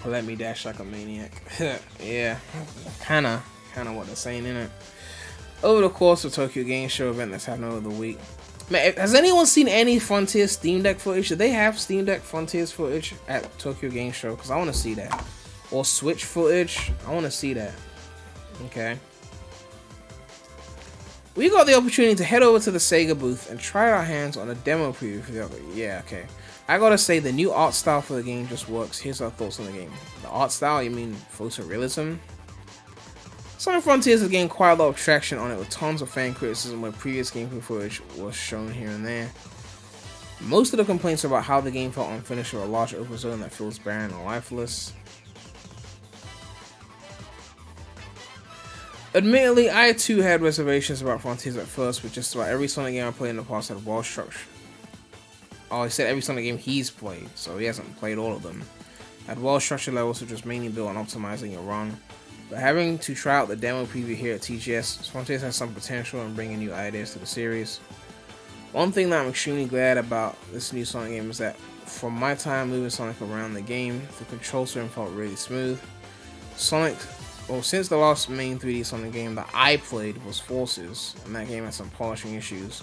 Let me dash like a maniac. Yeah, kinda what they're saying, innit? Over the course of Tokyo Game Show event that's happening over the week. Man, has anyone seen any Frontier Steam Deck footage? Did they have Steam Deck Frontiers footage at Tokyo Game Show? Because I want to see that. Or Switch footage. I want to see that. Okay. We got the opportunity to head over to the Sega booth and try our hands on a demo preview for the other. Yeah, okay. I gotta say, the new art style for the game just works. Here's our thoughts on the game. The art style, you mean photorealism? Sonic Frontiers has gained quite a lot of traction on it, with tons of fan criticism where previous gameplay footage was shown here and there. Most of the complaints are about how the game felt unfinished, or a large open zone that feels barren or lifeless. Admittedly, I too had reservations about Frontiers at first, but just about every Sonic game I played in the past had well structure. Oh, he said every Sonic game he's played, so he hasn't played all of them. Had well structured levels which was mainly built on optimizing your run. But having to try out the demo preview here at TGS, Frontiers has some potential in bringing new ideas to the series. One thing that I'm extremely glad about this new Sonic game is that from my time moving Sonic around the game, the control scheme felt really smooth. Since the last main 3D Sonic game that I played was Forces, and that game had some polishing issues,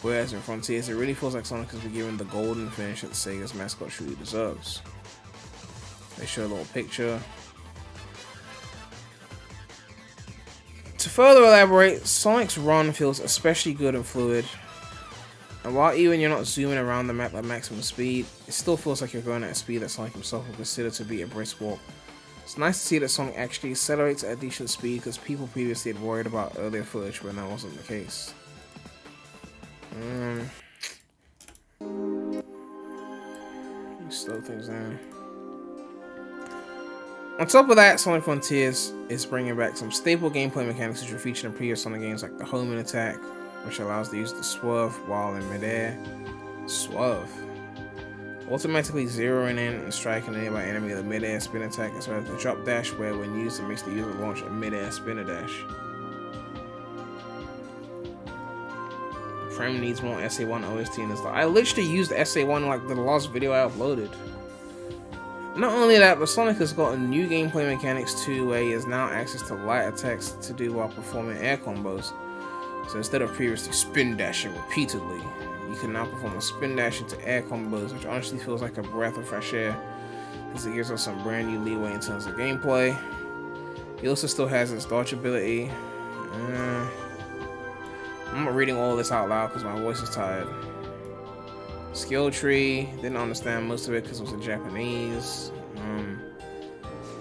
whereas in Frontiers it really feels like Sonic has been given the golden finish that Sega's mascot truly deserves. They show a little picture. To further elaborate, Sonic's run feels especially good and fluid, and while even you're not zooming around the map at maximum speed, it still feels like you're going at a speed that Sonic himself would consider to be a brisk walk. It's nice to see that Sonic actually accelerates at a decent speed, because people previously had worried about earlier footage when that wasn't the case. Slow things down. On top of that, Sonic Frontiers is bringing back some staple gameplay mechanics which were featured in previous Sonic games, like the homing attack, which allows the user to swerve while in midair. Swerve. Automatically zeroing in and striking a nearby enemy with a midair spin attack, as well as the drop dash, where when used it makes the user launch a midair spinner dash. Frame needs more SA1 OST in this. I literally used SA1 like the last video I uploaded. Not only that, but Sonic has got a new gameplay mechanics too, where he has now access to light attacks to do while performing air combos. So instead of previously spin dashing repeatedly, you can now perform a spin dash into air combos, which honestly feels like a breath of fresh air, as it gives us some brand new leeway in terms of gameplay. He also still has his dodge ability. I'm not reading all this out loud because my voice is tired. Skill tree, didn't understand most of it because it was in Japanese.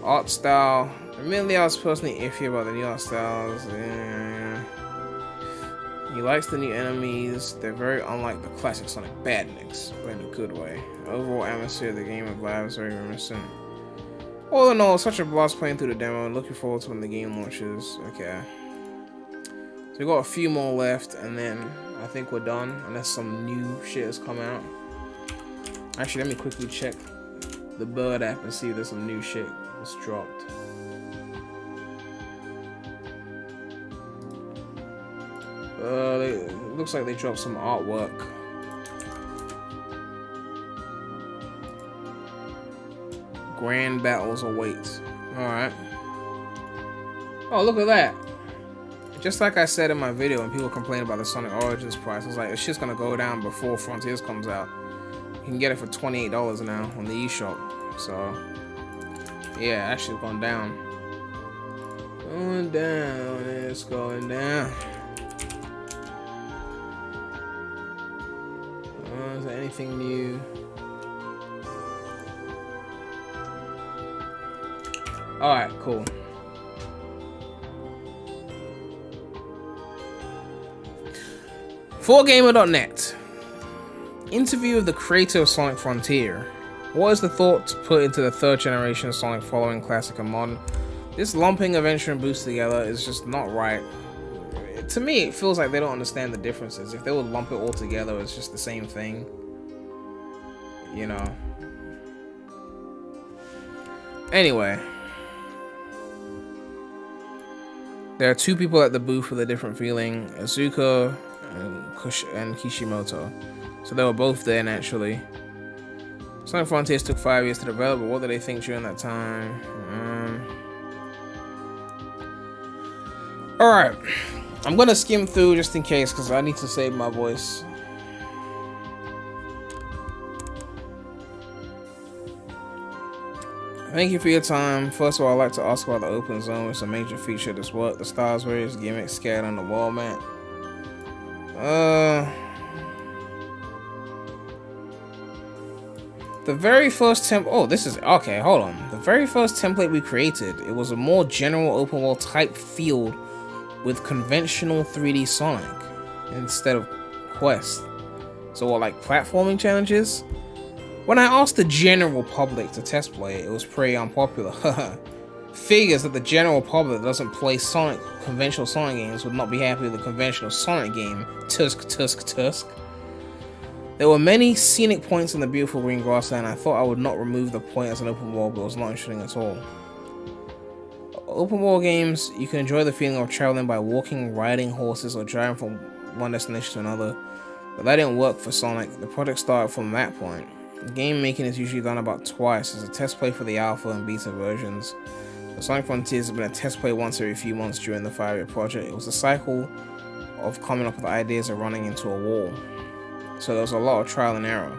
Art style, admittedly I was personally iffy about the new art styles. He likes the new enemies, they're very unlike the classic Sonic badniks, but in a good way. The overall atmosphere of the game and vibe is very reminiscent. All in all, such a blast playing through the demo and looking forward to when the game launches. Okay. So we got a few more left, and then I think we're done, unless some new shit has come out. Actually, let me quickly check the Bird app and see if there's some new shit that's dropped. It looks like they dropped some artwork. Grand battles await. Alright. Oh, look at that. Just like I said in my video when people complain about the Sonic Origins price, I was like, it's just gonna go down before Frontiers comes out. You can get it for $28 now on the eShop. So, yeah, actually gone down. Going down, it's going down. Is there anything new? Alright, cool. ForGamer.net. Interview of the creator of Sonic Frontier. What is the thought to put into the third generation of Sonic following classic and modern? This lumping of Venture and Boost together is just not right. To me, it feels like they don't understand the differences. If they would lump it all together, it's just the same thing. You know. Anyway. There are two people at the booth with a different feeling. Azuka and Kishimoto. So they were both there naturally. Sonic Frontiers took 5 years to develop, but what did they think during that time? Alright. I'm gonna skim through just in case, because I need to save my voice. Thank you for your time. First of all, I'd like to ask about the open zone. It's a major feature of this work. The styles, various gimmicks scattered on the wall map. The very first okay, hold on. The very first template we created, it was a more general open world type field with conventional 3D Sonic instead of Quest. So what, like platforming challenges? When I asked the general public to test play it, it was pretty unpopular. Figures that the general public that doesn't play conventional Sonic games would not be happy with the conventional Sonic game. Tusk, tusk, tusk. There were many scenic points in the beautiful green grassland. I thought I would not remove the point as an open world, but it was not interesting at all. Open world games, you can enjoy the feeling of traveling by walking, riding horses, or driving from one destination to another. But that didn't work for Sonic. The project started from that point. Game making is usually done about twice as a test play for the alpha and beta versions. The Sonic Frontiers has been a test play once every few months during the 5-year project. It was a cycle of coming up with ideas and running into a wall. So there was a lot of trial and error.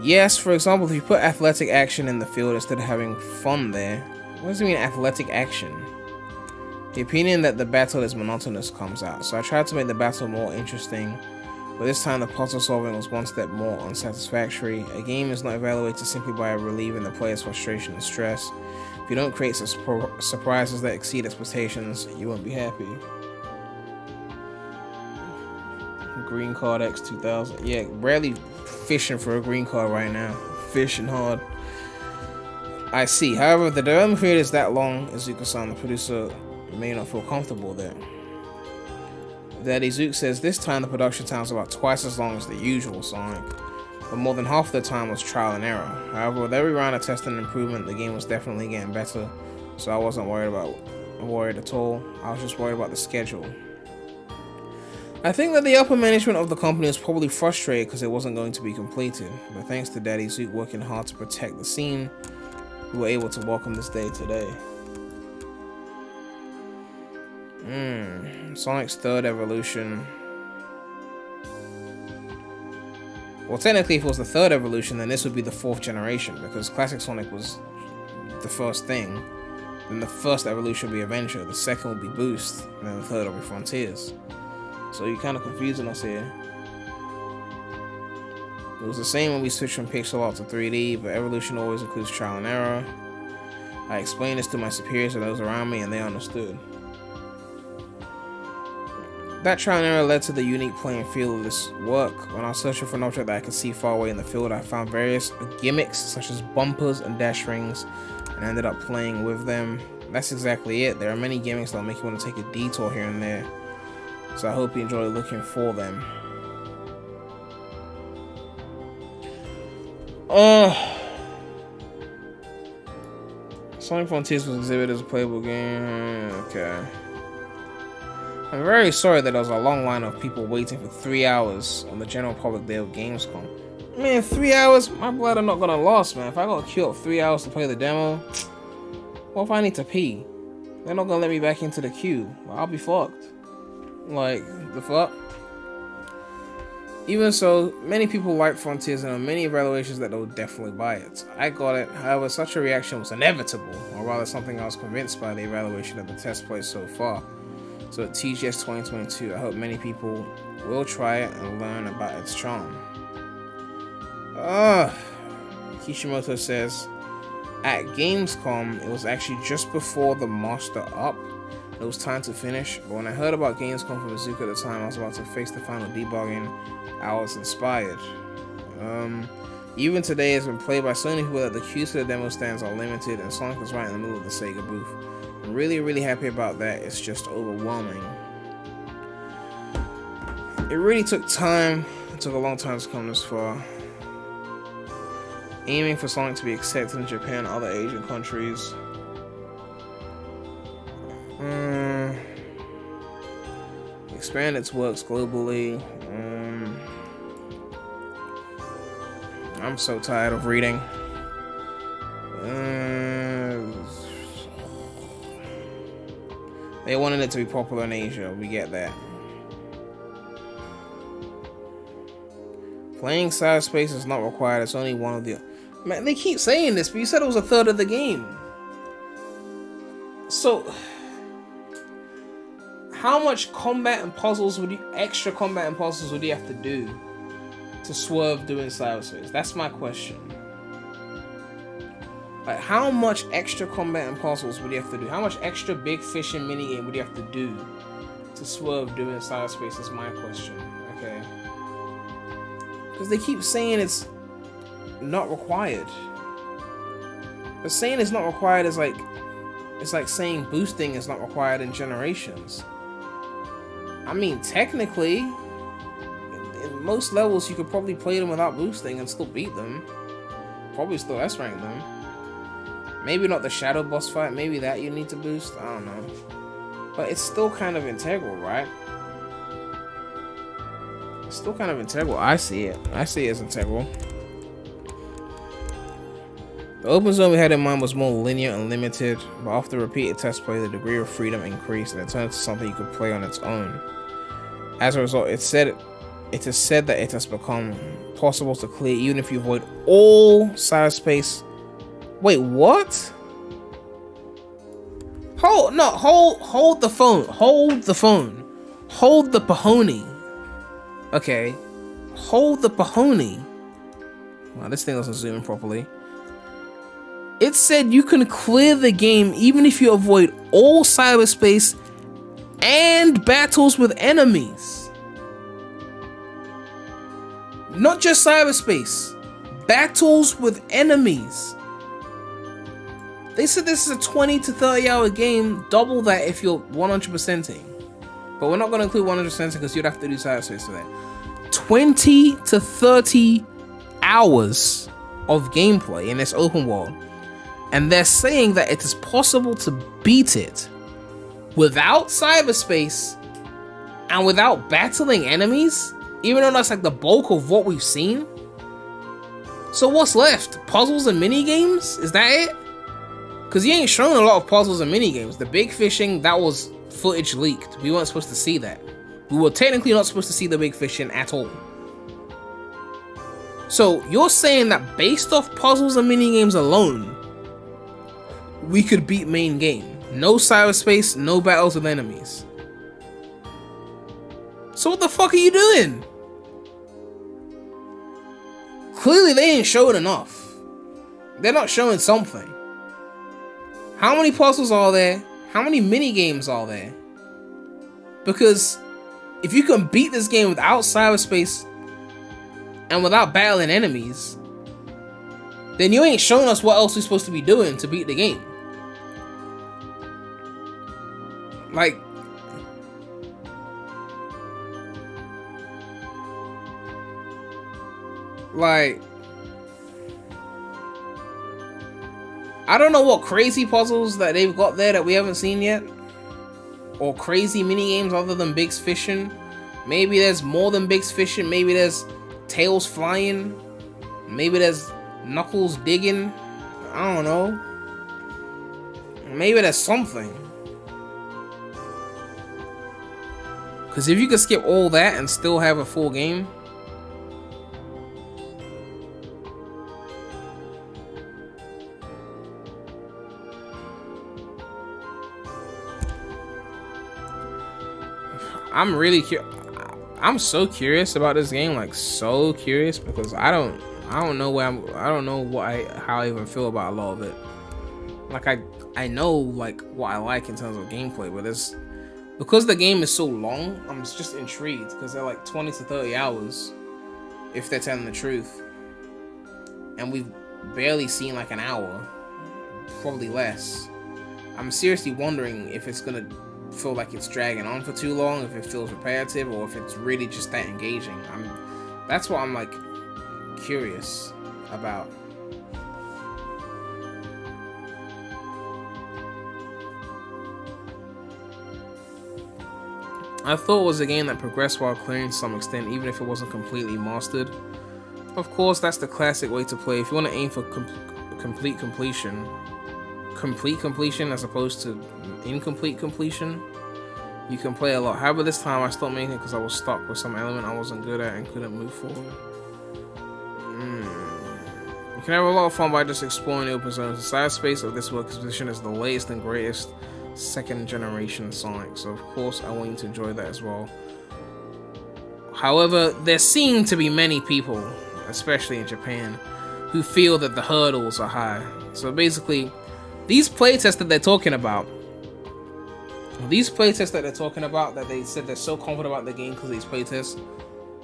Yes, for example, if you put athletic action in the field instead of having fun there, what does it mean athletic action? The opinion that the battle is monotonous comes out, so I tried to make the battle more interesting, but this time the puzzle solving was one step more unsatisfactory. A game is not evaluated simply by relieving the player's frustration and stress. If you don't create surprises that exceed expectations, you won't be happy. Green card X 2000. Yeah, rarely fishing for a green card right now. Fishing hard. I see. However, if the development period is that long, Izuka-san, the producer, may not feel comfortable there. Daddy Zook says this time the production time was about twice as long as the usual Sonic, but more than half of the time was trial and error. However, with every round of testing and improvement, the game was definitely getting better, so I wasn't worried at all. I was just worried about the schedule. I think that the upper management of the company was probably frustrated because it wasn't going to be completed, but thanks to Daddy Zoot working hard to protect the scene, we were able to welcome this day today. Sonic's third evolution. Well, technically, if it was the third evolution, then this would be the fourth generation, because Classic Sonic was the first thing. Then the first evolution would be Adventure, the second would be Boost, and then the third will be Frontiers. So you're kind of confusing us here. It was the same when we switched from pixel art to 3D, but evolution always includes trial and error. I explained this to my superiors and those around me, and they understood. That trial and error led to the unique playing field of this work. When I was searching for an object that I could see far away in the field, I found various gimmicks such as bumpers and dash rings, and ended up playing with them. That's exactly it. There are many gimmicks that'll make you want to take a detour here and there. So I hope you enjoy looking for them. Sonic Frontiers was exhibited as a playable game. Okay. I'm very sorry that there was a long line of people waiting for 3 hours on the general public day of Gamescom. Man, 3 hours? My blood are not gonna last, man. If I gotta queue up 3 hours to play the demo, what if I need to pee? They're not gonna let me back into the queue. I'll be fucked. Like, the fuck? Even so, many people like Frontiers and there are many evaluations that they'll definitely buy it. I got it, however, such a reaction was inevitable, or rather something I was convinced by the evaluation of the test play so far. So at TGS 2022, I hope many people will try it and learn about its charm. Kishimoto says, at Gamescom, it was actually just before the Master Up. It was time to finish, but when I heard about Gamescom from Azuka at the time I was about to face the final debugging, I was inspired. Even today it's been played by so many people that the queues for the demo stands are limited, and Sonic is right in the middle of the Sega booth. I'm really happy about that. It's just overwhelming. It really took time. It took a long time to come this far. Aiming for Sonic to be accepted in Japan and other Asian countries. Expand its works globally. I'm so tired of reading. They wanted it to be popular in Asia. We get that. Playing cyberspace is not required. It's only one of the... Man, they keep saying this, but you said it was a third of the game. So... how much combat and puzzles would you... extra combat and puzzles would you have to do to swerve doing cyberspace? That's my question. Like, how much extra combat and puzzles would you have to do? How much extra big fishing minigame would you have to do to swerve doing cyberspace is my question, okay? Because they keep saying it's not required. But saying it's not required is like... it's like saying boosting is not required in Generations. I mean, technically, in most levels you could probably play them without boosting and still beat them. Probably still S-rank them. Maybe not the Shadow boss fight, maybe that you need to boost, I don't know. But it's still kind of integral, right? It's still kind of integral, I see it. I see it as integral. The open zone we had in mind was more linear and limited, but after repeated test play, the degree of freedom increased and it turned into something you could play on its own. As a result, it is said that it has become possible to clear even if you avoid all cyberspace. Wait, what? Hold the phone. Hold the phone. Hold the pahoni. Okay. Hold the pahoni. Wow, this thing doesn't zoom in properly. It said you can clear the game even if you avoid all cyberspace and battles with enemies. Not just cyberspace. Battles with enemies. They said this is a 20 to 30 hour game. Double that if you're 100%ing. But we're not going to include 100%ing because you'd have to do cyberspace for that. 20 to 30 hours of gameplay in this open world. And they're saying that it is possible to beat it without cyberspace and without battling enemies, even though that's like the bulk of what we've seen. So what's left? Puzzles and mini games? Is that it? Because he ain't shown a lot of puzzles and mini games. The big fishing, that was footage leaked. We weren't supposed to see that. We were technically not supposed to see the big fishing at all. So you're saying that based off puzzles and mini games alone, we could beat main game. No cyberspace, no battles with enemies. So what the fuck are you doing? Clearly they ain't showing enough. They're not showing something. How many puzzles are there? How many mini games are there? Because if you can beat this game without cyberspace and without battling enemies, then you ain't showing us what else we're supposed to be doing to beat the game. Like, I don't know what crazy puzzles that they've got there that we haven't seen yet, or crazy mini games other than Big's fishing. Maybe there's more than Big's fishing. Maybe there's tails flying. Maybe there's Knuckles digging. I don't know. Maybe there's something. Because if you could skip all that and still have a full game, I'm so curious about this game, like so curious, because I don't know how I even feel about a lot of it. Like I know like what I like in terms of gameplay, but because the game is so long, I'm just intrigued because they're like 20 to 30 hours if they're telling the truth. And we've barely seen like an hour, probably less. I'm seriously wondering if it's gonna feel like it's dragging on for too long, if it feels repetitive, or if it's really just that engaging. That's what I'm like curious about. I thought it was a game that progressed while clearing to some extent, even if it wasn't completely mastered. Of course, that's the classic way to play. If you want to aim for complete completion as opposed to incomplete completion, you can play a lot. However, this time I stopped making it because I was stuck with some element I wasn't good at and couldn't move forward. You can have a lot of fun by just exploring the open zones. The side space of this work exposition is the latest and greatest second generation Sonic, so of course I want you to enjoy that as well. However, there seem to be many people, especially in Japan, who feel that the hurdles are high. So basically, these playtests that they're talking about, that they said they're so confident about the game because of these playtests,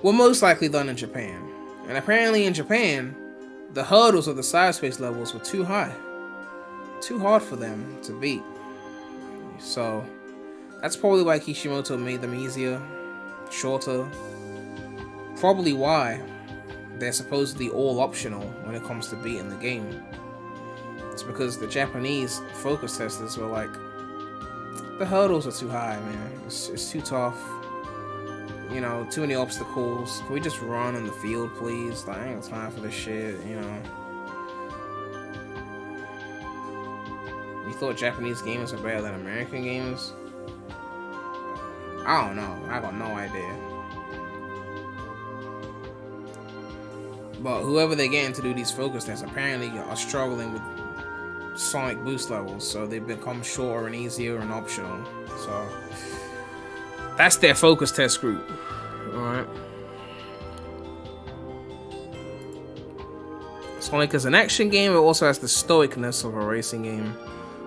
were most likely done in Japan. And apparently in Japan, the hurdles of the cyberspace levels were too high. Too hard for them to beat. So, that's probably why Kishimoto made them easier, shorter. Probably why they're supposedly all optional when it comes to beating the game. It's because the Japanese focus testers were like, the hurdles are too high, man. It's too tough. You know, too many obstacles. Can we just run in the field, please? Like, I ain't got time for this shit, you know. You thought Japanese gamers are better than American gamers? I don't know. I got no idea. But whoever they're getting to do these focus tests apparently are struggling with Sonic boost levels, so they become shorter and easier and optional. So that's their focus test group. Alright. Sonic is an action game, it also has the stoicness of a racing game.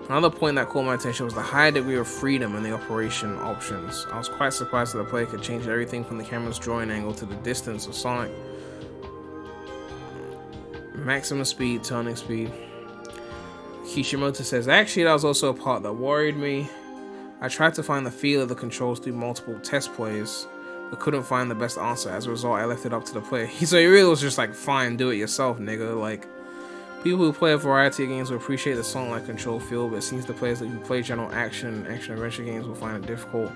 Another point that caught my attention was the high degree of freedom in the operation options. I was quite surprised that the player could change everything from the camera's drawing angle to the distance of Sonic. Maximum speed, turning speed. Kishimoto says, actually that was also a part that worried me. I tried to find the feel of the controls through multiple test plays, but couldn't find the best answer. As a result, I left it up to the player. So he really was just like, fine, do it yourself, nigga. Like, people who play a variety of games will appreciate the Sonic-like control feel, but it seems the players who play general action adventure games will find it difficult.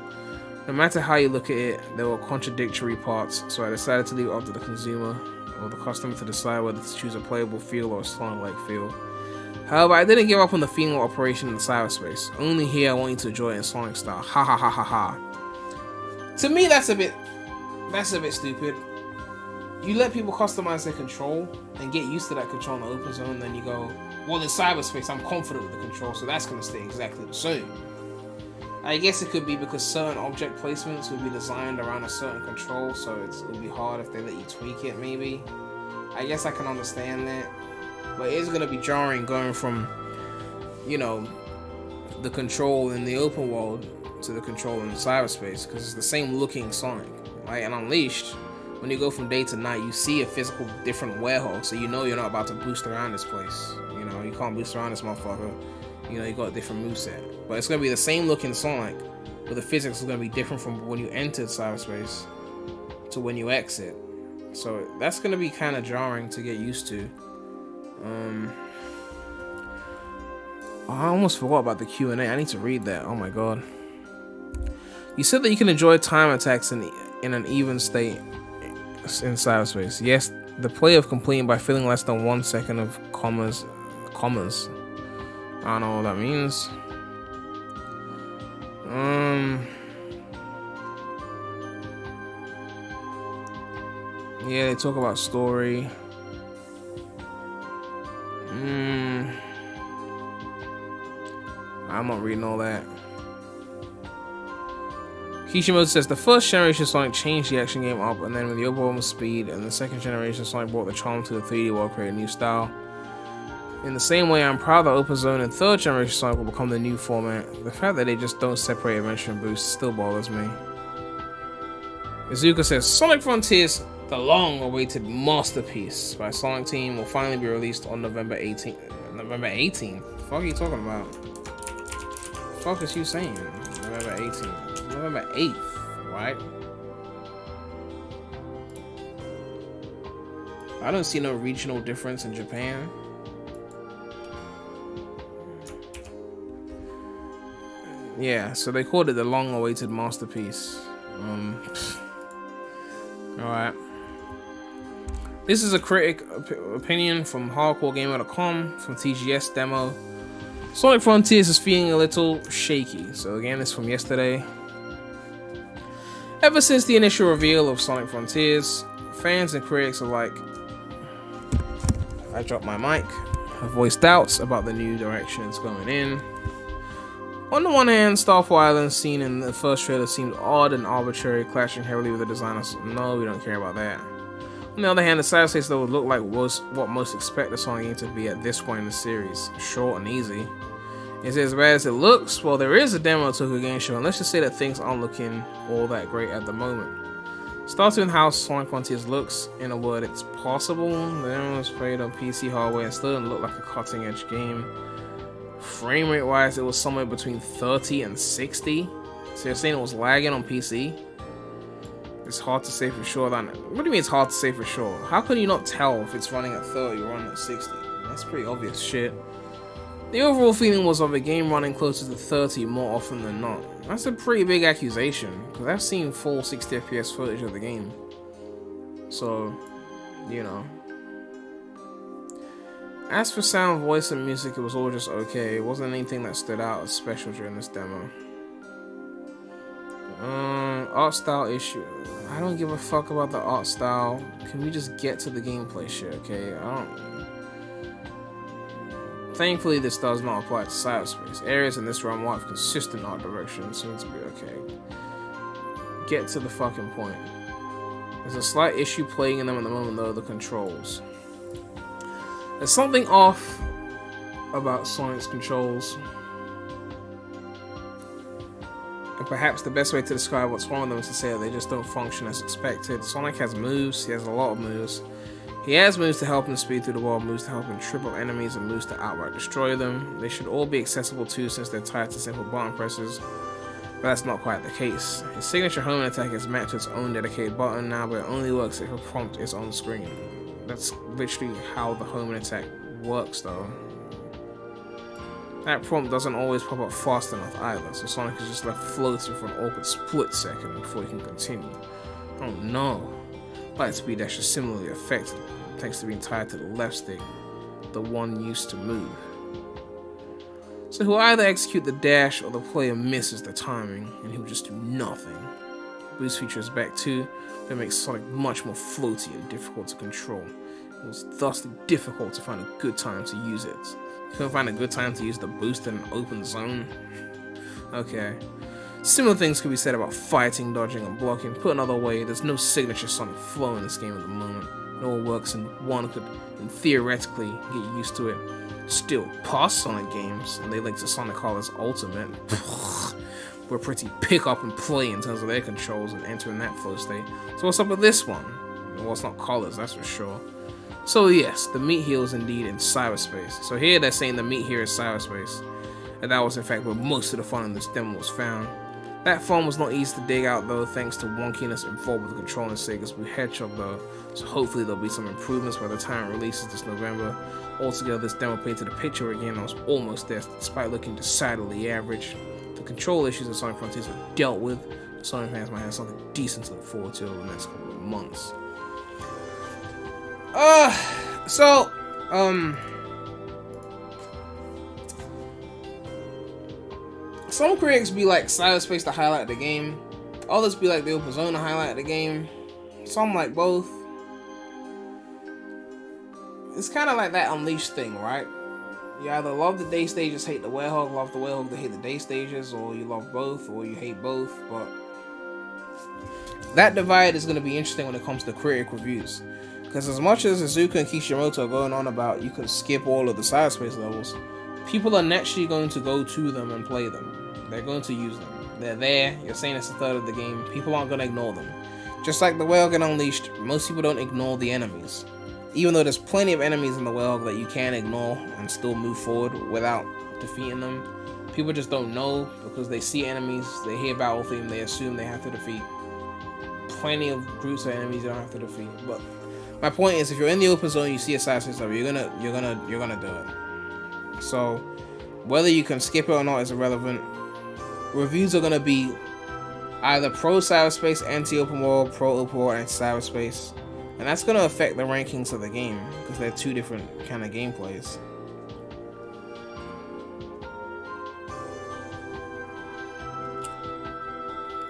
No matter how you look at it, there were contradictory parts, so I decided to leave it up to the consumer or the customer to decide whether to choose a playable feel or a Sonic-like feel. However, I didn't give up on the feeling of operation in cyberspace. Only here I want you to enjoy it in Sonic style. Ha ha ha ha ha. To me, that's a bit stupid. You let people customize their control and get used to that control in the open zone, then you go, well, in cyberspace, I'm confident with the control, so that's going to stay exactly the same. I guess it could be because certain object placements would be designed around a certain control, so it would be hard if they let you tweak it, maybe. I guess I can understand that. But it is going to be jarring going from, you know, the control in the open world to the control in cyberspace, because it's the same looking Sonic. Right? And Unleashed, when you go from day to night, you see a physical different warehouse, so you know you're not about to boost around this place. You know, you can't boost around this motherfucker. You know, you got a different moveset. But it's going to be the same looking Sonic, but the physics is going to be different from when you entered cyberspace to when you exit. So that's going to be kind of jarring to get used to. I almost forgot about the Q&A. I need to read that. Oh my god. You said that you can enjoy time attacks in an even state in cyberspace. Yes, the play of completing by filling less than 1 second of commas. I don't know what that means. Yeah, they talk about story. I'm not reading all that. Kishimoto says the first generation Sonic changed the action game up, and then with the overwhelming speed, and the second generation Sonic brought the charm to the 3D world, creating a new style. In the same way, I'm proud that Open Zone and third generation Sonic will become the new format. The fact that they just don't separate adventure and boost still bothers me. Izuka says Sonic Frontiers, the long-awaited masterpiece by Sonic Team, will finally be released on November 18th. November 18th? What the fuck are you talking about? What the fuck is you saying? November 18th. November 8th, right? I don't see no regional difference in Japan. Yeah, so they called it the long-awaited masterpiece. Alright. This is a critic opinion from hardcoregamer.com from TGS demo. Sonic Frontiers is feeling a little shaky. So again, it's from yesterday. Ever since the initial reveal of Sonic Frontiers, fans and critics alike, I dropped my mic, have voiced doubts about the new direction it's going in. On the one hand, Starfall Island scene in the first trailer seemed odd and arbitrary, clashing heavily with the designers. No, we don't care about that. On the other hand, the side states though would look like was what most expect the Sonic game to be at this point in the series. Short and easy. Is it as bad as it looks? Well, there is a demo to a game show, and let's just say that things aren't looking all that great at the moment. Starting with how Sonic Frontiers looks, in a word, it's possible. The demo was played on PC hardware and still didn't look like a cutting edge game. Frame rate wise, it was somewhere between 30 and 60. So you're saying it was lagging on PC? It's hard to say for sure. What do you mean it's hard to say for sure? How can you not tell if it's running at 30 or running at 60? That's pretty obvious shit. The overall feeling was of a game running closer to 30 more often than not. That's a pretty big accusation, because I've seen full 60 FPS footage of the game. So, you know. As for sound, voice, and music, it was all just okay. It wasn't anything that stood out as special during this demo. Art style issue. I don't give a fuck about the art style. Can we just get to the gameplay shit, okay? Thankfully, this does not apply to cyberspace. Areas in this realm will have consistent art direction, so it's be okay. Get to the fucking point. There's a slight issue playing in them at the moment, though, the controls. There's something off about Sonic's controls. And perhaps the best way to describe what's wrong with them is to say that they just don't function as expected. Sonic has moves, he has a lot of moves. He has moves to help him speed through the world, moves to help him trip up enemies, and moves to outright destroy them. They should all be accessible too, since they're tied to simple button presses. But that's not quite the case. His signature homing attack is mapped to its own dedicated button now, but it only works if a prompt is on screen. That's literally how the homing attack works, though. That prompt doesn't always pop up fast enough either, so Sonic is just left floating for an awkward split second before he can continue. Oh no. Light speed dash is similarly affected, thanks to being tied to the left stick, the one used to move. So he'll either execute the dash or the player misses the timing, and he'll just do nothing. Boost feature is back too, that makes Sonic much more floaty and difficult to control. It was thusly difficult to find a good time to use it. You couldn't find a good time to use the boost in an open zone? Okay. Similar things could be said about fighting, dodging, and blocking. Put another way, there's no signature Sonic flow in this game at the moment. It all works and one could, theoretically, get used to it. Still, past Sonic games, and they link to Sonic Colors Ultimate, were pretty pick up and play in terms of their controls and entering that flow state. So what's up with this one? Well, it's not Colors, that's for sure. So yes, the meat here is indeed in cyberspace. So here they're saying the meat here is cyberspace. And that was in fact where most of the fun in this demo was found. That fun was not easy to dig out though, thanks to wonkiness involved with the controlling Sega's Blue Hedgehog though. So hopefully there'll be some improvements by the time it releases this November. Altogether, this demo painted a picture again I was almost there, despite looking decidedly average. The control issues of Sonic Frontiers are dealt with. Sonic fans might have something decent to look forward to over the next couple of months. Some critics be like cyberspace to highlight the game. Others be like the open zone to highlight the game. Some like both. It's kind of like that Unleashed thing, right? You either love the day stages, hate the werehog, love the werehog, hate the day stages, or you love both, or you hate both, but that divide is going to be interesting when it comes to critic reviews. Because as much as Izuka and Kishimoto are going on about you can skip all of the cyberspace levels, people are naturally going to go to them and play them. They're going to use them. They're there, you're saying it's a third of the game, people aren't going to ignore them. Just like the werehog in Unleashed, most people don't ignore the enemies. Even though there's plenty of enemies in the werehog that you can ignore and still move forward without defeating them, people just don't know because they see enemies, they hear battle theme, they assume they have to defeat. Plenty of groups of enemies you don't have to defeat. But my point is, if you're in the open zone, you see a cyberspace level, you're gonna do it. So whether you can skip it or not is irrelevant. Reviews are gonna be either pro cyberspace, anti open world, pro open world, anti cyberspace. And that's going to affect the rankings of the game, because they're two different kind of gameplays.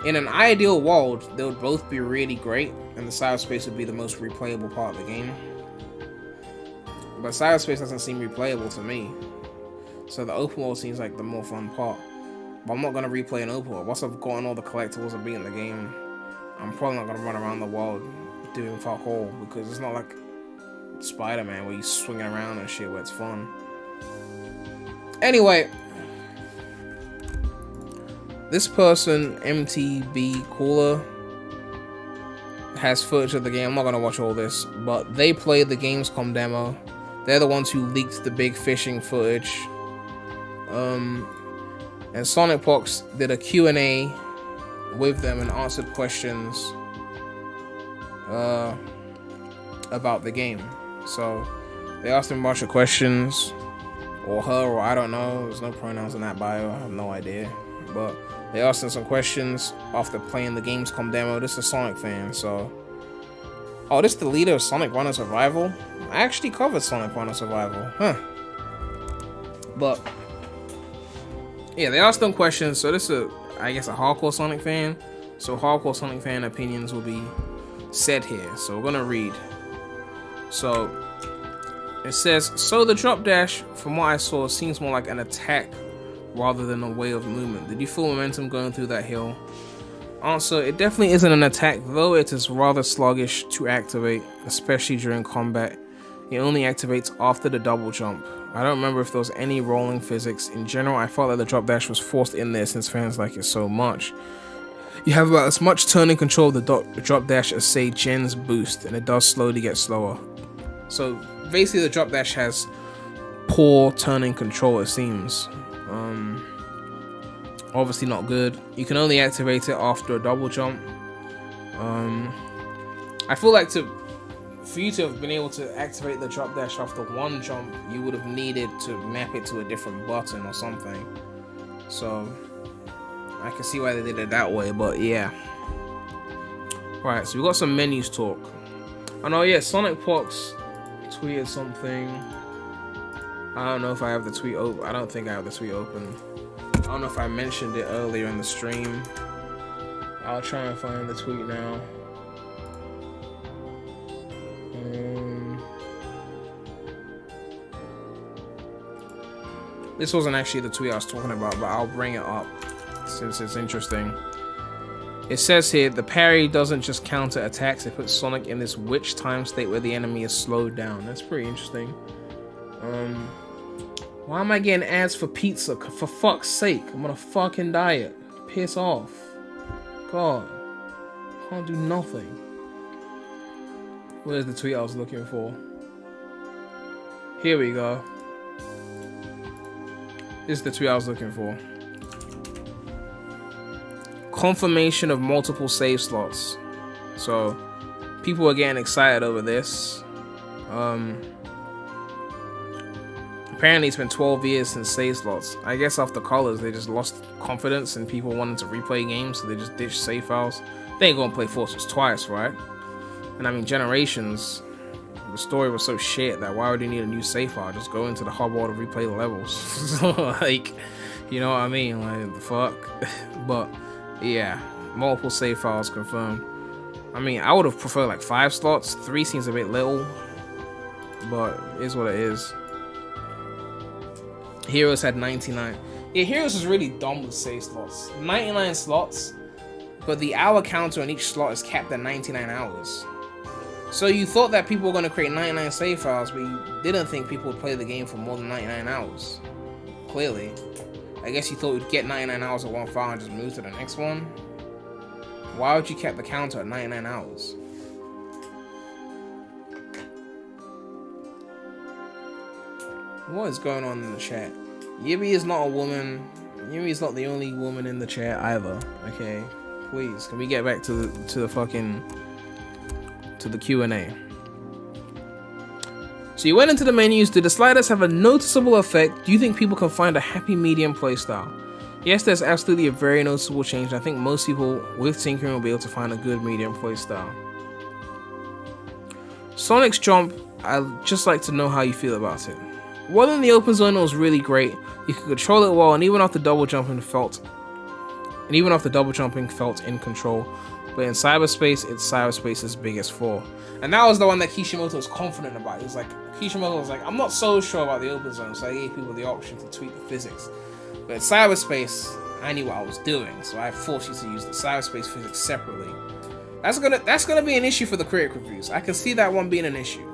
In an ideal world, they would both be really great, and the cyberspace would be the most replayable part of the game. But cyberspace doesn't seem replayable to me. So the open world seems like the more fun part. But I'm not going to replay an open world. Once I've gotten all the collectibles and beaten the game, I'm probably not going to run around the world doing fuck all, because it's not like Spider-Man where you're swinging around and shit where it's fun. Anyway, this person, MTB Cooler, has footage of the game. I'm not gonna watch all this, but they played the Gamescom demo. They're the ones who leaked the big fishing footage. And Sonic Pox did a Q&A with them and answered questions about the game. So they asked him a bunch of questions, or her, or I don't know, there's no pronouns in that bio, I have no idea, but they asked him some questions after playing the Gamescom demo. This is a Sonic fan, so oh, this is the leader of Sonic Runner Survival. I actually covered Sonic Runner Survival, huh? But yeah, they asked them questions. So this is I guess a hardcore Sonic fan, so hardcore Sonic fan opinions will be said here. So we're gonna read. So it says, so the drop dash, from what I saw, seems more like an attack rather than a way of movement. Did you feel momentum going through that hill? Answer, it definitely isn't an attack, though it is rather sluggish to activate, especially during combat. It only activates after the double jump. I don't remember if there was any rolling physics. In general, I felt that the drop dash was forced in there since fans like it so much. You have about as much turning control of the drop dash as, say, Jen's boost, and it does slowly get slower. So basically the drop dash has poor turning control, it seems. Obviously not good. You can only activate it after a double jump. I feel like to for you to have been able to activate the drop dash after one jump, you would have needed to map it to a different button or something. So I can see why they did it that way, but yeah. Right, so we got some menus talk. Oh no, yeah, Sonic Pox tweeted something. I don't know if I have the tweet open. I don't think I have the tweet open. I don't know if I mentioned it earlier in the stream. I'll try and find the tweet now. This wasn't actually the tweet I was talking about, but I'll bring it up since it's interesting. It says here, the parry doesn't just counter attacks, it puts Sonic in this witch time state where the enemy is slowed down. That's pretty interesting. Why am I getting ads for pizza? For fuck's sake, I'm on a fucking diet. Piss off. God. Can't do nothing. Where's the tweet I was looking for? Here we go. This is the tweet I was looking for. Confirmation of multiple save slots. So people are getting excited over this. Apparently it's been 12 years since save slots. I guess after Colors they just lost confidence and people wanted to replay games, so they just ditched save files. They ain't gonna play Fortress twice, right? And I mean, Generations, the story was so shit that why would you need a new save file? Just go into the hub world and replay the levels. Like, you know what I mean? Like, the fuck? But yeah, multiple save files confirmed. I mean, I would have preferred like 5 slots. 3 seems a bit little, but it is what it is. Heroes had 99. Yeah, Heroes is really dumb with save slots. 99 slots, but the hour counter on each slot is capped at 99 hours. So you thought that people were going to create 99 save files, but you didn't think people would play the game for more than 99 hours. Clearly. I guess you thought you'd get 99 hours of one file and just move to the next one. Why would you keep the counter at 99 hours? What is going on in the chat? Yibby is not a woman. Yibby is not the only woman in the chat either. Okay, please, can we get back to the Q&A? So you went into the menus. Do the sliders have a noticeable effect? Do you think people can find a happy medium playstyle? Yes, there's absolutely a very noticeable change. I think most people with tinkering will be able to find a good medium playstyle. Sonic's jump, I'd just like to know how you feel about it. While in the open zone, it was really great. You could control it well, and even after double jumping felt in control. But in cyberspace, it's cyberspace's biggest flaw. And that was the one that Kishimoto was confident about. He was like, Kishimoto was like, I'm not so sure about the open zone, so I gave people the option to tweak the physics. But in cyberspace, I knew what I was doing, so I forced you to use the cyberspace physics separately. That's gonna be an issue for the critic reviews. I can see that one being an issue.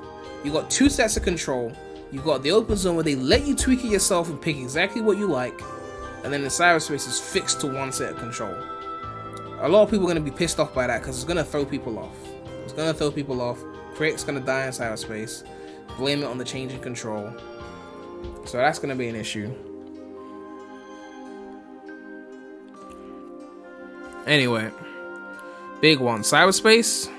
You got 2 sets of control. You got the open zone where they let you tweak it yourself and pick exactly what you like, and then the cyberspace is fixed to 1 set of control. A lot of people are going to be pissed off by that because it's going to throw people off. It's going to throw people off. Critic's going to die in cyberspace. Blame it on the change in control. So that's going to be an issue. Anyway, big one. Cyberspace.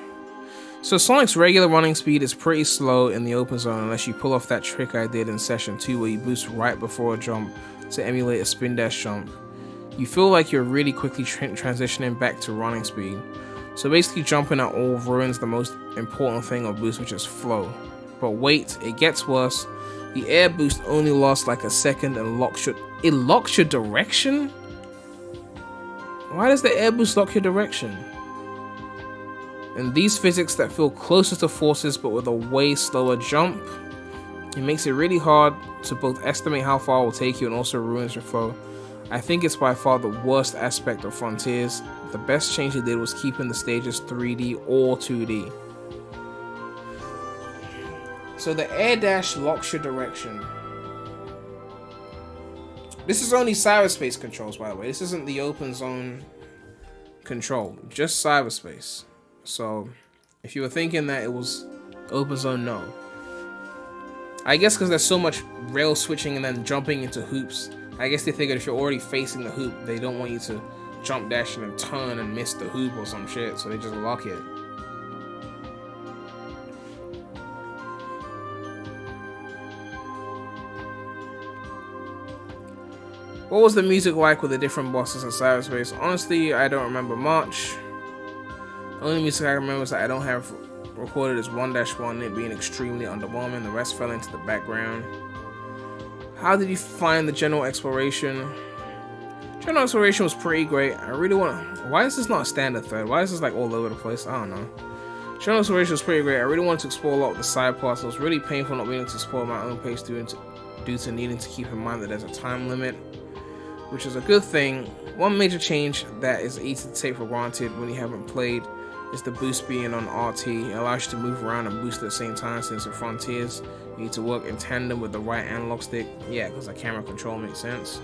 So Sonic's regular running speed is pretty slow in the open zone unless you pull off that trick I did in session 2 where you boost right before a jump to emulate a spin dash jump. You feel like you're really quickly transitioning back to running speed. So basically jumping at all ruins the most important thing of boost, which is flow. But wait, it gets worse. The air boost only lasts like a second and locks your direction? Why does the air boost lock your direction? And these physics that feel closer to forces but with a way slower jump, it makes it really hard to both estimate how far it will take you and also ruins your flow. I think it's by far the worst aspect of Frontiers. The best change they did was keeping the stages 3D or 2D. So the air dash locks your direction. This is only cyberspace controls, by the way. This isn't the open zone control, just cyberspace. So if you were thinking that it was open zone, no. I guess because there's so much rail switching and then jumping into hoops, I guess they figured if you're already facing the hoop, they don't want you to jump dash and then turn and miss the hoop or some shit, so they just lock it. What was the music like with the different bosses in cyberspace? Honestly, I don't remember much. The only music I remember is that I don't have recorded is 1-1, it being extremely underwhelming. The rest fell into the background. How did you find the general exploration? General exploration was pretty great. I really want to... Why is this not a standard thread? Why is this like all over the place? I don't know. General exploration was pretty great. I really wanted to explore a lot of the side parts. It was really painful not being able to explore at my own pace due to needing to keep in mind that there's a time limit, which is a good thing. One major change that is easy to take for granted when you haven't played is the boost being on RT. It allows you to move around and boost at the same time, since in Frontiers you need to work in tandem with the right analog stick. Yeah, because the camera control makes sense.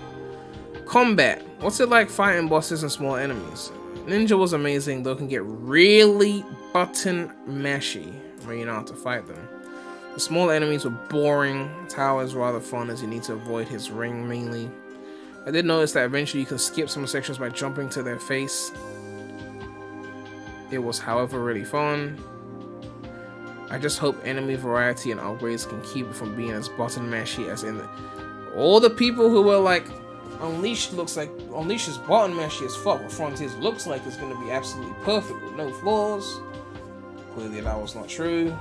Combat. What's it like fighting bosses and small enemies? Ninja was amazing, though it can get really button mashy when you know how to fight them. The small enemies were boring. Tower is rather fun as you need to avoid his ring mainly. I did notice that eventually you can skip some sections by jumping to their face. It was, however, really fun. I just hope enemy variety and upgrades can keep it from being as button mashy as in all the people who were like, Unleashed looks like Unleashed is button mashy as fuck, but Frontiers looks like it's gonna be absolutely perfect with no flaws. Clearly that was not true.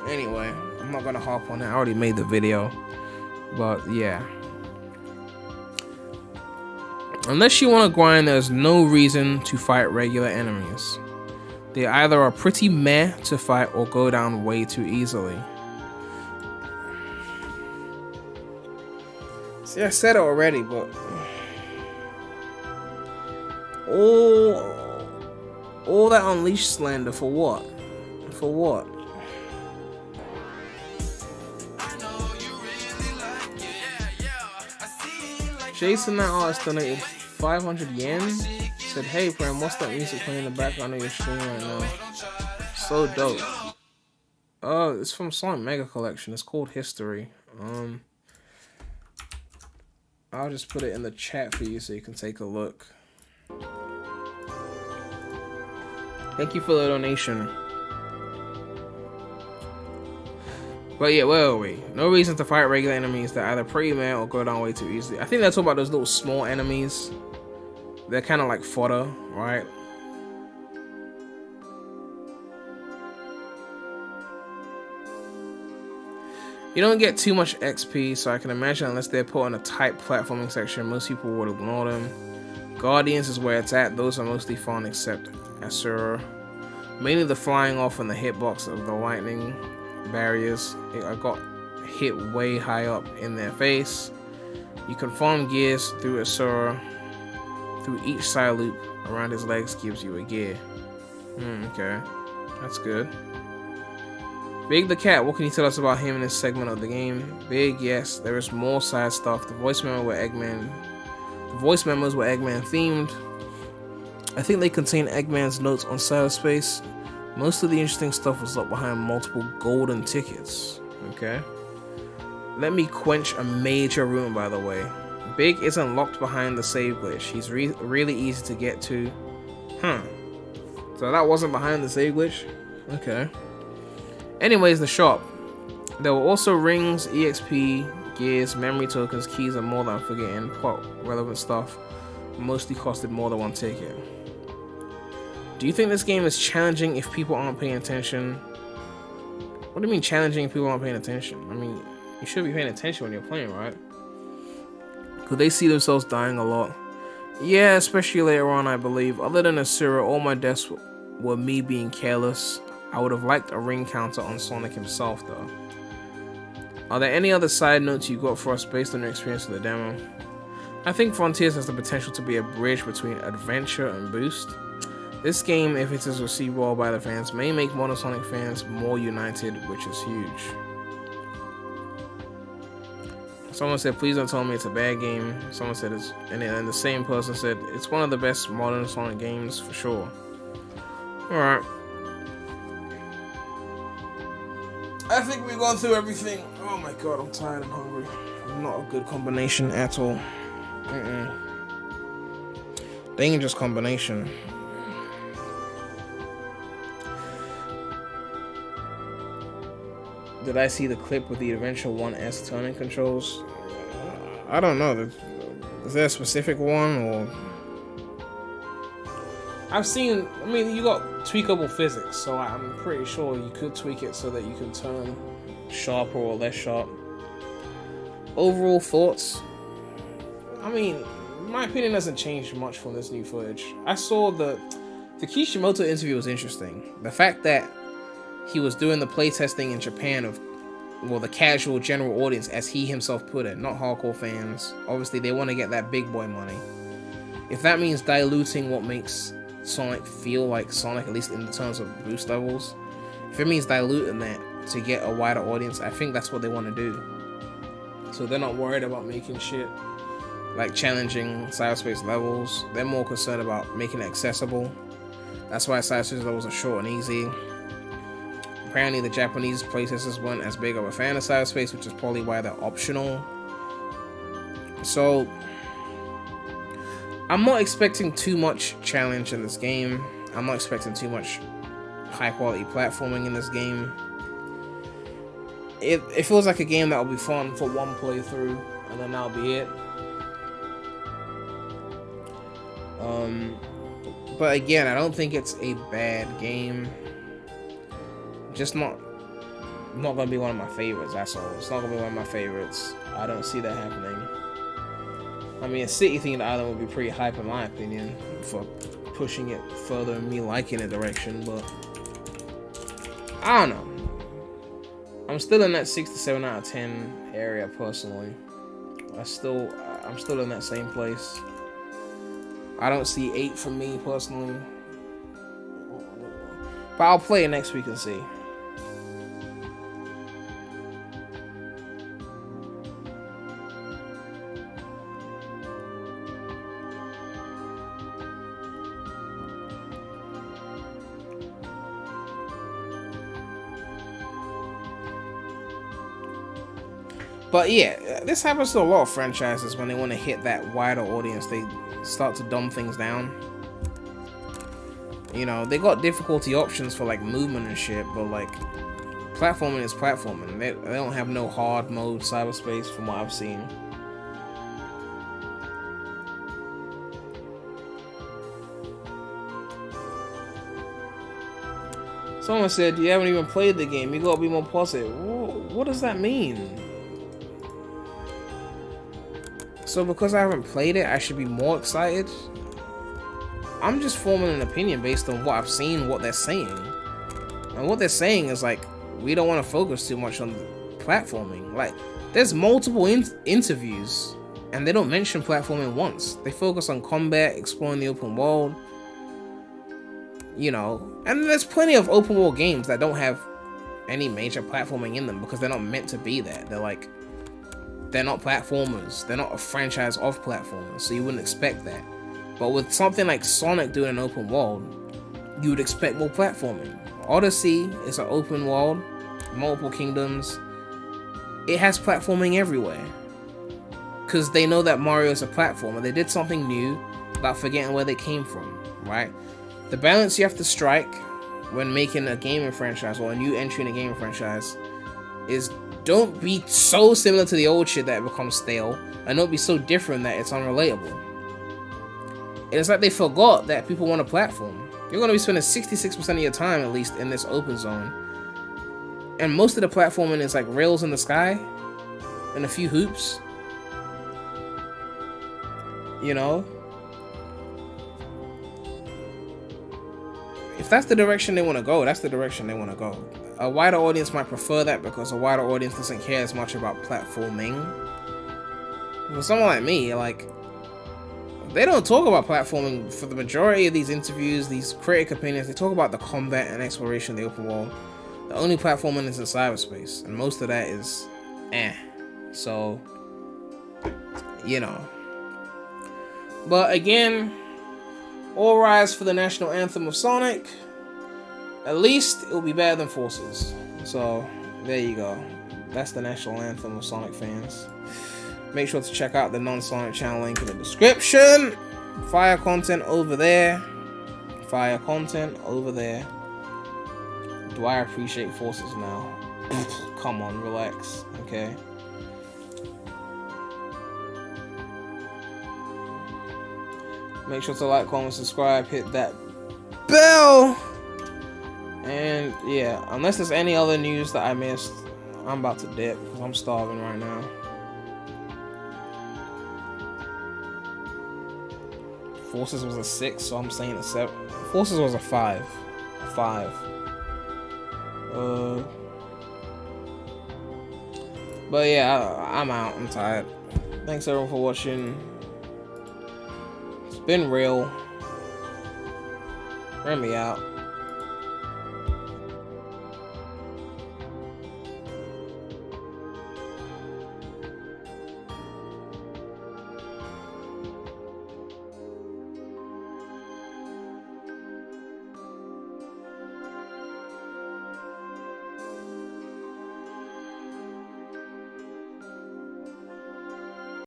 Anyway, I'm not gonna harp on it. I already made the video, but yeah. Unless you want to grind, there's no reason to fight regular enemies. They either are pretty meh to fight or go down way too easily. See, I said it already, but all that Unleashed slander for what? For what? Jason, that artist, donated 500 yen. Said, "Hey, Prem, what's that music playing in the background of your stream right now? So dope." Oh, it's from Sonic Mega Collection. It's called History. I'll just put it in the chat for you so you can take a look. Thank you for the donation. But yeah, where are we? No reason to fight regular enemies that either pretty meh or go down way too easily. I think they're talking about those little small enemies. They're kind of like fodder, right? You don't get too much XP, so I can imagine unless they're put on a tight platforming section, most people would ignore them. Guardians is where it's at. Those are mostly fun except Asura. Mainly the flying off and the hitbox of the lightning barriers. I got hit way high up in their face. You can farm gears through Asura. Through each side loop around his legs gives you a gear. Okay. That's good. Big the Cat, what can you tell us about him in this segment of the game? Big, yes, there is more side stuff. The voice memos were Eggman themed. I think they contain Eggman's notes on cyberspace. Most of the interesting stuff was locked behind multiple golden tickets. Okay. Let me quench a major rumor, by the way. Big isn't locked behind the save glitch. He's really easy to get to. Huh. So that wasn't behind the save glitch? Okay. Anyways, the shop. There were also rings, EXP, gears, memory tokens, keys, and more that I'm forgetting. Plot relevant stuff. Mostly costed more than one ticket. Do you think this game is challenging if people aren't paying attention? What do you mean challenging if people aren't paying attention? I mean, you should be paying attention when you're playing, right? Could they see themselves dying a lot? Yeah, especially later on, I believe. Other than Asura, all my deaths were me being careless. I would have liked a ring counter on Sonic himself, though. Are there any other side notes you got for us based on your experience with the demo? I think Frontiers has the potential to be a bridge between adventure and boost. This game, if it is received well by the fans, may make modern Sonic fans more united, which is huge. Someone said, please don't tell me it's a bad game. Someone said it's, and then the same person said, it's one of the best modern Sonic games for sure. Alright. I think we've gone through everything. Oh my god, I'm tired and hungry. Not a good combination at all. Dangerous combination. Did I see the clip with the Adventure 1S turning controls? I don't know. Is there a specific one, or I've seen? I mean, you got tweakable physics, so I'm pretty sure you could tweak it so that you can turn sharper or less sharp. Overall thoughts? I mean, my opinion doesn't change much from this new footage. I saw the Kishimoto interview was interesting. The fact that he was doing the playtesting in Japan of, well, the casual general audience, as he himself put it, not hardcore fans. Obviously, they want to get that big boy money. If that means diluting what makes Sonic feel like Sonic, at least in terms of boost levels, if it means diluting that to get a wider audience, I think that's what they want to do. So they're not worried about making shit like challenging cyberspace levels. They're more concerned about making it accessible. That's why cyberspace levels are short and easy. Apparently the Japanese playtesters weren't as big of a fan of cyberspace, which is probably why they're optional. So I'm not expecting too much challenge in this game. I'm not expecting too much high quality platforming in this game. It feels like a game that will be fun for one playthrough, and then that'll be it. But again, I don't think it's a bad game. Just not gonna be one of my favorites, that's all. It's not gonna be one of my favorites. I don't see that happening. I mean, a city themed island would be pretty hype in my opinion for pushing it further and me liking a direction, but I don't know. I'm still in that 6 to 7 out of 10 area personally. I'm still in that same place. I don't see 8 for me personally. But I'll play it next week and see. But yeah, this happens to a lot of franchises when they want to hit that wider audience. They start to dumb things down. You know, they got difficulty options for like movement and shit, but like platforming is platforming. They don't have no hard mode cyberspace from what I've seen. Someone said, you haven't even played the game, you gotta be more positive. What does that mean? So because I haven't played it, I should be more excited? I'm just forming an opinion based on what I've seen, what they're saying. And what they're saying is like, we don't want to focus too much on platforming. Like, there's multiple interviews, and they don't mention platforming once. They focus on combat, exploring the open world, you know. And there's plenty of open world games that don't have any major platforming in them because they're not meant to be there. They're not platformers. They're not a franchise of platformers, so you wouldn't expect that. But with something like Sonic doing an open world, you would expect more platforming. Odyssey is an open world, multiple kingdoms. It has platforming everywhere. Because they know that Mario is a platformer. They did something new without forgetting where they came from, right? The balance you have to strike when making a gaming franchise or a new entry in a gaming franchise is don't be so similar to the old shit that it becomes stale, and don't be so different that it's unrelatable. And it's like they forgot that people want a platform. You're going to be spending 66% of your time, at least, in this open zone. And most of the platforming is like rails in the sky and a few hoops. You know? If that's the direction they want to go, that's the direction they want to go. A wider audience might prefer that because a wider audience doesn't care as much about platforming. For someone like me, like, they don't talk about platforming for the majority of these interviews, these critic opinions. They talk about the combat and exploration of the open world. The only platforming is in cyberspace, and most of that is So, you know. But again, all rise for the national anthem of Sonic. At least it will be better than Forces. So, there you go. That's the national anthem of Sonic fans. Make sure to check out the non-Sonic channel link in the description. Fire content over there. Fire content over there. Do I appreciate Forces now? Come on, relax. Okay. Make sure to like, comment, subscribe, hit that bell. And yeah, unless there's any other news that I missed, I'm about to dip because I'm starving right now. Forces was a 6, so I'm saying a 7. Forces was a 5. A 5. But yeah, I'm out. I'm tired. Thanks everyone for watching. It's been real. Remy out.